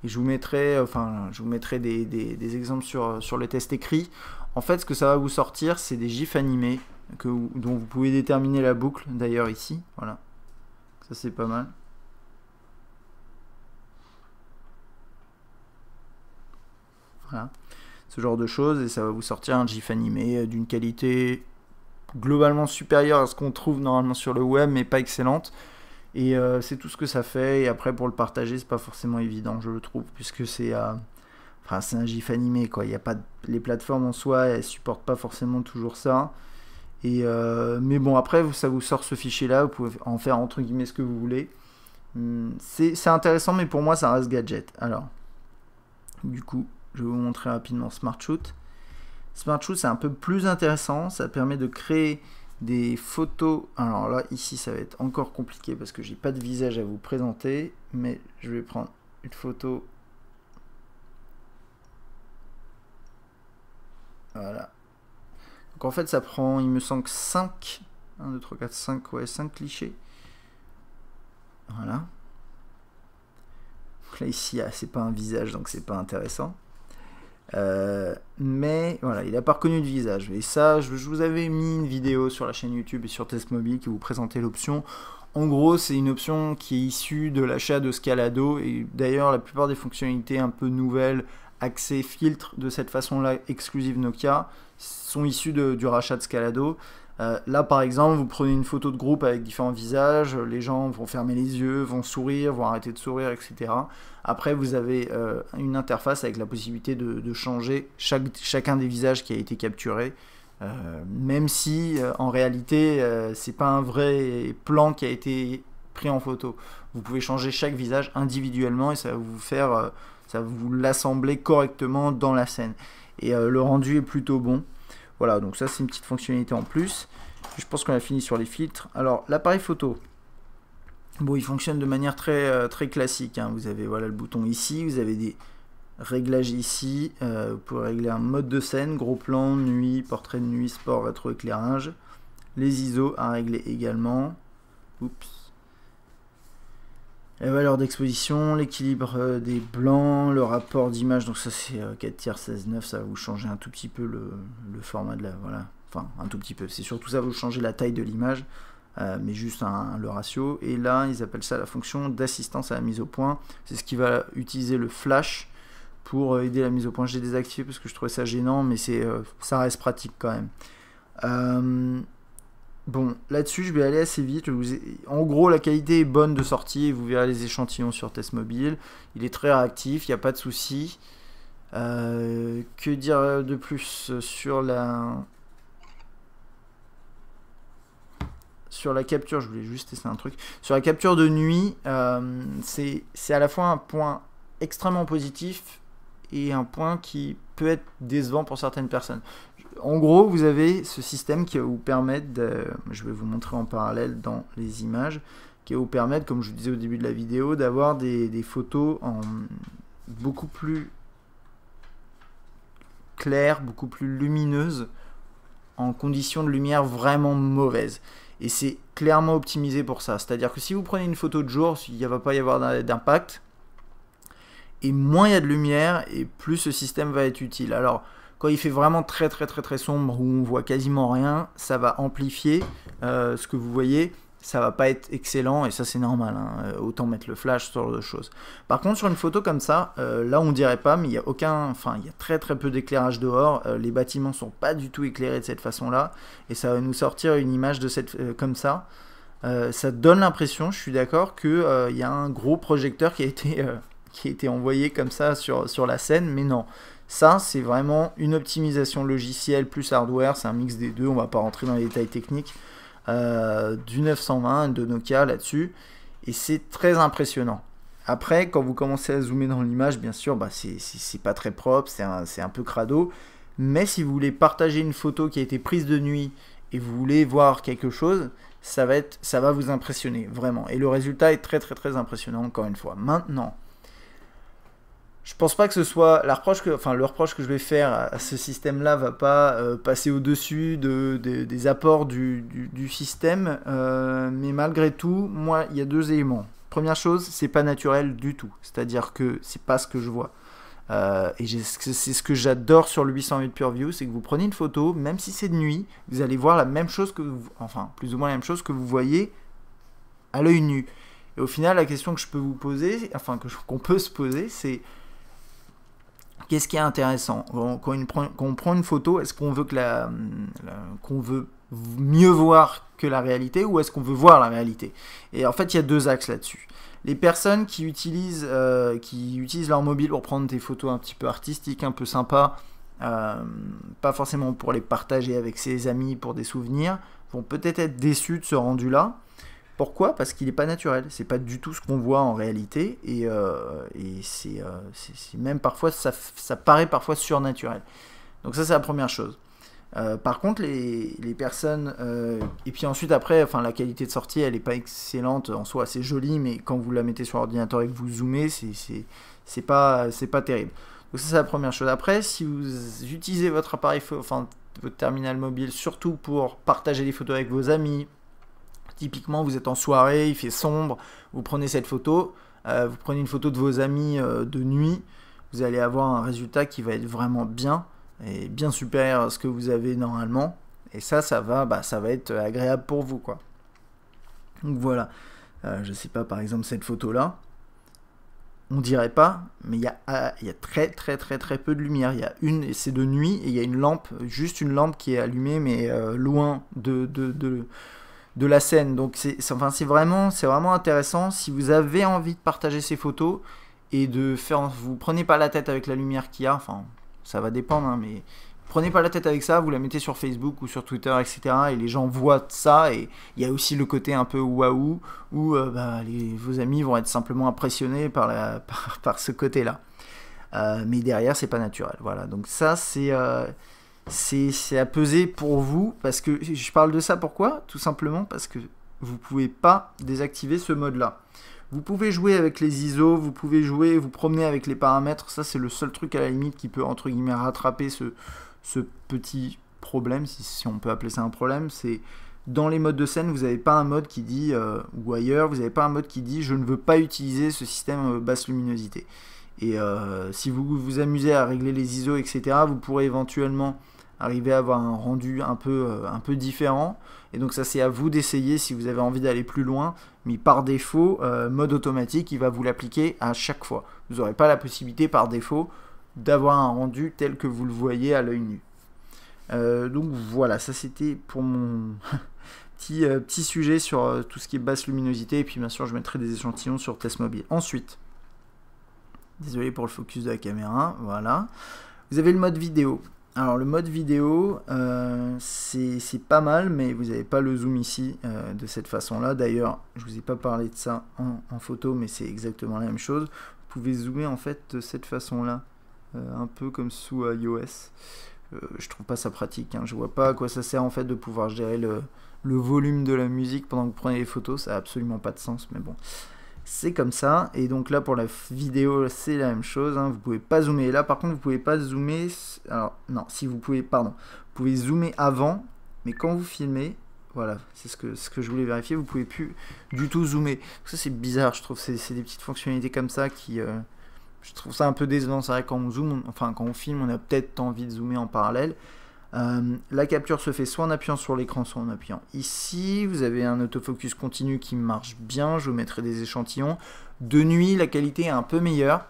Et je vous mettrai, des exemples sur le test écrit. En fait, ce que ça va vous sortir, c'est des gifs animés dont vous pouvez déterminer la boucle, d'ailleurs ici. Voilà, ça c'est pas mal. Voilà, ce genre de choses, et ça va vous sortir un gif animé d'une qualité globalement supérieure à ce qu'on trouve normalement sur le web, mais pas excellente. Et c'est tout ce que ça fait, et après pour le partager c'est pas forcément évident, je le trouve, puisque c'est c'est un gif animé quoi. Il y a pas les plateformes en soi, elles supportent pas forcément toujours ça, et mais bon, après ça vous sort ce fichier là, vous pouvez en faire entre guillemets ce que vous voulez. C'est intéressant, mais pour moi ça reste gadget. Alors du coup je vais vous montrer rapidement Smart Shoot. Smart Shoot c'est un peu plus intéressant, ça permet de créer des photos. Alors là ici ça va être encore compliqué parce que j'ai pas de visage à vous présenter, mais je vais prendre une photo. Voilà, donc en fait ça prend, il me semble, 5 1 2 3 4 5, ouais, 5 clichés. Voilà, donc là ici c'est pas un visage, donc c'est pas intéressant. Mais voilà, il n'a pas reconnu de visage, et ça je vous avais mis une vidéo sur la chaîne YouTube et sur Test Mobile qui vous présentait l'option. En gros c'est une option qui est issue de l'achat de Scalado, et d'ailleurs la plupart des fonctionnalités un peu nouvelles, accès, filtre de cette façon là exclusive Nokia, sont issues du rachat de Scalado. Là par exemple vous prenez une photo de groupe avec différents visages, les gens vont fermer les yeux, vont sourire, vont arrêter de sourire, etc. Après vous avez une interface avec la possibilité de changer chacun des visages qui a été capturé, même si en réalité c'est pas un vrai plan qui a été pris en photo. Vous pouvez changer chaque visage individuellement et ça va vous faire, ça va vous l'assembler correctement dans la scène. Et le rendu est plutôt bon. Voilà, donc ça c'est une petite fonctionnalité en plus. Je pense qu'on a fini sur les filtres. Alors l'appareil photo, bon, il fonctionne de manière très classique, hein. Vous avez voilà le bouton ici, vous avez des réglages ici, vous pouvez régler un mode de scène, gros plan, nuit, portrait de nuit, sport, rétroéclairage, les ISO à régler également. Oups. La valeur d'exposition, l'équilibre des blancs, le rapport d'image, donc ça c'est 4 16:9, ça va vous changer un tout petit peu le format de la... Voilà, enfin un tout petit peu, c'est surtout ça, vous changer la taille de l'image. mais juste le ratio. Et là, ils appellent ça la fonction d'assistance à la mise au point. C'est ce qui va utiliser le flash pour aider la mise au point. J'ai désactivé parce que je trouvais ça gênant, mais ça reste pratique quand même. Bon, là-dessus, je vais aller assez vite. En gros, la qualité est bonne de sortie. Vous verrez les échantillons sur Test Mobile. Il est très réactif, il n'y a pas de souci. Que dire de plus sur la capture? Je voulais juste tester un truc. Sur la capture de nuit, c'est à la fois un point extrêmement positif et un point qui peut être décevant pour certaines personnes. En gros, vous avez ce système qui va vous permettre, je vais vous montrer en parallèle dans les images, qui va vous permettre, comme je vous disais au début de la vidéo, d'avoir des photos beaucoup plus claires, beaucoup plus lumineuses, en conditions de lumière vraiment mauvaises. Et c'est clairement optimisé pour ça. C'est-à-dire que si vous prenez une photo de jour, il ne va pas y avoir d'impact, et moins il y a de lumière, et plus ce système va être utile. Alors, quand il fait vraiment très sombre, où on voit quasiment rien, ça va amplifier ce que vous voyez. Ça va pas être excellent, et ça c'est normal, hein. Autant mettre le flash, ce genre de choses. Par contre, sur une photo comme ça, là on dirait pas, mais il y a il y a très peu d'éclairage dehors. Les bâtiments sont pas du tout éclairés de cette façon-là, et ça va nous sortir une image de comme ça. Ça donne l'impression, je suis d'accord, que y a un gros projecteur qui a été envoyé comme ça sur la scène, mais non. Ça, c'est vraiment une optimisation logicielle plus hardware, c'est un mix des deux, on va pas rentrer dans les détails techniques. Du 920 de Nokia là-dessus, et c'est très impressionnant. Après, quand vous commencez à zoomer dans l'image, bien sûr, c'est pas très propre, c'est un peu crado, mais si vous voulez partager une photo qui a été prise de nuit et vous voulez voir quelque chose, ça va vous impressionner, vraiment. Et le résultat est très impressionnant, encore une fois. Maintenant, je pense pas que ce soit le reproche que je vais faire à ce système-là va pas passer au-dessus des apports du système, mais malgré tout, moi, il y a deux éléments. Première chose, c'est pas naturel du tout, c'est-à-dire que c'est pas ce que je vois. Et c'est ce que j'adore sur le 808 PureView, c'est que vous prenez une photo, même si c'est de nuit, vous allez voir la même chose plus ou moins la même chose que vous voyez à l'œil nu. Et au final, la question que je peux vous poser, qu'on peut se poser, c'est qu'est-ce qui est intéressant quand on prend une photo? Est-ce qu'on veut qu'on veut mieux voir que la réalité, ou est-ce qu'on veut voir la réalité? Et en fait, il y a deux axes là-dessus. Les personnes qui utilisent leur mobile pour prendre des photos un petit peu artistiques, un peu sympas, pas forcément pour les partager avec ses amis pour des souvenirs, vont peut-être être déçus de ce rendu-là. Pourquoi? Parce qu'il n'est pas naturel, c'est pas du tout ce qu'on voit en réalité, et c'est même parfois, ça paraît parfois surnaturel. Donc ça, c'est la première chose. Par contre, les personnes, et puis ensuite après, la qualité de sortie, elle n'est pas excellente en soi, c'est joli, mais quand vous la mettez sur l'ordinateur et que vous zoomez, c'est pas terrible. Donc ça, c'est la première chose. Après, si vous utilisez votre appareil, votre terminal mobile, surtout pour partager des photos avec vos amis, typiquement, vous êtes en soirée, il fait sombre, vous prenez cette photo, vous prenez une photo de vos amis de nuit, vous allez avoir un résultat qui va être vraiment bien, et bien supérieur à ce que vous avez normalement, et ça va être agréable pour vous, quoi. Donc voilà, je sais pas, par exemple cette photo-là, on dirait pas, mais il y a très peu de lumière. C'est de nuit, et il y a une lampe, juste une lampe qui est allumée, mais loin de la scène. Donc c'est vraiment intéressant. Si vous avez envie de partager ces photos et vous prenez pas la tête avec la lumière qu'il y a, ça va dépendre, hein, mais prenez pas la tête avec ça, vous la mettez sur Facebook ou sur Twitter, etc. et les gens voient ça, et il y a aussi le côté un peu waouh, où vos amis vont être simplement impressionnés par ce côté-là. Mais derrière, c'est pas naturel. Voilà, donc ça, c'est à peser pour vous, parce que je parle de ça, pourquoi? Tout simplement parce que vous pouvez pas désactiver ce mode-là. Vous pouvez jouer avec les ISO, vous pouvez vous promener avec les paramètres, ça c'est le seul truc à la limite qui peut entre guillemets rattraper ce petit problème, si on peut appeler ça un problème. C'est dans les modes de scène, vous n'avez pas un mode qui dit, ou ailleurs, vous n'avez pas un mode qui dit je ne veux pas utiliser ce système basse luminosité. Et si vous vous amusez à régler les ISO, etc., vous pourrez éventuellement arriver à avoir un rendu un peu différent. Et donc ça c'est à vous d'essayer si vous avez envie d'aller plus loin, mais par défaut, mode automatique, il va vous l'appliquer à chaque fois. Vous n'aurez pas la possibilité par défaut d'avoir un rendu tel que vous le voyez à l'œil nu. Donc voilà, ça c'était pour mon petit sujet sur tout ce qui est basse luminosité, et puis bien sûr je mettrai des échantillons sur test mobile. Ensuite, désolé pour le focus de la caméra, voilà. Vous avez le mode vidéo. Alors le mode vidéo, c'est pas mal, mais vous n'avez pas le zoom ici de cette façon-là. D'ailleurs, je vous ai pas parlé de ça en photo, mais c'est exactement la même chose. Vous pouvez zoomer en fait de cette façon-là, un peu comme sous iOS. Je trouve pas ça pratique, hein. Je vois pas à quoi ça sert en fait de pouvoir gérer le volume de la musique pendant que vous prenez les photos. Ça a absolument pas de sens, mais bon. C'est comme ça, et donc là pour la vidéo c'est la même chose, hein. Vous pouvez pas zoomer, là par contre vous pouvez pas zoomer, alors non, si vous pouvez, pardon, vous pouvez zoomer avant, mais quand vous filmez, voilà, c'est ce que je voulais vérifier, vous pouvez plus du tout zoomer. Ça c'est bizarre, je trouve, c'est des petites fonctionnalités comme ça qui, je trouve ça un peu décevant. C'est vrai, quand on zoome, enfin quand on filme, on a peut-être envie de zoomer en parallèle. La capture se fait soit en appuyant sur l'écran, soit en appuyant ici. Vous avez un autofocus continu qui marche bien. Je vous mettrai des échantillons. De nuit, la qualité est un peu meilleure.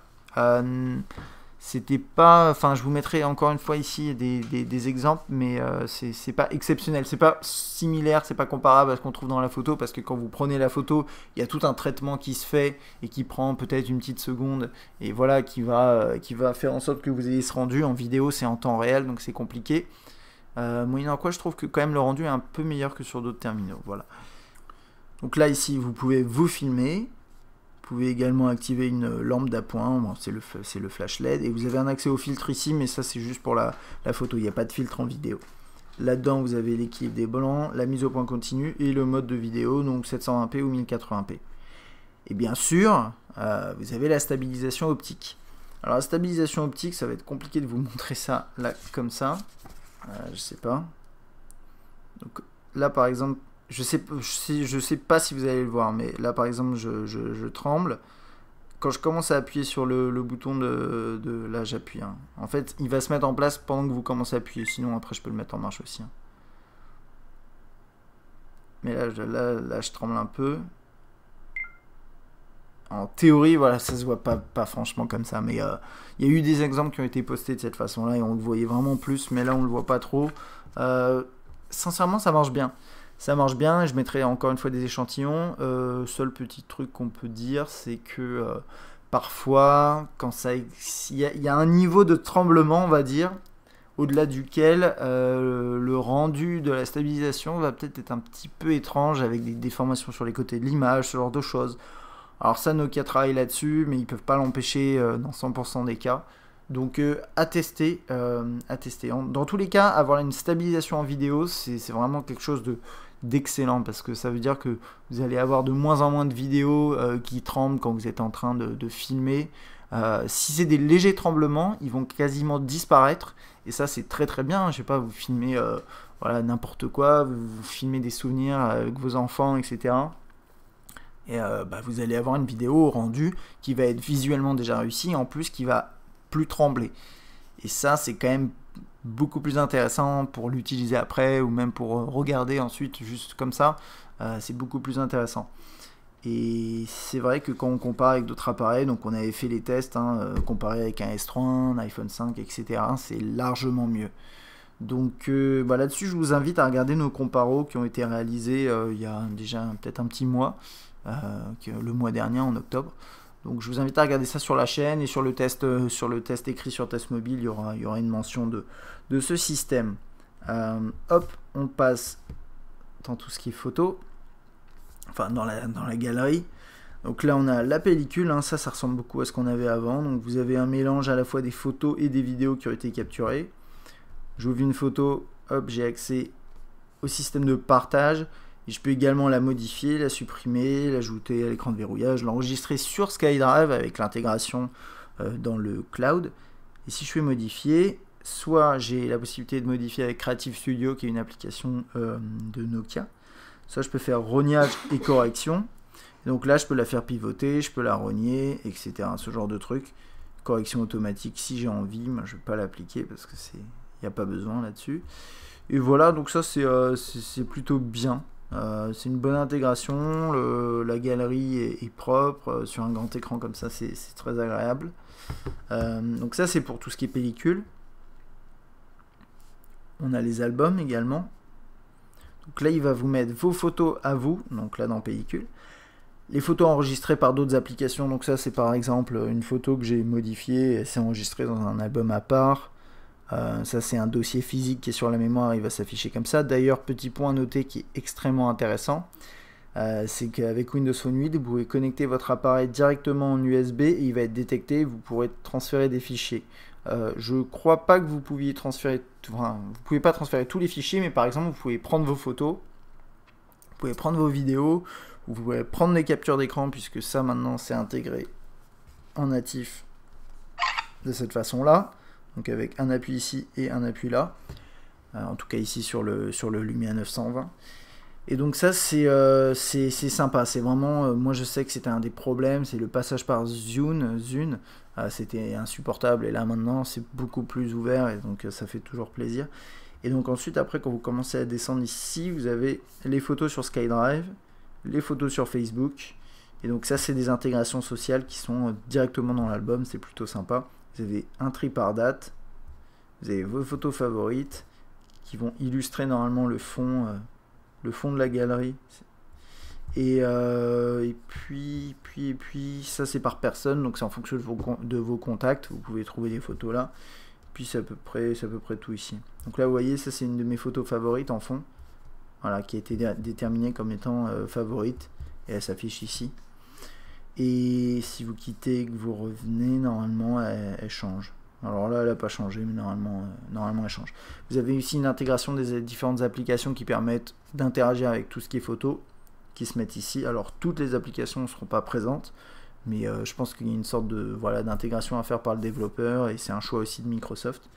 C'était pas, enfin, je vous mettrai encore une fois ici des exemples, mais c'est pas exceptionnel, c'est pas similaire, c'est pas comparable à ce qu'on trouve dans la photo, parce que quand vous prenez la photo, il y a tout un traitement qui se fait et qui prend peut-être une petite seconde, et voilà, qui va faire en sorte que vous ayez ce rendu. En vidéo, c'est en temps réel, donc c'est compliqué. Moyennant quoi, je trouve que quand même le rendu est un peu meilleur que sur d'autres terminaux. Voilà. Donc là, ici, vous pouvez vous filmer. Vous pouvez également activer une lampe d'appoint. Bon, c'est le flash LED. Et vous avez un accès au filtre ici, mais ça, c'est juste pour la photo. Il n'y a pas de filtre en vidéo. Là-dedans, vous avez l'équilibre des blancs, la mise au point continue et le mode de vidéo, donc 720p ou 1080p. Et bien sûr, vous avez la stabilisation optique. Alors, la stabilisation optique, ça va être compliqué de vous montrer ça là, comme ça. Je sais pas. Donc là par exemple, je sais pas si vous allez le voir, mais là par exemple je tremble. Quand je commence à appuyer sur le bouton là j'appuie, hein. En fait il va se mettre en place pendant que vous commencez à appuyer, sinon après je peux le mettre en marche aussi, hein. Mais là je tremble un peu. En théorie, voilà, ça se voit pas franchement comme ça, mais il y a eu des exemples qui ont été postés de cette façon-là et on le voyait vraiment plus, mais là on le voit pas trop. Sincèrement, ça marche bien. Ça marche bien, et je mettrai encore une fois des échantillons. Seul petit truc qu'on peut dire, c'est que parfois, quand il y a un niveau de tremblement, on va dire, au-delà duquel le rendu de la stabilisation va peut-être être un petit peu étrange, avec des déformations sur les côtés de l'image, ce genre de choses. Alors ça, Nokia travaille là-dessus, mais ils ne peuvent pas l'empêcher dans 100% des cas. Donc à tester. Dans tous les cas, avoir une stabilisation en vidéo, c'est vraiment quelque chose d'excellent, parce que ça veut dire que vous allez avoir de moins en moins de vidéos qui tremblent quand vous êtes en train de filmer. Si c'est des légers tremblements, ils vont quasiment disparaître, et ça c'est très très bien. Je sais pas, vous filmez voilà, n'importe quoi, vous filmez des souvenirs avec vos enfants, etc. Et vous allez avoir une vidéo rendue qui va être visuellement déjà réussie, en plus qui va plus trembler. Et ça, c'est quand même beaucoup plus intéressant pour l'utiliser après, ou même pour regarder ensuite juste comme ça. C'est beaucoup plus intéressant. Et c'est vrai que quand on compare avec d'autres appareils, donc on avait fait les tests, hein, comparé avec un S3, un iPhone 5, etc., c'est largement mieux. Donc là-dessus, je vous invite à regarder nos comparos qui ont été réalisés il y a déjà peut-être un petit mois, le mois dernier en octobre. Donc je vous invite à regarder ça sur la chaîne, et sur le test écrit sur Test Mobile, il y aura une mention de ce système. Hop, on passe dans tout ce qui est photo, enfin dans la galerie. Donc là on a la pellicule, hein, ça ressemble beaucoup à ce qu'on avait avant. Donc vous avez un mélange à la fois des photos et des vidéos qui ont été capturées. J'ouvre une photo, hop, j'ai accès au système de partage. Et je peux également la modifier, la supprimer, l'ajouter à l'écran de verrouillage, l'enregistrer sur SkyDrive avec l'intégration dans le cloud. Et si je fais modifier, soit j'ai la possibilité de modifier avec Creative Studio, qui est une application de Nokia, soit je peux faire rognage et correction. Et donc là, je peux la faire pivoter, je peux la rogner, etc. Ce genre de truc. Correction automatique si j'ai envie, mais je ne vais pas l'appliquer parce que il n'y a pas besoin là-dessus. Et voilà, donc ça c'est plutôt bien. C'est une bonne intégration, la galerie est propre, sur un grand écran comme ça c'est très agréable. Donc ça c'est pour tout ce qui est pellicule. On a les albums également. Donc là il va vous mettre vos photos à vous, donc là dans pellicule. Les photos enregistrées par d'autres applications, donc ça c'est par exemple une photo que j'ai modifiée, et c'est enregistré dans un album à part. Ça c'est un dossier physique qui est sur la mémoire, il va s'afficher comme ça. D'ailleurs, petit point à noter qui est extrêmement intéressant, c'est qu'avec Windows Phone 8, vous pouvez connecter votre appareil directement en USB et il va être détecté et vous pourrez transférer des fichiers. Je crois pas que vous pouviez transférer, enfin, vous pouvez pas transférer tous les fichiers, mais par exemple vous pouvez prendre vos photos, vous pouvez prendre vos vidéos, vous pouvez prendre les captures d'écran puisque ça maintenant c'est intégré en natif de cette façon là. Donc avec un appui ici et un appui là, en tout cas ici sur le Lumia 920. Et donc ça c'est sympa, c'est vraiment, moi je sais que c'était un des problèmes, c'est le passage par Zune, c'était insupportable et là maintenant c'est beaucoup plus ouvert et donc ça fait toujours plaisir. Et donc ensuite après quand vous commencez à descendre ici, vous avez les photos sur SkyDrive, les photos sur Facebook, et donc ça c'est des intégrations sociales qui sont directement dans l'album, c'est plutôt sympa. Vous avez un tri par date, vous avez vos photos favorites qui vont illustrer normalement le fond de la galerie. Et puis ça c'est par personne, donc c'est en fonction de vos contacts, vous pouvez trouver des photos là. Puis c'est à peu près tout ici. Donc là vous voyez, ça c'est une de mes photos favorites en fond, voilà, qui a été déterminée comme étant favorite, et elle s'affiche ici. Et si vous quittez et que vous revenez, normalement elle change. Alors là elle n'a pas changé, mais normalement elle change. Vous avez ici une intégration des différentes applications qui permettent d'interagir avec tout ce qui est photo, qui se mettent ici. Alors toutes les applications ne seront pas présentes, mais je pense qu'il y a une sorte de d'intégration à faire par le développeur, et c'est un choix aussi de Microsoft.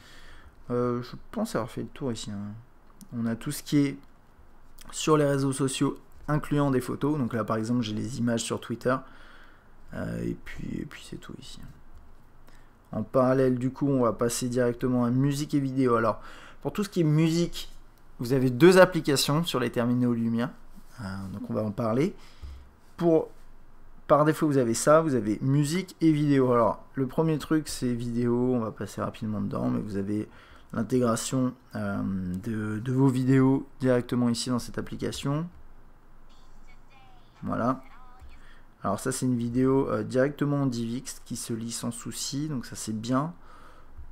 Je pense avoir fait le tour ici, hein. On a tout ce qui est sur les réseaux sociaux, incluant des photos. Donc là par exemple j'ai les images sur Twitter. Et puis c'est tout ici. En parallèle du coup on va passer directement à musique et vidéo. Alors pour tout ce qui est musique, vous avez deux applications sur les terminaux Lumia, donc on va en parler. Par défaut vous avez ça, vous avez musique et vidéo. Alors le premier truc c'est vidéo, on va passer rapidement dedans, mais vous avez l'intégration de vos vidéos directement ici dans cette application. Voilà. Alors ça c'est une vidéo directement en DivX qui se lit sans souci, donc ça c'est bien.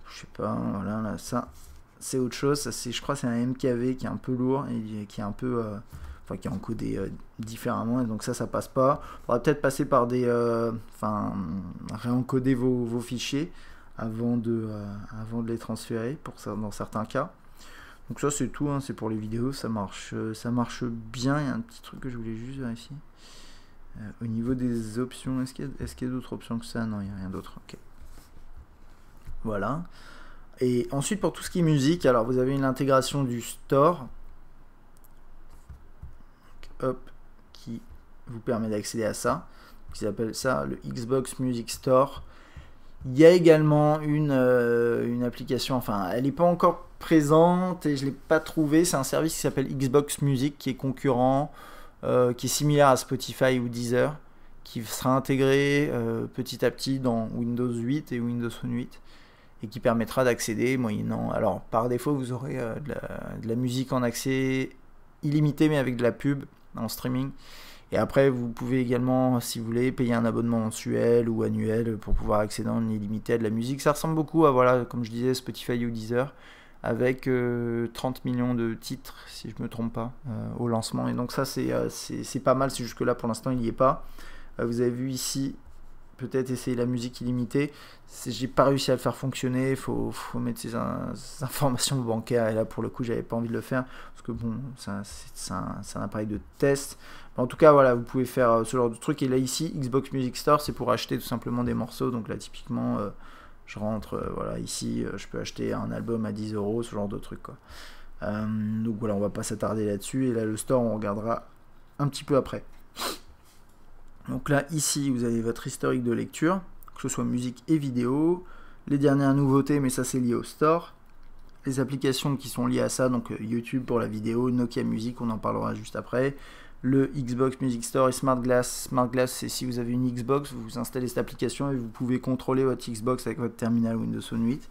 Je sais pas, voilà, là, ça c'est autre chose. Ça c'est, je crois, c'est un MKV qui est un peu lourd et qui est un peu, enfin qui est encodé différemment. Et donc ça passe pas. On va peut-être passer par des, réencoder vos fichiers avant de les transférer pour ça dans certains cas. Donc ça c'est tout, hein, c'est pour les vidéos, ça marche bien. Il y a un petit truc que je voulais juste vérifier. Au niveau des options, est-ce qu'il y a d'autres options que ça? Non, il n'y a rien d'autre. Ok. Voilà. Et ensuite, pour tout ce qui est musique, alors vous avez une intégration du store. Donc, hop, qui vous permet d'accéder à ça. Ils appellent ça le Xbox Music Store. Il y a également une application, enfin, elle n'est pas encore présente et je ne l'ai pas trouvée. C'est un service qui s'appelle Xbox Music qui est concurrent. Qui est similaire à Spotify ou Deezer, qui sera intégré petit à petit dans Windows 8 et Windows Phone 8, et qui permettra d'accéder moyennant. Alors par défaut vous aurez de la musique en accès illimité, mais avec de la pub en streaming. Et après vous pouvez également, si vous voulez, payer un abonnement mensuel ou annuel pour pouvoir accéder en illimité à de la musique. Ça ressemble beaucoup à, voilà, comme je disais, Spotify ou Deezer, avec 30 millions de titres, si je ne me trompe pas, au lancement. Et donc ça, c'est pas mal, c'est juste que là, pour l'instant, il n'y est pas. Vous avez vu ici, peut-être essayer la musique illimitée. J'ai pas réussi à le faire fonctionner, il faut mettre ses informations bancaires, et là, pour le coup, j'avais pas envie de le faire, parce que bon, c'est un appareil de test. En tout cas, voilà, vous pouvez faire ce genre de truc. Et là, ici, Xbox Music Store, c'est pour acheter tout simplement des morceaux. Donc là, typiquement... je rentre, voilà, ici, je peux acheter un album à 10 €, ce genre de truc, quoi. Donc voilà, on va pas s'attarder là-dessus. Et là, le store, on regardera un petit peu après. Donc là, ici, vous avez votre historique de lecture, que ce soit musique et vidéo. Les dernières nouveautés, mais ça, c'est lié au store. les applications qui sont liées à ça, donc YouTube pour la vidéo, Nokia Music, on en parlera juste après, le Xbox Music Store et Smart Glass. Smart Glass, c'est si vous avez une Xbox, vous installez cette application et vous pouvez contrôler votre Xbox avec votre terminal Windows Phone 8.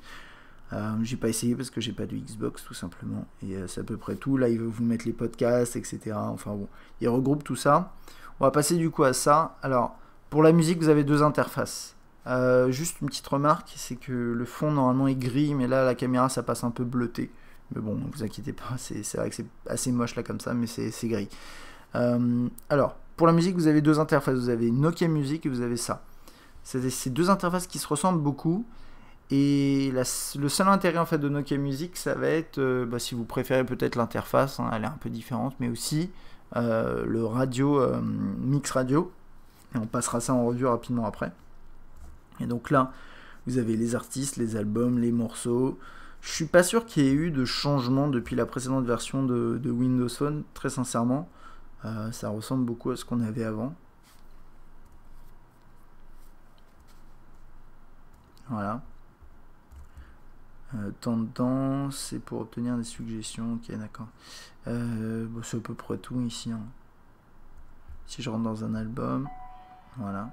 J'ai pas essayé parce que j'ai pas de Xbox tout simplement, et c'est à peu près tout. Là il veut vous mettre les podcasts, etc. Enfin bon, il regroupe tout ça. On va passer du coup à ça. Alors pour la musique, vous avez deux interfaces. Juste une petite remarque, c'est que le fond normalement est gris, mais là la caméra ça passe un peu bleuté. Mais bon, ne vous inquiétez pas, c'est vrai que c'est assez moche là comme ça, mais c'est gris. Alors pour la musique, vous avez deux interfaces. Vous avez Nokia Music et vous avez ça. C'est ces deux interfaces qui se ressemblent beaucoup. Et le seul intérêt en fait de Nokia Music, ça va être, si vous préférez peut-être l'interface, hein, elle est un peu différente, mais aussi le radio, mix radio. Et on passera ça en revue rapidement après. Et donc là, vous avez les artistes, les albums, les morceaux. Je suis pas sûr qu'il y ait eu de changement depuis la précédente version de Windows Phone, très sincèrement. Ça ressemble beaucoup à ce qu'on avait avant. Voilà. Tendance, c'est pour obtenir des suggestions. Ok, d'accord. C'est à peu près tout ici. Hein. Si je rentre dans un album, voilà.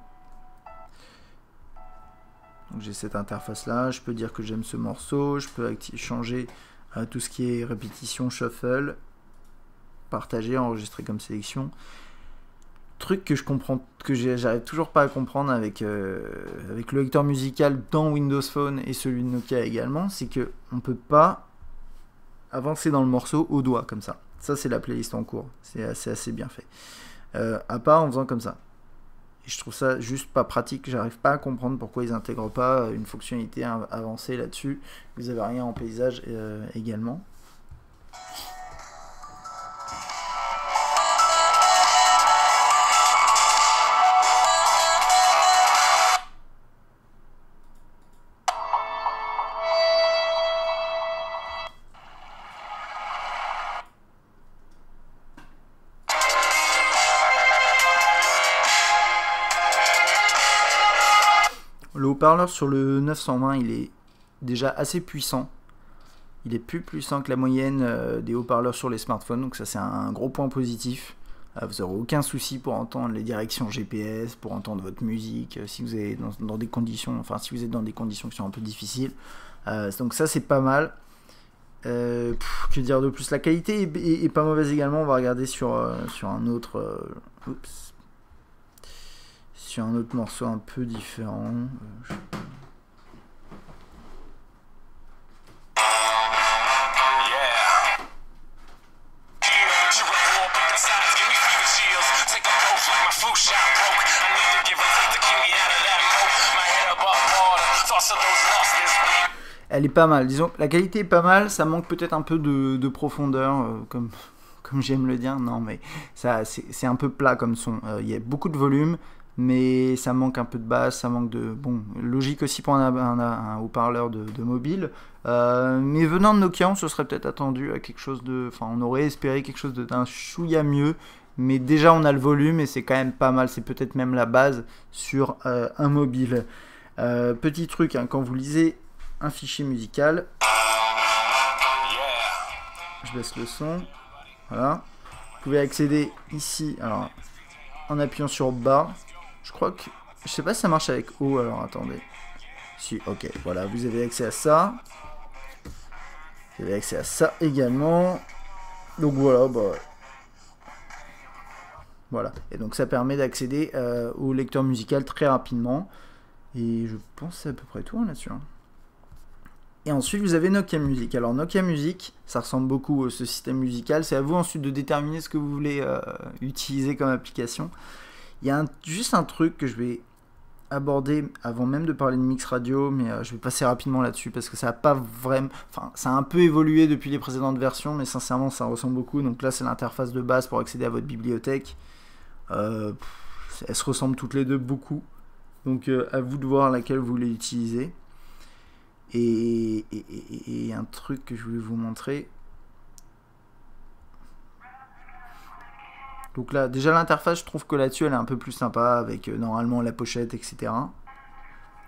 Donc j'ai cette interface là. Je peux dire que j'aime ce morceau. Je peux changer tout ce qui est répétition, shuffle, partager, enregistrer comme sélection. Truc que je comprends, que j'arrive toujours pas à comprendre avec le lecteur musical dans Windows Phone et celui de Nokia également, c'est que on peut pas avancer dans le morceau au doigt comme ça. Ça c'est la playlist en cours, c'est assez bien fait. À part en faisant comme ça. Et je trouve ça juste pas pratique, j'arrive pas à comprendre pourquoi ils intègrent pas une fonctionnalité avancée là-dessus. Vous avez rien en paysage également. Le haut-parleur sur le 920, il est déjà assez puissant. Il est plus puissant que la moyenne des haut-parleurs sur les smartphones, donc ça c'est un gros point positif. Vous n'aurez aucun souci pour entendre les directions GPS, pour entendre votre musique, si vous êtes dans des conditions, si vous êtes dans des conditions qui sont un peu difficiles. Donc ça c'est pas mal. Que dire de plus? La qualité est pas mauvaise également. On va regarder sur un autre. Sur un autre morceau un peu différent. Elle est pas mal, disons, la qualité est pas mal, ça manque peut-être un peu de profondeur, comme j'aime le dire, non mais c'est un peu plat comme son, il y a beaucoup de volume, mais ça manque un peu de basse, ça manque de... Bon, logique aussi pour un haut-parleur de mobile, mais venant de Nokia, on se serait peut-être attendu à quelque chose de... Enfin, on aurait espéré quelque chose d'un chouïa mieux, mais déjà on a le volume et c'est quand même pas mal, c'est peut-être même la base sur un mobile. Petit truc, hein, quand vous lisez un fichier musical, je baisse le son, voilà, vous pouvez accéder ici, alors en appuyant sur bas, je crois que, je sais pas si ça marche avec haut, alors attendez, si, ok, voilà, vous avez accès à ça, vous avez accès à ça également, donc voilà, voilà, et donc ça permet d'accéder au lecteur musical très rapidement, et je pense que c'est à peu près tout hein, là-dessus. Et ensuite, vous avez Nokia Music. Alors, Nokia Music, ça ressemble beaucoup à ce système musical. C'est à vous ensuite de déterminer ce que vous voulez utiliser comme application. Il y a juste un truc que je vais aborder avant même de parler de mix radio, mais je vais passer rapidement là-dessus parce que ça n'a pas vraiment... Enfin, ça a un peu évolué depuis les précédentes versions, mais sincèrement, ça ressemble beaucoup. Donc là, c'est l'interface de base pour accéder à votre bibliothèque. Elles se ressemblent toutes les deux beaucoup. Donc, à vous de voir laquelle vous voulez utiliser. Et un truc que je voulais vous montrer. Donc là, déjà l'interface, je trouve que là-dessus, elle est un peu plus sympa, avec normalement la pochette, etc.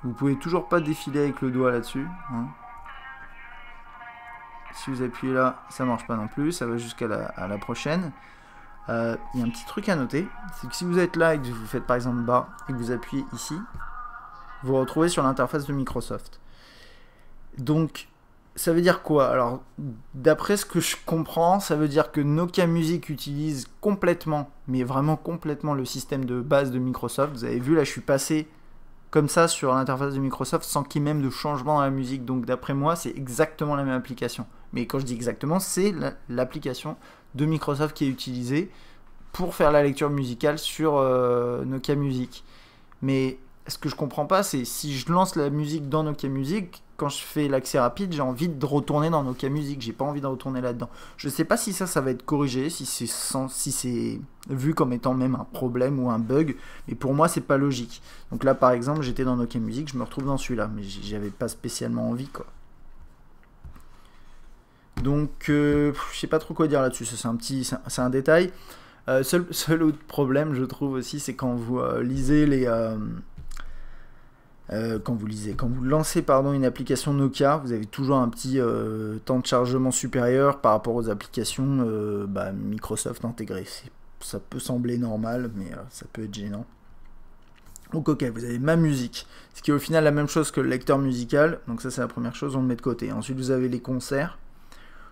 Vous pouvez toujours pas défiler avec le doigt là-dessus. Hein. Si vous appuyez là, ça marche pas non plus, ça va jusqu'à la prochaine. Il y a un petit truc à noter, c'est que si vous êtes là et que vous faites par exemple bas et que vous appuyez ici, vous vous retrouvez sur l'interface de Microsoft. Donc, ça veut dire quoi? Alors, d'après ce que je comprends, ça veut dire que Nokia Music utilise complètement, mais vraiment complètement, le système de base de Microsoft. Vous avez vu, là, je suis passé comme ça sur l'interface de Microsoft sans qu'il y ait même de changement dans la musique. Donc, d'après moi, c'est exactement la même application. Mais quand je dis exactement, c'est l'application de Microsoft qui est utilisée pour faire la lecture musicale sur Nokia Music. Mais ce que je comprends pas, c'est si je lance la musique dans Nokia Music, quand je fais l'accès rapide, j'ai envie de retourner dans Nokia Music, j'ai pas envie de retourner là-dedans. Je sais pas si ça va être corrigé, si c'est vu comme étant même un problème ou un bug, mais pour moi c'est pas logique. Donc là par exemple, j'étais dans Nokia Music, je me retrouve dans celui-là, mais j'avais pas spécialement envie quoi. Donc je sais pas trop quoi dire là-dessus, c'est un détail. Seul autre problème, je trouve aussi, c'est quand vous lisez les quand vous lancez une application Nokia, vous avez toujours un petit temps de chargement supérieur par rapport aux applications Microsoft intégrées. Ça peut sembler normal, mais ça peut être gênant. Donc ok, vous avez ma musique, ce qui est au final la même chose que le lecteur musical. Donc ça c'est la première chose, on le met de côté. Ensuite vous avez les concerts.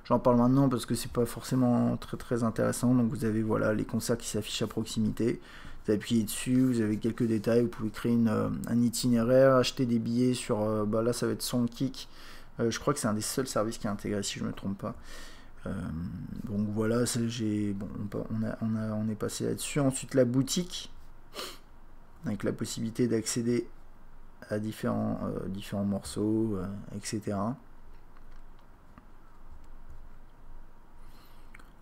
J'en parle maintenant parce que c'est pas forcément très intéressant. Donc vous avez voilà les concerts qui s'affichent à proximité. Vous appuyez dessus, vous avez quelques détails, vous pouvez créer un itinéraire, acheter des billets sur, là ça va être Songkick. Je crois que c'est un des seuls services qui est intégré si je ne me trompe pas. Donc voilà, on est passé là-dessus. Ensuite la boutique, avec la possibilité d'accéder à différents morceaux, etc.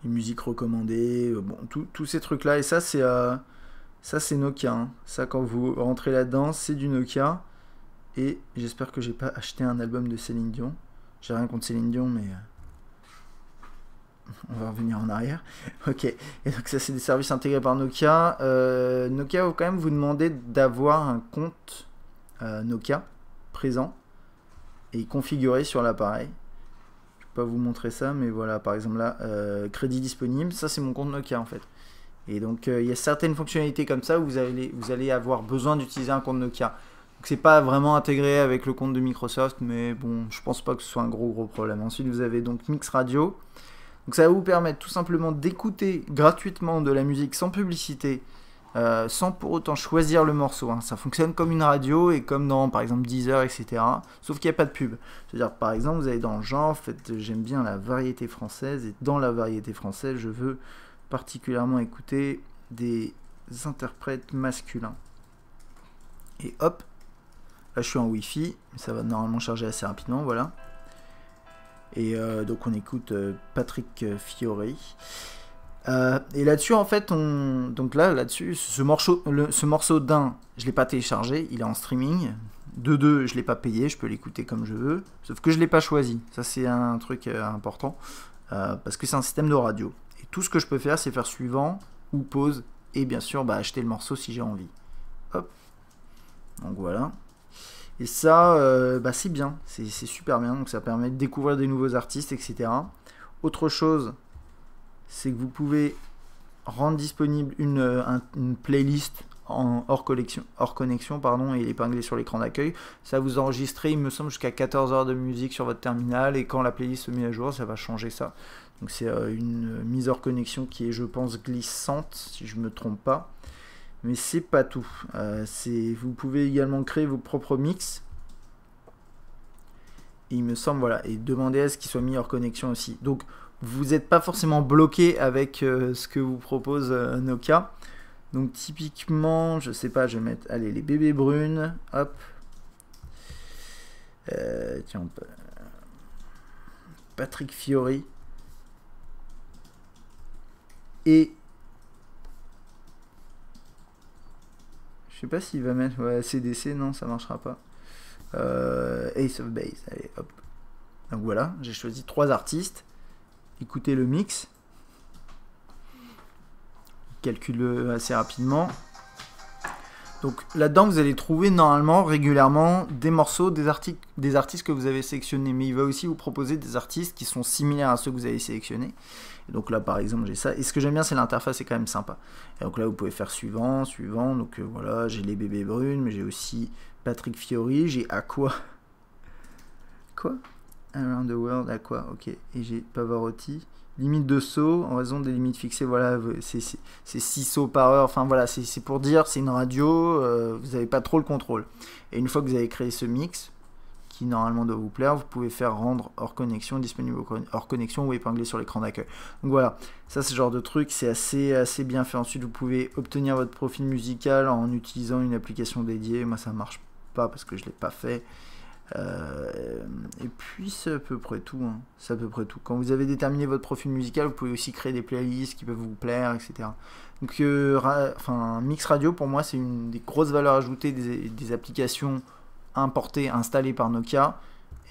Les musiques recommandées, tous ces trucs là, et ça c'est Nokia, hein. Ça quand vous rentrez là-dedans, c'est du Nokia, et j'espère que j'ai pas acheté un album de Céline Dion, j'ai rien contre Céline Dion, mais on va revenir en arrière. Ok, et donc ça c'est des services intégrés par Nokia. Nokia va quand même vous demander d'avoir un compte Nokia présent et configuré sur l'appareil. Pas vous montrer ça, mais voilà, par exemple là, crédit disponible, ça c'est mon compte Nokia en fait. Et donc il y a certaines fonctionnalités comme ça où vous allez avoir besoin d'utiliser un compte Nokia. Donc c'est pas vraiment intégré avec le compte de Microsoft, mais bon, je pense pas que ce soit un gros problème. Ensuite vous avez donc Mix Radio. Donc ça va vous permettre tout simplement d'écouter gratuitement de la musique sans publicité, sans pour autant choisir le morceau, hein. Ça fonctionne comme une radio et comme dans par exemple Deezer, etc. Sauf qu'il n'y a pas de pub. C'est-à-dire par exemple vous allez dans le genre, en fait, j'aime bien la variété française, et dans la variété française je veux particulièrement écouter des interprètes masculins. Et hop, là je suis en Wi-Fi, ça va normalement charger assez rapidement, voilà. Et donc on écoute Patrick Fiori. Et là-dessus, en fait, donc là-dessus, ce morceau d'un, je l'ai pas téléchargé, il est en streaming. De deux, je l'ai pas payé, je peux l'écouter comme je veux. Sauf que je l'ai pas choisi. Ça, c'est un truc important parce que c'est un système de radio. Et tout ce que je peux faire, c'est faire suivant ou pause et bien sûr, acheter le morceau si j'ai envie. Hop. Donc voilà. Et ça, c'est bien, c'est super bien. Donc ça permet de découvrir des nouveaux artistes, etc. Autre chose, c'est que vous pouvez rendre disponible une playlist hors connexion, et l'épingler sur l'écran d'accueil. Ça vous enregistrez, il me semble, jusqu'à 14 heures de musique sur votre terminal, et quand la playlist se met à jour, ça va changer ça. Donc c'est une mise hors connexion qui est, je pense, glissante, si je ne me trompe pas. Mais c'est pas tout. Vous pouvez également créer vos propres mix. Et il me semble, voilà, et demander à ce qu'il soit mis hors connexion aussi. Donc vous n'êtes pas forcément bloqué avec ce que vous propose Nokia. Donc typiquement, je sais pas, je vais mettre, allez, les bébés brunes, hop. Tiens, Patrick Fiori. Et je sais pas s'il va mettre CDC, non, ça marchera pas. Ace of Base, allez, hop. Donc voilà, j'ai choisi 3 artistes. Écoutez le mix. Calcule assez rapidement. Donc là-dedans, vous allez trouver normalement régulièrement des morceaux, des artistes que vous avez sélectionnés. Mais il va aussi vous proposer des artistes qui sont similaires à ceux que vous avez sélectionnés. Et donc là, par exemple, j'ai ça. Et ce que j'aime bien, c'est l'interface, c'est quand même sympa. Et donc là, vous pouvez faire suivant, suivant. Donc voilà, j'ai les bébés brunes, mais j'ai aussi Patrick Fiori, j'ai Aqua. Quoi? Around the World, Aqua, ok. Et j'ai Pavarotti. Limite de saut, en raison des limites fixées, voilà, c'est 6 sauts par heure, enfin voilà, c'est pour dire, c'est une radio, vous n'avez pas trop le contrôle. Et une fois que vous avez créé ce mix, qui normalement doit vous plaire, vous pouvez faire rendre hors connexion, disponible hors connexion ou épingler sur l'écran d'accueil. Donc voilà, ça c'est ce genre de truc, c'est assez bien fait. Ensuite, vous pouvez obtenir votre profil musical en utilisant une application dédiée. Moi ça marche pas parce que je l'ai pas fait. Et puis c'est à peu près tout, hein. C'est à peu près tout. Quand vous avez déterminé votre profil musical, vous pouvez aussi créer des playlists qui peuvent vous plaire, etc. Donc Mix Radio pour moi c'est une des grosses valeurs ajoutées des applications importées, installées par Nokia.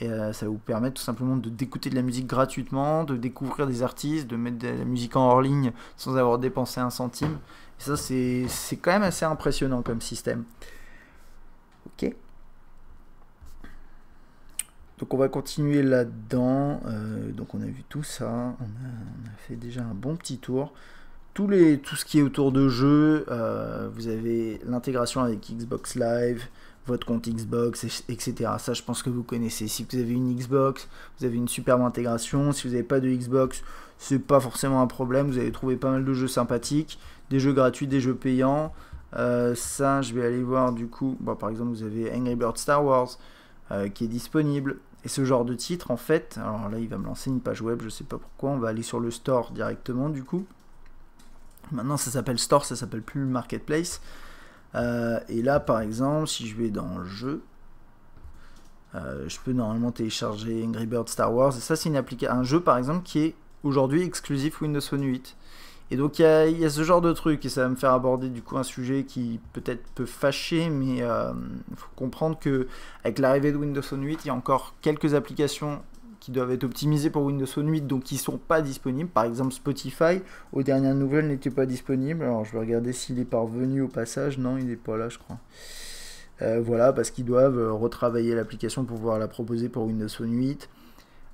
Et ça va vous permettre tout simplement d'écouter de la musique gratuitement, de découvrir des artistes, de mettre de la musique en hors ligne sans avoir dépensé un centime. Et ça c'est quand même assez impressionnant comme système. Ok. Donc on va continuer là-dedans. Donc on a vu tout ça, on a fait déjà un bon petit tour. Tout ce qui est autour de jeux, vous avez l'intégration avec Xbox Live, votre compte Xbox, etc. Ça je pense que vous connaissez. Si vous avez une Xbox, vous avez une superbe intégration. Si vous n'avez pas de Xbox, c'est pas forcément un problème. Vous allez trouver pas mal de jeux sympathiques, des jeux gratuits, des jeux payants. Ça je vais aller voir du coup. Bon, par exemple vous avez Angry Birds Star Wars qui est disponible. Et ce genre de titre, en fait, alors là, il va me lancer une page web, je sais pas pourquoi, on va aller sur le store directement, du coup. Maintenant, ça s'appelle store, ça s'appelle plus marketplace. Et là, par exemple, si je vais dans le jeu, je peux normalement télécharger Angry Birds Star Wars. Et ça, c'est un jeu, par exemple, qui est aujourd'hui exclusif Windows Phone 8. Et donc il y a ce genre de truc, et ça va me faire aborder du coup un sujet qui peut-être peut fâcher, mais il faut comprendre que avec l'arrivée de Windows Phone 8, il y a encore quelques applications qui doivent être optimisées pour Windows Phone 8, donc qui ne sont pas disponibles. Par exemple Spotify, aux dernières nouvelles, n'était pas disponible. Alors je vais regarder s'il est parvenu au passage. Non, il n'est pas là, je crois. Voilà, parce qu'ils doivent retravailler l'application pour pouvoir la proposer pour Windows Phone 8.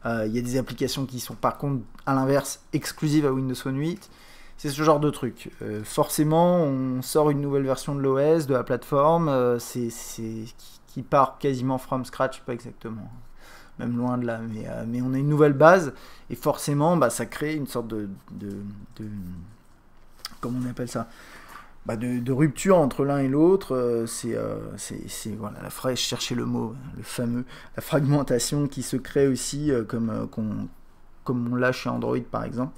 Il y a des applications qui sont par contre, à l'inverse, exclusives à Windows Phone 8. C'est ce genre de truc. Forcément, on sort une nouvelle version de l'OS, de la plateforme, qui part quasiment from scratch, pas exactement, même loin de là, mais on a une nouvelle base, et forcément, ça crée une sorte de comment on appelle ça, de rupture entre l'un et l'autre. Voilà, je cherchais le mot, le fameux, la fragmentation qui se crée aussi, comme on l'a chez Android par exemple.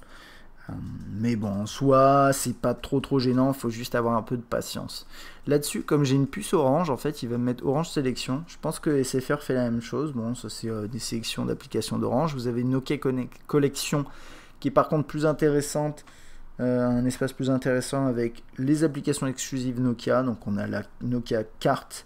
Mais bon, en soi, c'est pas trop gênant, il faut juste avoir un peu de patience. Là-dessus, comme j'ai une puce Orange, en fait, il va me mettre Orange Sélection. Je pense que SFR fait la même chose. Bon, ça c'est des sélections d'applications d'Orange. Vous avez une Nokia Collection qui est par contre plus intéressante, un espace plus intéressant avec les applications exclusives Nokia. Donc on a la Nokia Carte,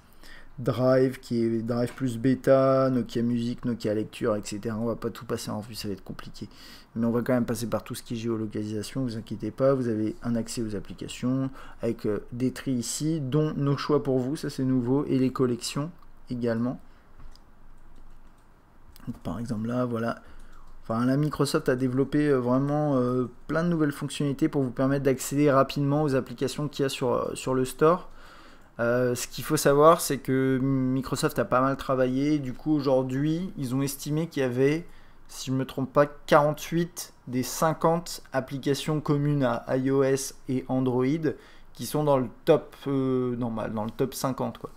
Drive qui est Drive plus Beta, Nokia Musique, Nokia Lecture, etc. On va pas tout passer en revue, ça va être compliqué. Mais on va quand même passer par tout ce qui est géolocalisation, vous inquiétez pas, vous avez un accès aux applications, avec des tris ici, dont nos choix pour vous, ça c'est nouveau, et les collections également. Donc, par exemple là, voilà. Enfin, là, Microsoft a développé vraiment plein de nouvelles fonctionnalités pour vous permettre d'accéder rapidement aux applications qu'il y a sur le store. Ce qu'il faut savoir, c'est que Microsoft a pas mal travaillé. Du coup, aujourd'hui, ils ont estimé qu'il y avait, si je ne me trompe pas, 48 des 50 applications communes à iOS et Android qui sont dans le top normal, dans le top 50, quoi.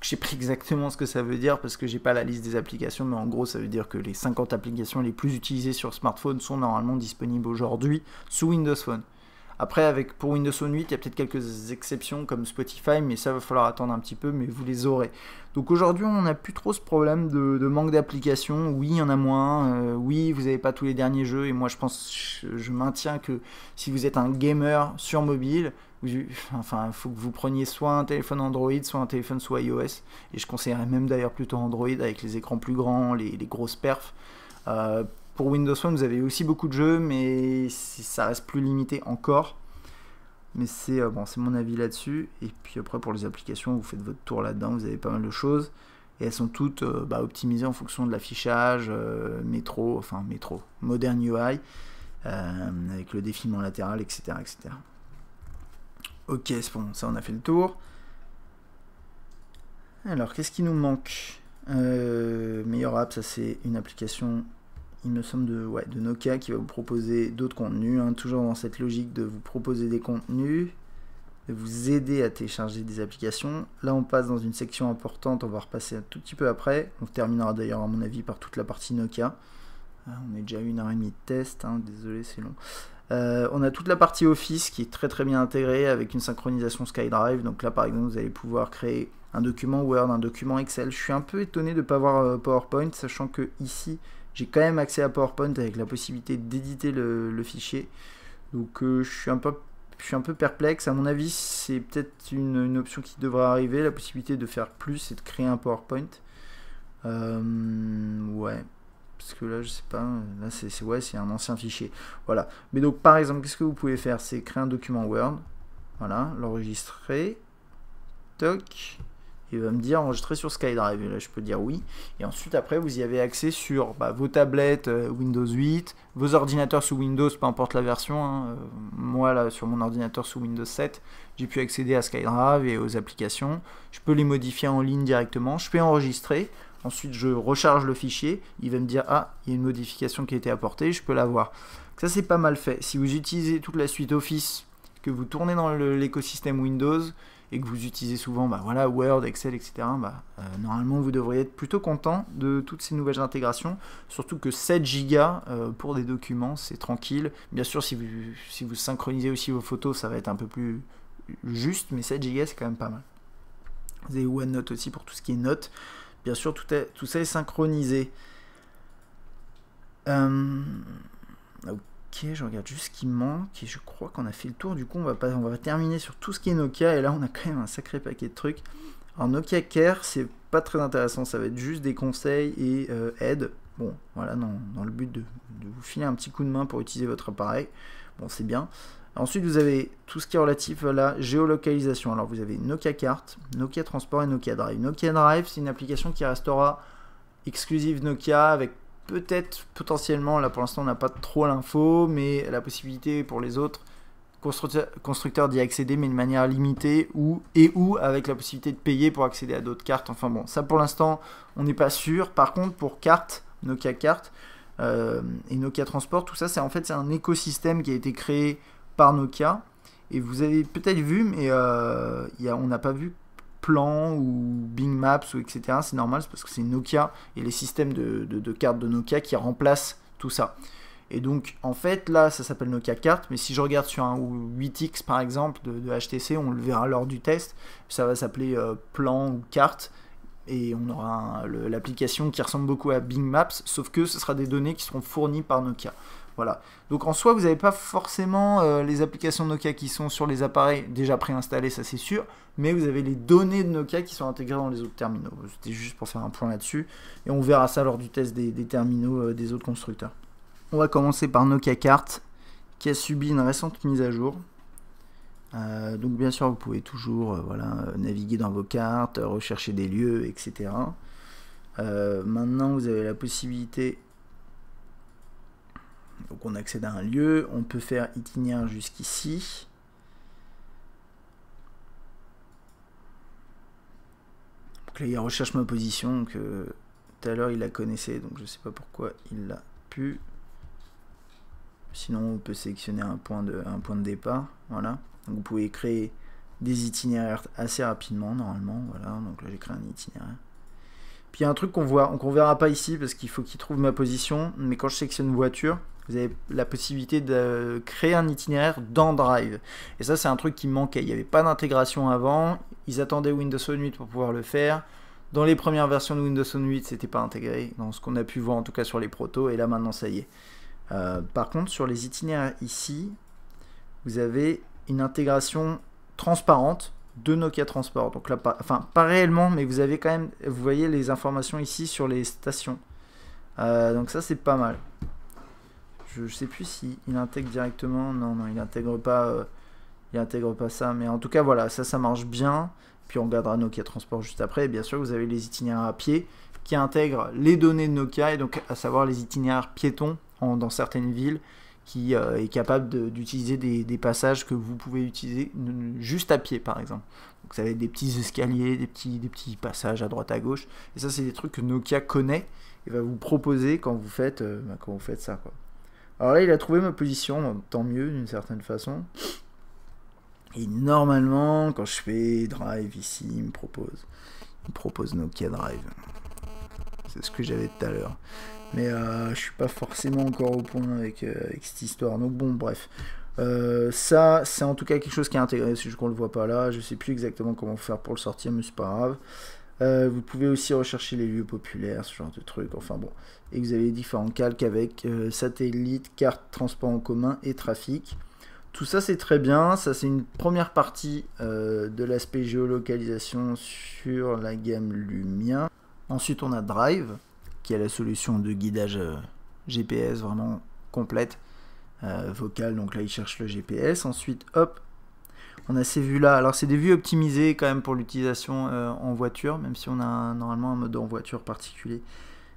Je sais pas exactement ce que ça veut dire parce que j'ai pas la liste des applications, mais en gros ça veut dire que les 50 applications les plus utilisées sur smartphone sont normalement disponibles aujourd'hui sous Windows Phone. Après, pour Windows Phone 8, il y a peut-être quelques exceptions comme Spotify, mais ça va falloir attendre un petit peu, mais vous les aurez. Donc aujourd'hui, on n'a plus trop ce problème de manque d'applications. Oui, il y en a moins. Oui, vous n'avez pas tous les derniers jeux. Et moi, je maintiens que si vous êtes un gamer sur mobile, il faut que vous preniez soit un téléphone Android, soit un téléphone sous iOS. Et je conseillerais même d'ailleurs plutôt Android avec les écrans plus grands, les grosses perfs. Pour Windows Phone, vous avez aussi beaucoup de jeux, mais ça reste plus limité encore. mais c'est bon, c'est mon avis là-dessus. Et puis après, pour les applications, vous faites votre tour là-dedans, vous avez pas mal de choses. Et elles sont toutes optimisées en fonction de l'affichage, métro, Modern UI, avec le défilement latéral, etc., etc. Ok, c'est bon, ça on a fait le tour. Alors, qu'est-ce qui nous manque? Meilleur app, ça c'est une application, il me semble, de Nokia qui va vous proposer d'autres contenus, hein, toujours dans cette logique de vous proposer des contenus, de vous aider à télécharger des applications. Là, on passe dans une section importante, on va repasser un tout petit peu après. On terminera d'ailleurs, à mon avis, par toute la partie Nokia. On est déjà à 1h30 de test, hein, désolé, c'est long. On a toute la partie Office qui est très très bien intégrée avec une synchronisation SkyDrive. Donc là, par exemple, vous allez pouvoir créer un document Word, un document Excel. Je suis un peu étonné de ne pas avoir PowerPoint, sachant que ici, j'ai quand même accès à PowerPoint avec la possibilité d'éditer le fichier. Donc je suis un peu perplexe. À mon avis, c'est peut-être une option qui devrait arriver, la possibilité de faire plus et de créer un PowerPoint. Ouais. Parce que là, je sais pas, là c'est un ancien fichier. Voilà. Mais donc, par exemple, qu'est-ce que vous pouvez faire? C'est créer un document Word. Voilà, l'enregistrer. Toc. Il va me dire enregistrer sur SkyDrive. Et là, je peux dire oui. Et ensuite, après, vous y avez accès sur vos tablettes Windows 8, vos ordinateurs sous Windows, peu importe la version. Hein. Moi, là, sur mon ordinateur sous Windows 7, j'ai pu accéder à SkyDrive et aux applications. Je peux les modifier en ligne directement. Je peux enregistrer. Ensuite, je recharge le fichier. Il va me dire, ah, il y a une modification qui a été apportée. Je peux la voir. Ça, c'est pas mal fait. Si vous utilisez toute la suite Office, que vous tournez dans l'écosystème Windows et que vous utilisez souvent voilà, Word, Excel, etc., normalement, vous devriez être plutôt content de toutes ces nouvelles intégrations. Surtout que 7 Go pour des documents, c'est tranquille. Bien sûr, si vous synchronisez aussi vos photos, ça va être un peu plus juste, mais 7 Go, c'est quand même pas mal. Vous avez OneNote aussi pour tout ce qui est notes. Bien sûr, tout ça est synchronisé. Ok, je regarde juste ce qui manque et je crois qu'on a fait le tour. Du coup, on va terminer sur tout ce qui est Nokia. Et là, on a quand même un sacré paquet de trucs. Alors, Nokia Care, c'est pas très intéressant. Ça va être juste des conseils et aides. Bon, voilà, dans le but de vous filer un petit coup de main pour utiliser votre appareil. Bon, c'est bien. Ensuite, vous avez tout ce qui est relatif à la géolocalisation. Alors, vous avez Nokia Carte, Nokia Transport et Nokia Drive. Nokia Drive, c'est une application qui restera exclusive Nokia avec peut-être, potentiellement, là pour l'instant on n'a pas trop l'info, mais la possibilité pour les autres constructeurs d'y accéder, mais de manière limitée, ou avec la possibilité de payer pour accéder à d'autres cartes. Enfin bon, ça pour l'instant on n'est pas sûr. Par contre, pour Carte, Nokia Carte et Nokia Transport, tout ça, c'est un écosystème qui a été créé par Nokia. Et vous avez peut-être vu, mais on n'a pas vu Plan ou Bing Maps ou etc. C'est normal, c'est parce que c'est Nokia et les systèmes de cartes de Nokia qui remplacent tout ça. Et donc en fait là ça s'appelle Nokia Carte, mais si je regarde sur un 8X par exemple de HTC, on le verra lors du test, ça va s'appeler Plan ou Carte. Et on aura l'application qui ressemble beaucoup à Bing Maps, sauf que ce sera des données qui seront fournies par Nokia. Voilà. Donc en soi, vous n'avez pas forcément les applications Nokia qui sont sur les appareils déjà préinstallées, ça c'est sûr, mais vous avez les données de Nokia qui sont intégrées dans les autres terminaux. C'était juste pour faire un point là-dessus, et on verra ça lors du test des terminaux des autres constructeurs. On va commencer par Nokia Carte, qui a subi une récente mise à jour. Donc bien sûr, vous pouvez toujours naviguer dans vos cartes, rechercher des lieux, etc. Maintenant, vous avez la possibilité... Donc on accède à un lieu, on peut faire itinéraire jusqu'ici. Donc là il recherche ma position, donc tout à l'heure il la connaissait, donc je ne sais pas pourquoi il l'a pu. Sinon on peut sélectionner un point de départ, voilà. Donc vous pouvez créer des itinéraires assez rapidement normalement, voilà. Donc là j'ai créé un itinéraire. Puis il y a un truc qu'on verra pas ici parce qu'il faut qu'il trouve ma position, mais quand je sélectionne voiture, vous avez la possibilité de créer un itinéraire dans Drive. Et ça, c'est un truc qui me manquait. Il n'y avait pas d'intégration avant. Ils attendaient Windows Phone 8 pour pouvoir le faire. Dans les premières versions de Windows Phone 8, c'était pas intégré. Dans ce qu'on a pu voir, en tout cas sur les protos. Et là, maintenant, ça y est. Par contre, sur les itinéraires ici, vous avez une intégration transparente de Nokia Transport. Donc là, pas réellement, mais vous avez quand même, vous voyez les informations ici sur les stations. Donc ça, c'est pas mal. Je sais plus si il intègre directement. Non, il intègre pas il intègre pas ça. Mais en tout cas, voilà, ça marche bien. Puis on regardera Nokia Transport juste après. Et bien sûr, vous avez les itinéraires à pied qui intègrent les données de Nokia, et donc à savoir les itinéraires piétons dans certaines villes, qui est capable d'utiliser des passages que vous pouvez utiliser juste à pied, par exemple. Donc ça va être des petits escaliers, des petits passages à droite à gauche. Et ça, c'est des trucs que Nokia connaît et va vous proposer quand vous faites ça, quoi. Alors là, il a trouvé ma position, tant mieux d'une certaine façon. Et normalement, quand je fais Drive ici, il me propose Nokia Drive. C'est ce que j'avais tout à l'heure. Mais je suis pas forcément encore au point avec cette histoire. Donc bon, bref. Ça, c'est en tout cas quelque chose qui est intégré. C'est juste qu'on le voit pas là. Je sais plus exactement comment faire pour le sortir, mais c'est pas grave. Vous pouvez aussi rechercher les lieux populaires, ce genre de trucs. Enfin bon. Et vous avez différents calques avec satellite, carte, transport en commun et trafic. Tout ça, c'est très bien. Ça, c'est une première partie de l'aspect géolocalisation sur la gamme Lumia. Ensuite, on a Drive, qui est la solution de guidage GPS vraiment complète, vocale. Donc là, il cherche le GPS. Ensuite, hop, on a ces vues-là. Alors, c'est des vues optimisées quand même pour l'utilisation en voiture, même si on a normalement un mode en voiture particulier.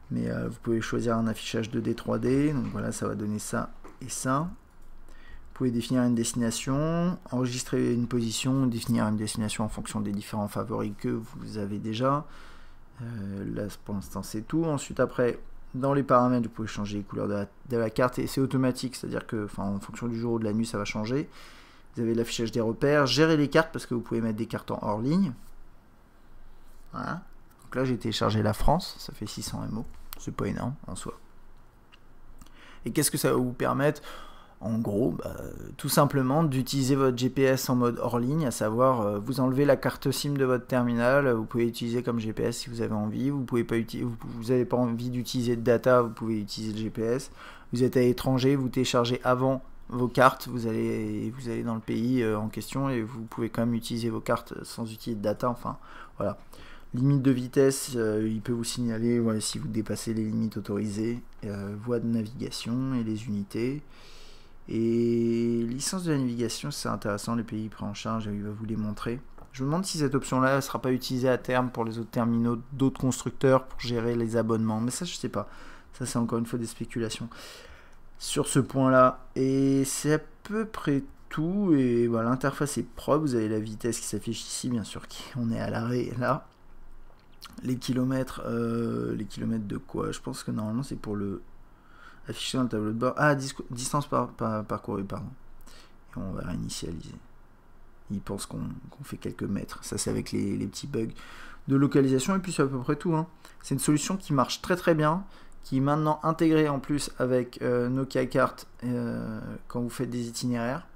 Mais vous pouvez choisir un affichage 2D, 3D. Donc voilà, ça va donner ça et ça. Vous pouvez définir une destination, enregistrer une position, définir une destination en fonction des différents favoris que vous avez déjà. Là, pour l'instant, c'est tout. Ensuite, après, dans les paramètres, vous pouvez changer les couleurs de la carte et c'est automatique, c'est-à-dire que en fonction du jour ou de la nuit, ça va changer. Vous avez l'affichage des repères, gérer les cartes parce que vous pouvez mettre des cartes en hors ligne. Voilà. Donc là, j'ai téléchargé la France, ça fait 600 MO. C'est pas énorme en soi. Et qu'est-ce que ça va vous permettre ? En gros, tout simplement d'utiliser votre GPS en mode hors ligne, à savoir vous enlevez la carte SIM de votre terminal, vous pouvez utiliser comme GPS si vous avez envie, vous n'avez pas envie d'utiliser de data, vous pouvez utiliser le GPS. Vous êtes à l'étranger, vous téléchargez avant vos cartes, vous allez dans le pays en question et vous pouvez quand même utiliser vos cartes sans utiliser de data, enfin voilà. Limite de vitesse, il peut vous signaler si vous dépassez les limites autorisées, voie de navigation et les unités. Et licence de la navigation, c'est intéressant, les pays pris en charge, il va vous les montrer. Je me demande si cette option-là ne sera pas utilisée à terme pour les autres terminaux d'autres constructeurs pour gérer les abonnements. Mais ça, je sais pas. Ça, c'est encore une fois des spéculations sur ce point-là. Et c'est à peu près tout. Et voilà, l'interface est propre. Vous avez la vitesse qui s'affiche ici, bien sûr. On est à l'arrêt là. Les kilomètres de quoi? Je pense que normalement, c'est pour le afficher dans le tableau de bord. Ah, distance parcourue, pardon. Et on va réinitialiser. Il pense qu'on fait quelques mètres. Ça, c'est avec les petits bugs de localisation. Et puis, c'est à peu près tout. Hein. C'est une solution qui marche très très bien, qui est maintenant intégrée en plus avec Nokia Cart quand vous faites des itinéraires.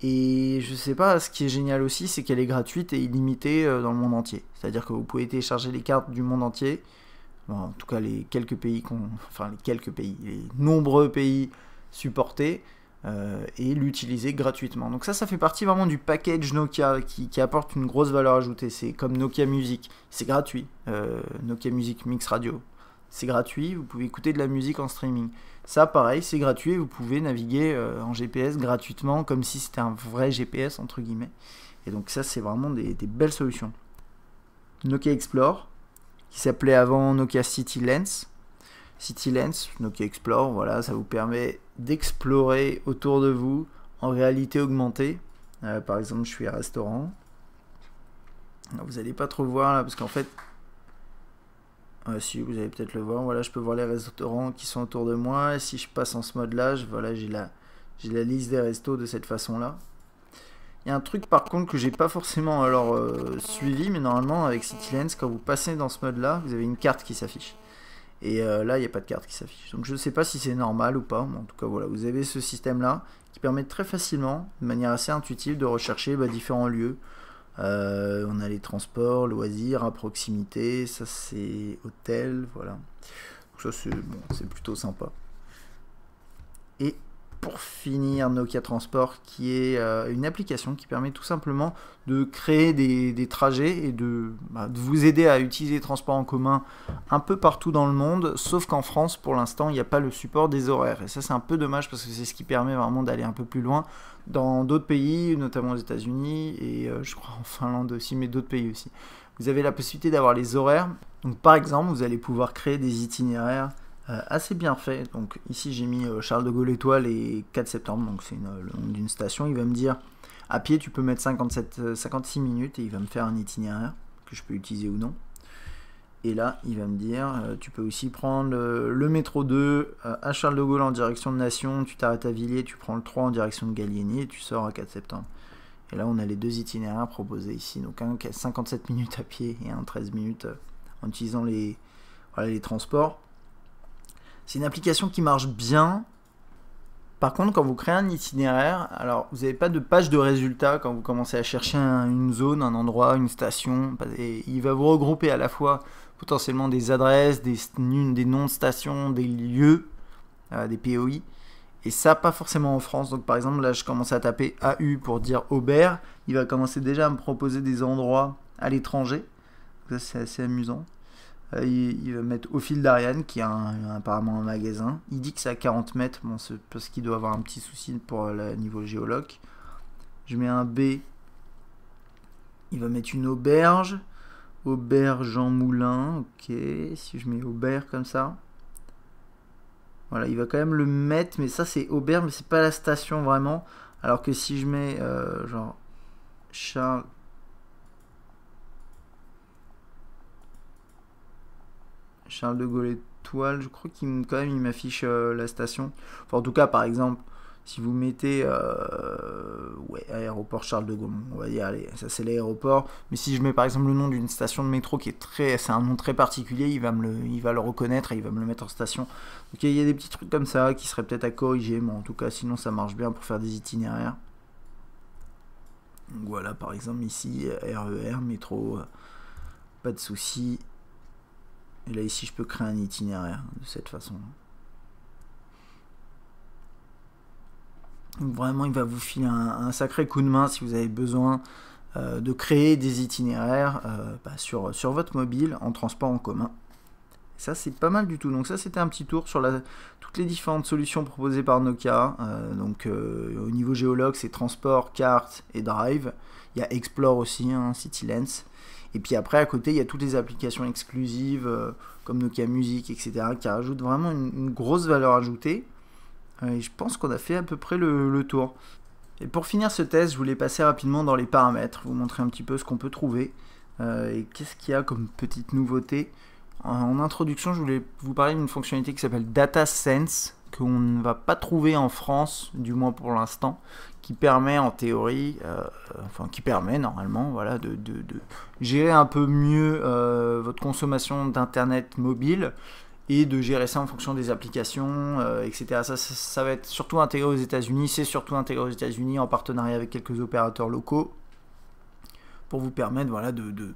Et je sais pas, ce qui est génial aussi, c'est qu'elle est gratuite et illimitée dans le monde entier. C'est-à-dire que vous pouvez télécharger les cartes du monde entier. Bon, en tout cas, les nombreux pays supportés et l'utiliser gratuitement. Donc ça fait partie vraiment du package Nokia qui apporte une grosse valeur ajoutée. C'est comme Nokia Music, c'est gratuit. Nokia Music Mix Radio, c'est gratuit. Vous pouvez écouter de la musique en streaming. Ça, pareil, c'est gratuit et vous pouvez naviguer en GPS gratuitement comme si c'était un vrai GPS entre guillemets. Et donc ça, c'est vraiment des belles solutions. Nokia Explore, qui s'appelait avant Nokia City Lens. City Lens, Nokia Explore, voilà, ça vous permet d'explorer autour de vous en réalité augmentée. Par exemple, je suis à un restaurant. Alors, vous n'allez pas trop voir là, parce qu'en fait, si vous allez peut-être le voir, voilà, je peux voir les restaurants qui sont autour de moi. Et si je passe en ce mode-là, voilà, j'ai la liste des restos de cette façon-là. Il y a un truc par contre que j'ai pas forcément suivi, mais normalement avec CityLens, quand vous passez dans ce mode là, vous avez une carte qui s'affiche. Et là, il n'y a pas de carte qui s'affiche. Donc je ne sais pas si c'est normal ou pas, mais en tout cas voilà, vous avez ce système là qui permet très facilement, de manière assez intuitive, de rechercher différents lieux. On a les transports, loisirs, à proximité, ça c'est hôtel, voilà. Donc ça c'est plutôt sympa. Et pour finir, Nokia Transport, qui est une application qui permet tout simplement de créer des trajets et de vous aider à utiliser les transports en commun un peu partout dans le monde, sauf qu'en France, pour l'instant, il n'y a pas le support des horaires. Et ça, c'est un peu dommage parce que c'est ce qui permet vraiment d'aller un peu plus loin dans d'autres pays, notamment aux États-Unis et je crois en Finlande aussi, mais d'autres pays aussi. Vous avez la possibilité d'avoir les horaires. Donc, par exemple, vous allez pouvoir créer des itinéraires assez bien fait. Donc ici j'ai mis Charles de Gaulle Étoile et 4 septembre, donc c'est le nom d'une station. Il va me dire à pied tu peux mettre 56 minutes et il va me faire un itinéraire que je peux utiliser ou non. Et là il va me dire tu peux aussi prendre le métro 2 à Charles de Gaulle en direction de Nation, tu t'arrêtes à Villiers, tu prends le 3 en direction de Gallieni et tu sors à 4 septembre. Et là on a les deux itinéraires proposés ici, donc un qui a 57 minutes à pied et un 13 minutes en utilisant les transports. C'est une application qui marche bien. Par contre, quand vous créez un itinéraire, alors vous n'avez pas de page de résultats quand vous commencez à chercher une zone, un endroit, une station. Et il va vous regrouper à la fois potentiellement des adresses, des noms de stations, des lieux, des POI. Et ça, pas forcément en France. Donc par exemple, là, je commence à taper AU pour dire Aubert. Il va commencer déjà à me proposer des endroits à l'étranger. Ça, c'est assez amusant. Il va mettre au fil d'Ariane qui a apparemment un magasin. Il dit que c'est à 40 mètres, bon, c'est parce qu'il doit avoir un petit souci pour le niveau géoloc. Je mets un B. Il va mettre une auberge. Auberge en moulin, ok. Si je mets auberge comme ça. Voilà, il va quand même le mettre, mais ça c'est auberge, mais c'est pas la station vraiment. Alors que si je mets genre Charles de Gaulle Étoile, je crois qu'il quand même il m'affiche la station. Enfin, en tout cas, par exemple, si vous mettez aéroport Charles de Gaulle, on va dire, allez, ça c'est l'aéroport. Mais si je mets par exemple le nom d'une station de métro qui est c'est un nom très particulier, il va le reconnaître et il va me le mettre en station. Donc il y a des petits trucs comme ça qui seraient peut-être à corriger, mais en tout cas, sinon ça marche bien pour faire des itinéraires. Donc voilà, par exemple ici, RER, métro, pas de souci. Et là ici je peux créer un itinéraire de cette façon. Donc vraiment il va vous filer un sacré coup de main si vous avez besoin de créer des itinéraires sur votre mobile en transport en commun. Et ça c'est pas mal du tout. Donc ça c'était un petit tour sur toutes les différentes solutions proposées par Nokia. Au niveau géologue c'est transport, carte et drive. Il y a Explore aussi, hein, CityLens. Et puis après, à côté, il y a toutes les applications exclusives, comme Nokia Music, etc., qui rajoutent vraiment une grosse valeur ajoutée. Et je pense qu'on a fait à peu près le tour. Et pour finir ce test, je voulais passer rapidement dans les paramètres, vous montrer un petit peu ce qu'on peut trouver. Et qu'est-ce qu'il y a comme petite nouveauté. En introduction, je voulais vous parler d'une fonctionnalité qui s'appelle DataSense, qu'on ne va pas trouver en France, du moins pour l'instant, qui permet en théorie, qui permet normalement, voilà, de gérer un peu mieux votre consommation d'internet mobile et de gérer ça en fonction des applications, etc. Ça va être surtout intégré aux États-Unis, c'est surtout intégré aux États-Unis en partenariat avec quelques opérateurs locaux pour vous permettre, voilà, de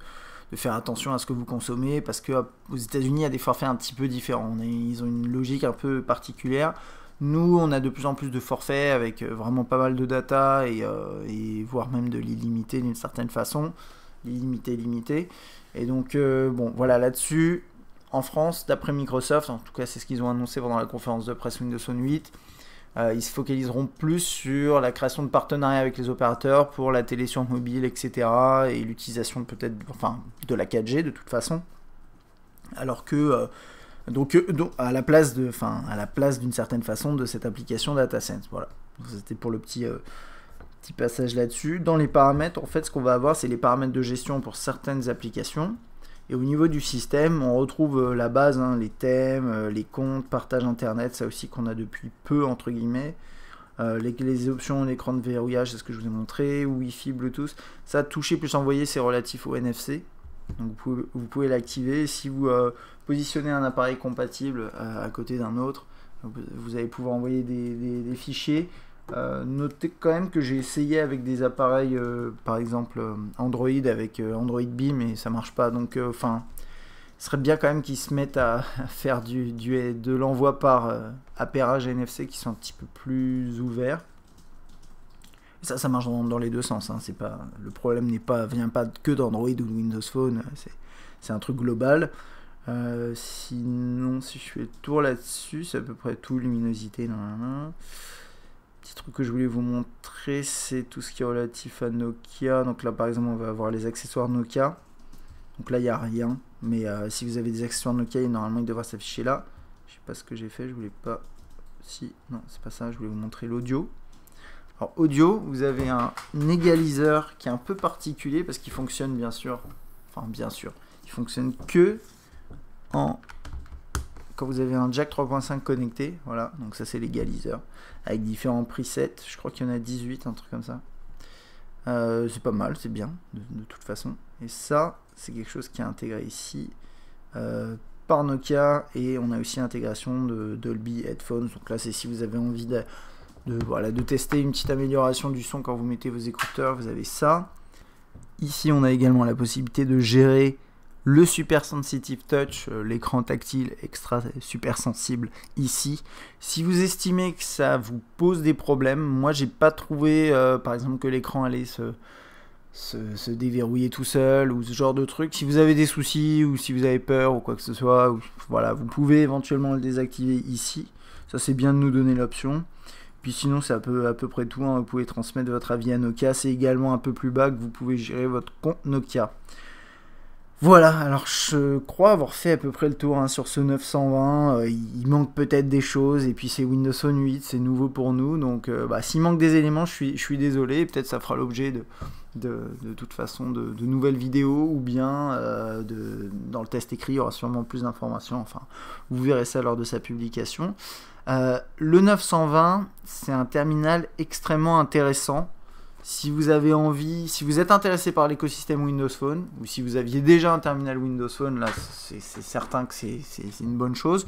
faire attention à ce que vous consommez, parce que aux États-Unis il y a des forfaits un petit peu différents. Ils ont une logique un peu particulière. Nous, on a de plus en plus de forfaits avec vraiment pas mal de data et voire même de l'illimité d'une certaine façon, limité. Et donc, bon, voilà, là-dessus, en France, d'après Microsoft, en tout cas, c'est ce qu'ils ont annoncé pendant la conférence de presse Windows Phone 8, ils se focaliseront plus sur la création de partenariats avec les opérateurs pour la télé sur mobile, etc. et l'utilisation peut-être, de la 4G de toute façon. Alors que donc à la place d'une certaine façon de cette application DataSense. Voilà. C'était pour le petit passage là-dessus. Dans les paramètres, en fait, ce qu'on va avoir, c'est les paramètres de gestion pour certaines applications. Et au niveau du système, on retrouve la base, hein, les thèmes, les comptes, partage internet, ça aussi qu'on a depuis peu, entre guillemets. Les options, l'écran de verrouillage, c'est ce que je vous ai montré, Wi-Fi, Bluetooth. Ça, toucher plus envoyer, c'est relatif au NFC. Donc vous pouvez l'activer. Si vous positionnez un appareil compatible à côté d'un autre, vous allez pouvoir envoyer des fichiers. Notez quand même que j'ai essayé avec des appareils par exemple Android avec Android Bee, mais ça marche pas. Donc Ce serait bien quand même qu'ils se mettent à faire de l'envoi par appairage NFC qui sont un petit peu plus ouverts. Et ça marche dans les deux sens. Hein. Le problème vient pas que d'Android ou de Windows Phone. C'est un truc global. Sinon, si je fais le tour là-dessus, c'est à peu près tout. Luminosité. Petit truc que je voulais vous montrer, c'est tout ce qui est relatif à Nokia. Donc là, par exemple, on va avoir les accessoires Nokia. Donc là, il n'y a rien. Mais si vous avez des accessoires Nokia, normalement, il devrait s'afficher là. Je sais pas ce que j'ai fait. Je voulais pas... Si, non, c'est pas ça. Je voulais vous montrer l'audio. Alors, audio, vous avez un égaliseur qui est un peu particulier parce qu'il fonctionne, bien sûr. Enfin, bien sûr. Il fonctionne que quand vous avez un jack 3.5 connecté. Voilà. Donc ça, c'est l'égaliseur. Avec différents presets. Je crois qu'il y en a 18, un truc comme ça. C'est pas mal, c'est bien, de toute façon. Et ça, c'est quelque chose qui est intégré ici par Nokia. Et on a aussi l'intégration de Dolby Headphones. Donc là, c'est si vous avez envie de tester une petite amélioration du son quand vous mettez vos écouteurs, vous avez ça. Ici, on a également la possibilité de gérer le Super Sensitive Touch, l'écran tactile extra super sensible ici. Si vous estimez que ça vous pose des problèmes, moi j'ai pas trouvé par exemple que l'écran allait se déverrouiller tout seul ou ce genre de truc. Si vous avez des soucis ou si vous avez peur ou quoi que ce soit, voilà, vous pouvez éventuellement le désactiver ici. Ça, c'est bien de nous donner l'option. Puis sinon, c'est à peu près tout. Hein. Vous pouvez transmettre votre avis à Nokia. C'est également un peu plus bas que vous pouvez gérer votre compte Nokia. Voilà, alors je crois avoir fait à peu près le tour hein, sur ce 920. Il manque peut-être des choses. Et puis c'est Windows Phone 8, c'est nouveau pour nous. Donc s'il manque des éléments, je suis désolé. Peut-être ça fera l'objet de toute façon de nouvelles vidéos. Ou bien dans le test écrit, il y aura sûrement plus d'informations. Enfin, vous verrez ça lors de sa publication. Le 920, c'est un terminal extrêmement intéressant. Si vous avez envie, si vous êtes intéressé par l'écosystème Windows Phone, ou si vous aviez déjà un terminal Windows Phone, là c'est certain que c'est une bonne chose.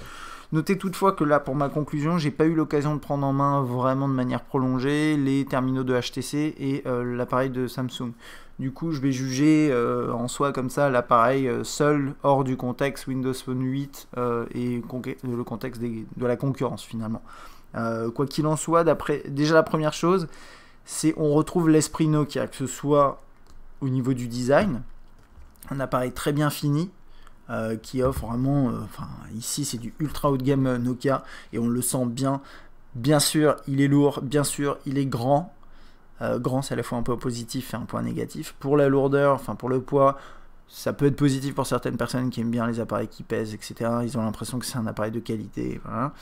Notez toutefois que là, pour ma conclusion, j'ai pas eu l'occasion de prendre en main vraiment de manière prolongée les terminaux de HTC et l'appareil de Samsung. Du coup, je vais juger en soi comme ça l'appareil seul, hors du contexte Windows Phone 8 et le contexte de la concurrence finalement. Quoi qu'il en soit, déjà la première chose, c'est on retrouve l'esprit Nokia, que ce soit au niveau du design, un appareil très bien fini, qui offre vraiment, ici c'est du ultra haut de gamme Nokia, et on le sent bien. Bien sûr, il est lourd, bien sûr, il est grand. Grand, c'est à la fois un point positif et un point négatif. Pour la lourdeur, pour le poids, ça peut être positif pour certaines personnes qui aiment bien les appareils qui pèsent, etc. Ils ont l'impression que c'est un appareil de qualité. Voilà.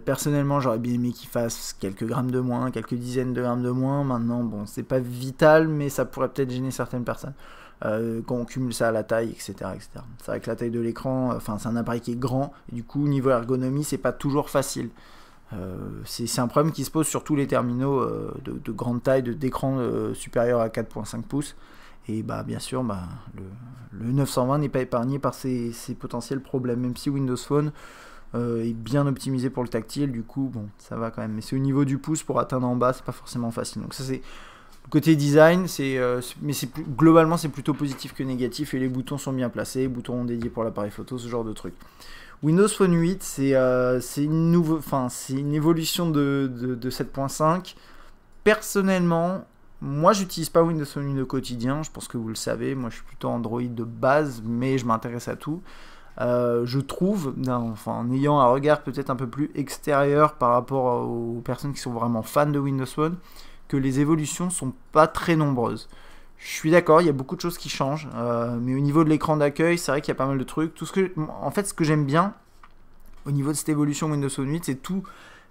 Personnellement, j'aurais bien aimé qu'il fasse quelques grammes de moins, quelques dizaines de grammes de moins. Maintenant, bon, c'est pas vital, mais ça pourrait peut-être gêner certaines personnes. Quand on cumule ça à la taille, etc. etc. C'est vrai que la taille de l'écran, c'est un appareil qui est grand, et du coup, niveau ergonomie, c'est pas toujours facile. C'est un problème qui se pose sur tous les terminaux de grande taille, d'écran supérieur à 4.5 pouces. Et bien sûr, le 920 n'est pas épargné par ces potentiels problèmes, même si Windows Phone est bien optimisé pour le tactile, du coup, bon, ça va quand même. Mais c'est au niveau du pouce, pour atteindre en bas, c'est pas forcément facile. Donc ça, c'est côté design, mais globalement, c'est plutôt positif que négatif, et les boutons sont bien placés, boutons dédiés pour l'appareil photo, ce genre de trucs. Windows Phone 8, c'est une évolution de 7.5. Personnellement, moi, j'utilise pas Windows Phone 8 au quotidien, je pense que vous le savez. Moi, je suis plutôt Android de base, mais je m'intéresse à tout. Je trouve, en ayant un regard peut-être un peu plus extérieur par rapport aux personnes qui sont vraiment fans de Windows Phone, que les évolutions sont pas très nombreuses. Je suis d'accord, il y a beaucoup de choses qui changent, mais au niveau de l'écran d'accueil, c'est vrai qu'il y a pas mal de trucs. En fait, ce que j'aime bien au niveau de cette évolution Windows Phone 8, c'est tout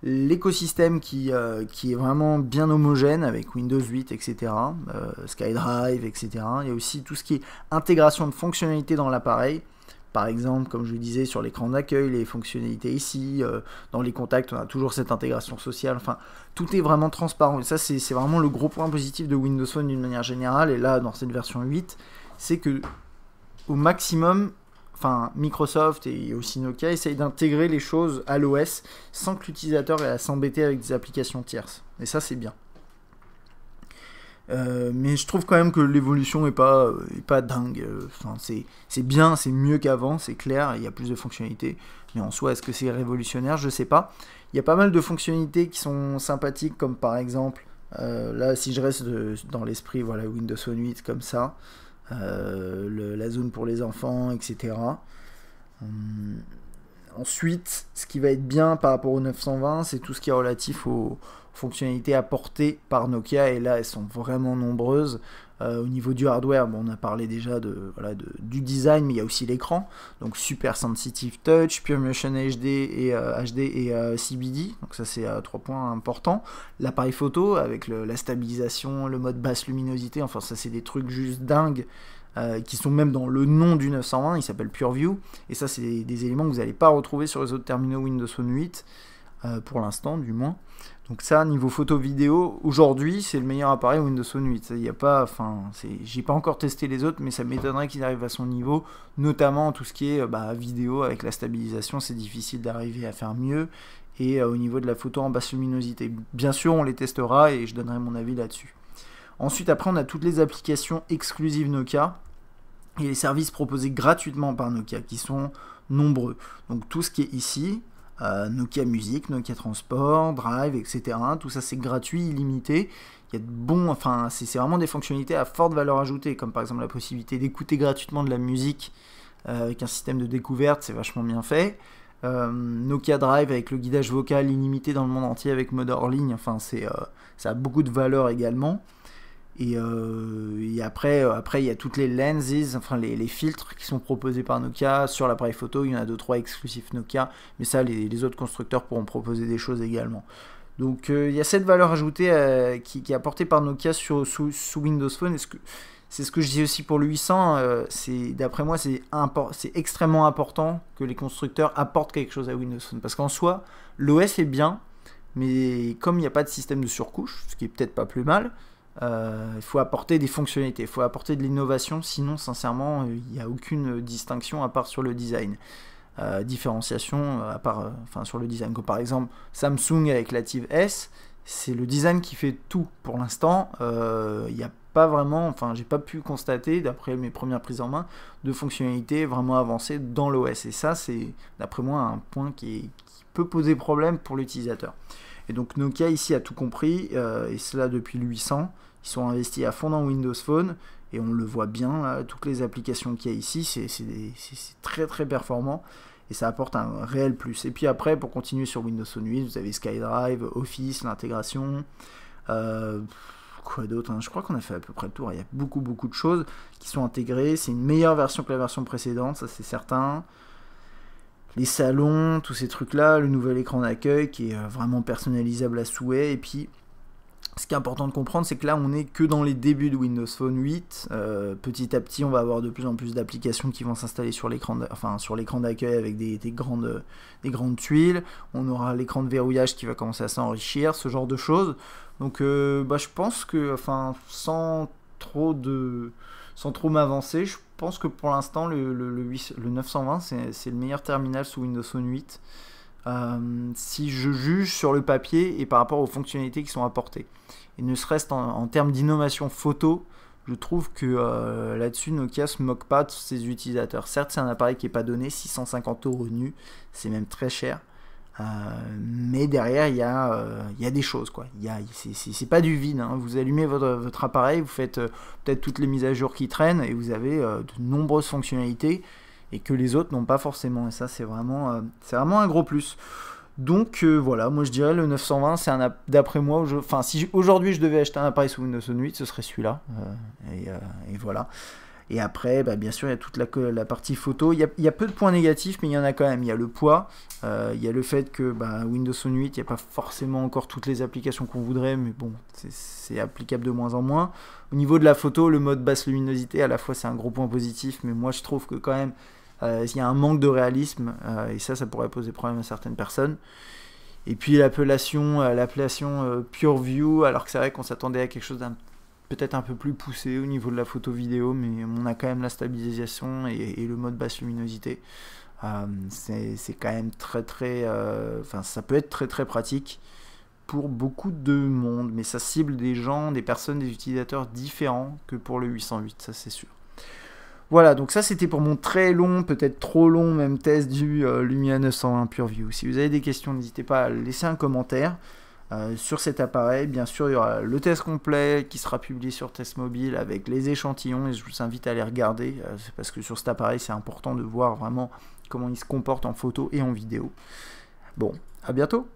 l'écosystème qui est vraiment bien homogène avec Windows 8, etc., SkyDrive, etc. Il y a aussi tout ce qui est intégration de fonctionnalités dans l'appareil. Par exemple, comme je le disais, sur l'écran d'accueil, les fonctionnalités ici, dans les contacts, on a toujours cette intégration sociale. Enfin, tout est vraiment transparent. Et ça, c'est vraiment le gros point positif de Windows Phone d'une manière générale. Et là, dans cette version 8, c'est que au maximum, Microsoft et aussi Nokia essayent d'intégrer les choses à l'OS sans que l'utilisateur ait à s'embêter avec des applications tierces. Et ça, c'est bien. Mais je trouve quand même que l'évolution est pas dingue. Enfin, c'est bien, c'est mieux qu'avant, c'est clair, il y a plus de fonctionnalités. Mais en soi, est-ce que c'est révolutionnaire? Je sais pas. Il y a pas mal de fonctionnalités qui sont sympathiques, comme par exemple, là, si je reste dans l'esprit, voilà, Windows Phone 8 comme ça, la zone pour les enfants, etc. Ensuite, ce qui va être bien par rapport au 920, c'est tout ce qui est relatif aux fonctionnalités apportées par Nokia, et là elles sont vraiment nombreuses. Au niveau du hardware, bon, on a parlé déjà du design, mais il y a aussi l'écran, donc Super Sensitive Touch, Pure Motion HD et CBD, donc ça c'est 3 points importants. L'appareil photo avec la stabilisation, le mode basse luminosité, enfin ça c'est des trucs juste dingues. Qui sont même dans le nom du 920, il s'appelle PureView, et ça c'est des éléments que vous n'allez pas retrouver sur les autres terminaux Windows Phone 8, pour l'instant du moins. Donc ça, niveau photo vidéo, aujourd'hui c'est le meilleur appareil Windows Phone 8. Il y a pas, enfin, j'ai pas encore testé les autres, mais ça m'étonnerait qu'ils arrivent à son niveau, notamment tout ce qui est vidéo avec la stabilisation, c'est difficile d'arriver à faire mieux, et au niveau de la photo en basse luminosité. Bien sûr, on les testera et je donnerai mon avis là-dessus. Ensuite, après, on a toutes les applications exclusives Nokia et les services proposés gratuitement par Nokia, qui sont nombreux. Donc tout ce qui est ici, Nokia Music, Nokia Transport, Drive, etc. Tout ça c'est gratuit, illimité. Il y a de bons, enfin c'est vraiment des fonctionnalités à forte valeur ajoutée, comme par exemple la possibilité d'écouter gratuitement de la musique avec un système de découverte, c'est vachement bien fait. Nokia Drive avec le guidage vocal illimité dans le monde entier avec mode hors ligne, enfin ça a beaucoup de valeur également. Et après, il y a toutes les lenses, enfin les filtres qui sont proposés par Nokia sur l'appareil photo. Il y en a 2-3 exclusifs Nokia, mais ça, les autres constructeurs pourront proposer des choses également. Donc il y a cette valeur ajoutée qui est apportée par Nokia sous Windows Phone. C'est ce que je dis aussi pour le 800. D'après moi, c'est extrêmement important que les constructeurs apportent quelque chose à Windows Phone. Parce qu'en soi, l'OS est bien, mais comme il n'y a pas de système de surcouche, ce qui est peut-être pas plus mal, il faut apporter des fonctionnalités, il faut apporter de l'innovation, sinon sincèrement il n'y a aucune distinction à part sur le design, différenciation à part sur le design, comme par exemple Samsung avec la Tiv S, c'est le design qui fait tout pour l'instant. Il n'y a pas vraiment, j'ai pas pu constater d'après mes premières prises en main de fonctionnalités vraiment avancées dans l'OS, et ça c'est d'après moi un point qui peut poser problème pour l'utilisateur. Et donc Nokia ici a tout compris, et cela depuis le 800. Ils sont investis à fond dans Windows Phone, et on le voit bien, là, toutes les applications qu'il y a ici, c'est très très performant, et ça apporte un réel plus. Et puis après, pour continuer sur Windows Phone 8, vous avez SkyDrive, Office, l'intégration, quoi d'autre, hein, je crois qu'on a fait à peu près le tour. Il y a beaucoup de choses qui sont intégrées, c'est une meilleure version que la version précédente, ça c'est certain. Les salons, tous ces trucs-là, le nouvel écran d'accueil qui est vraiment personnalisable à souhait. Et puis, ce qui est important de comprendre, c'est que là, on n'est que dans les débuts de Windows Phone 8. Petit à petit, on va avoir de plus en plus d'applications qui vont s'installer sur l'écran d'accueil avec des grandes tuiles. On aura l'écran de verrouillage qui va commencer à s'enrichir, ce genre de choses. Donc, je pense que, sans trop m'avancer, je pense que pour l'instant le 920 c'est le meilleur terminal sous Windows Phone 8, si je juge sur le papier et par rapport aux fonctionnalités qui sont apportées. Et ne serait-ce en termes d'innovation photo, je trouve que là-dessus Nokia se moque pas de ses utilisateurs. Certes c'est un appareil qui n'est pas donné, 650 € nu, c'est même très cher. Mais derrière il y a des choses quoi. C'est pas du vide, hein. Vous allumez votre appareil, vous faites peut-être toutes les mises à jour qui traînent et vous avez de nombreuses fonctionnalités et que les autres n'ont pas forcément, et ça c'est vraiment un gros plus. Donc voilà, moi je dirais le 920 c'est d'après moi, si aujourd'hui je devais acheter un appareil sous Windows Phone 8, ce serait celui-là, et voilà. Et après, bien sûr, il y a toute la partie photo. Il y a peu de points négatifs, mais il y en a quand même. Il y a le poids, il y a le fait que Windows Phone 8, il n'y a pas forcément encore toutes les applications qu'on voudrait, mais bon, c'est applicable de moins en moins. Au niveau de la photo, le mode basse luminosité, à la fois c'est un gros point positif, mais moi je trouve que quand même, il y a un manque de réalisme, et ça pourrait poser problème à certaines personnes. Et puis l'appellation PureView, alors que c'est vrai qu'on s'attendait à quelque chose peut-être un peu plus poussé au niveau de la photo vidéo, mais on a quand même la stabilisation et le mode basse luminosité. C'est quand même ça peut être très très pratique, pour beaucoup de monde, mais ça cible des gens, des personnes, des utilisateurs différents que pour le 808, ça c'est sûr. Voilà, donc ça c'était pour mon très long, peut-être trop long même test du Lumia 920 PureView. Si vous avez des questions, n'hésitez pas à laisser un commentaire sur cet appareil. Bien sûr, il y aura le test complet qui sera publié sur Test Mobile avec les échantillons et je vous invite à les regarder parce que sur cet appareil c'est important de voir vraiment comment il se comporte en photo et en vidéo. Bon, à bientôt!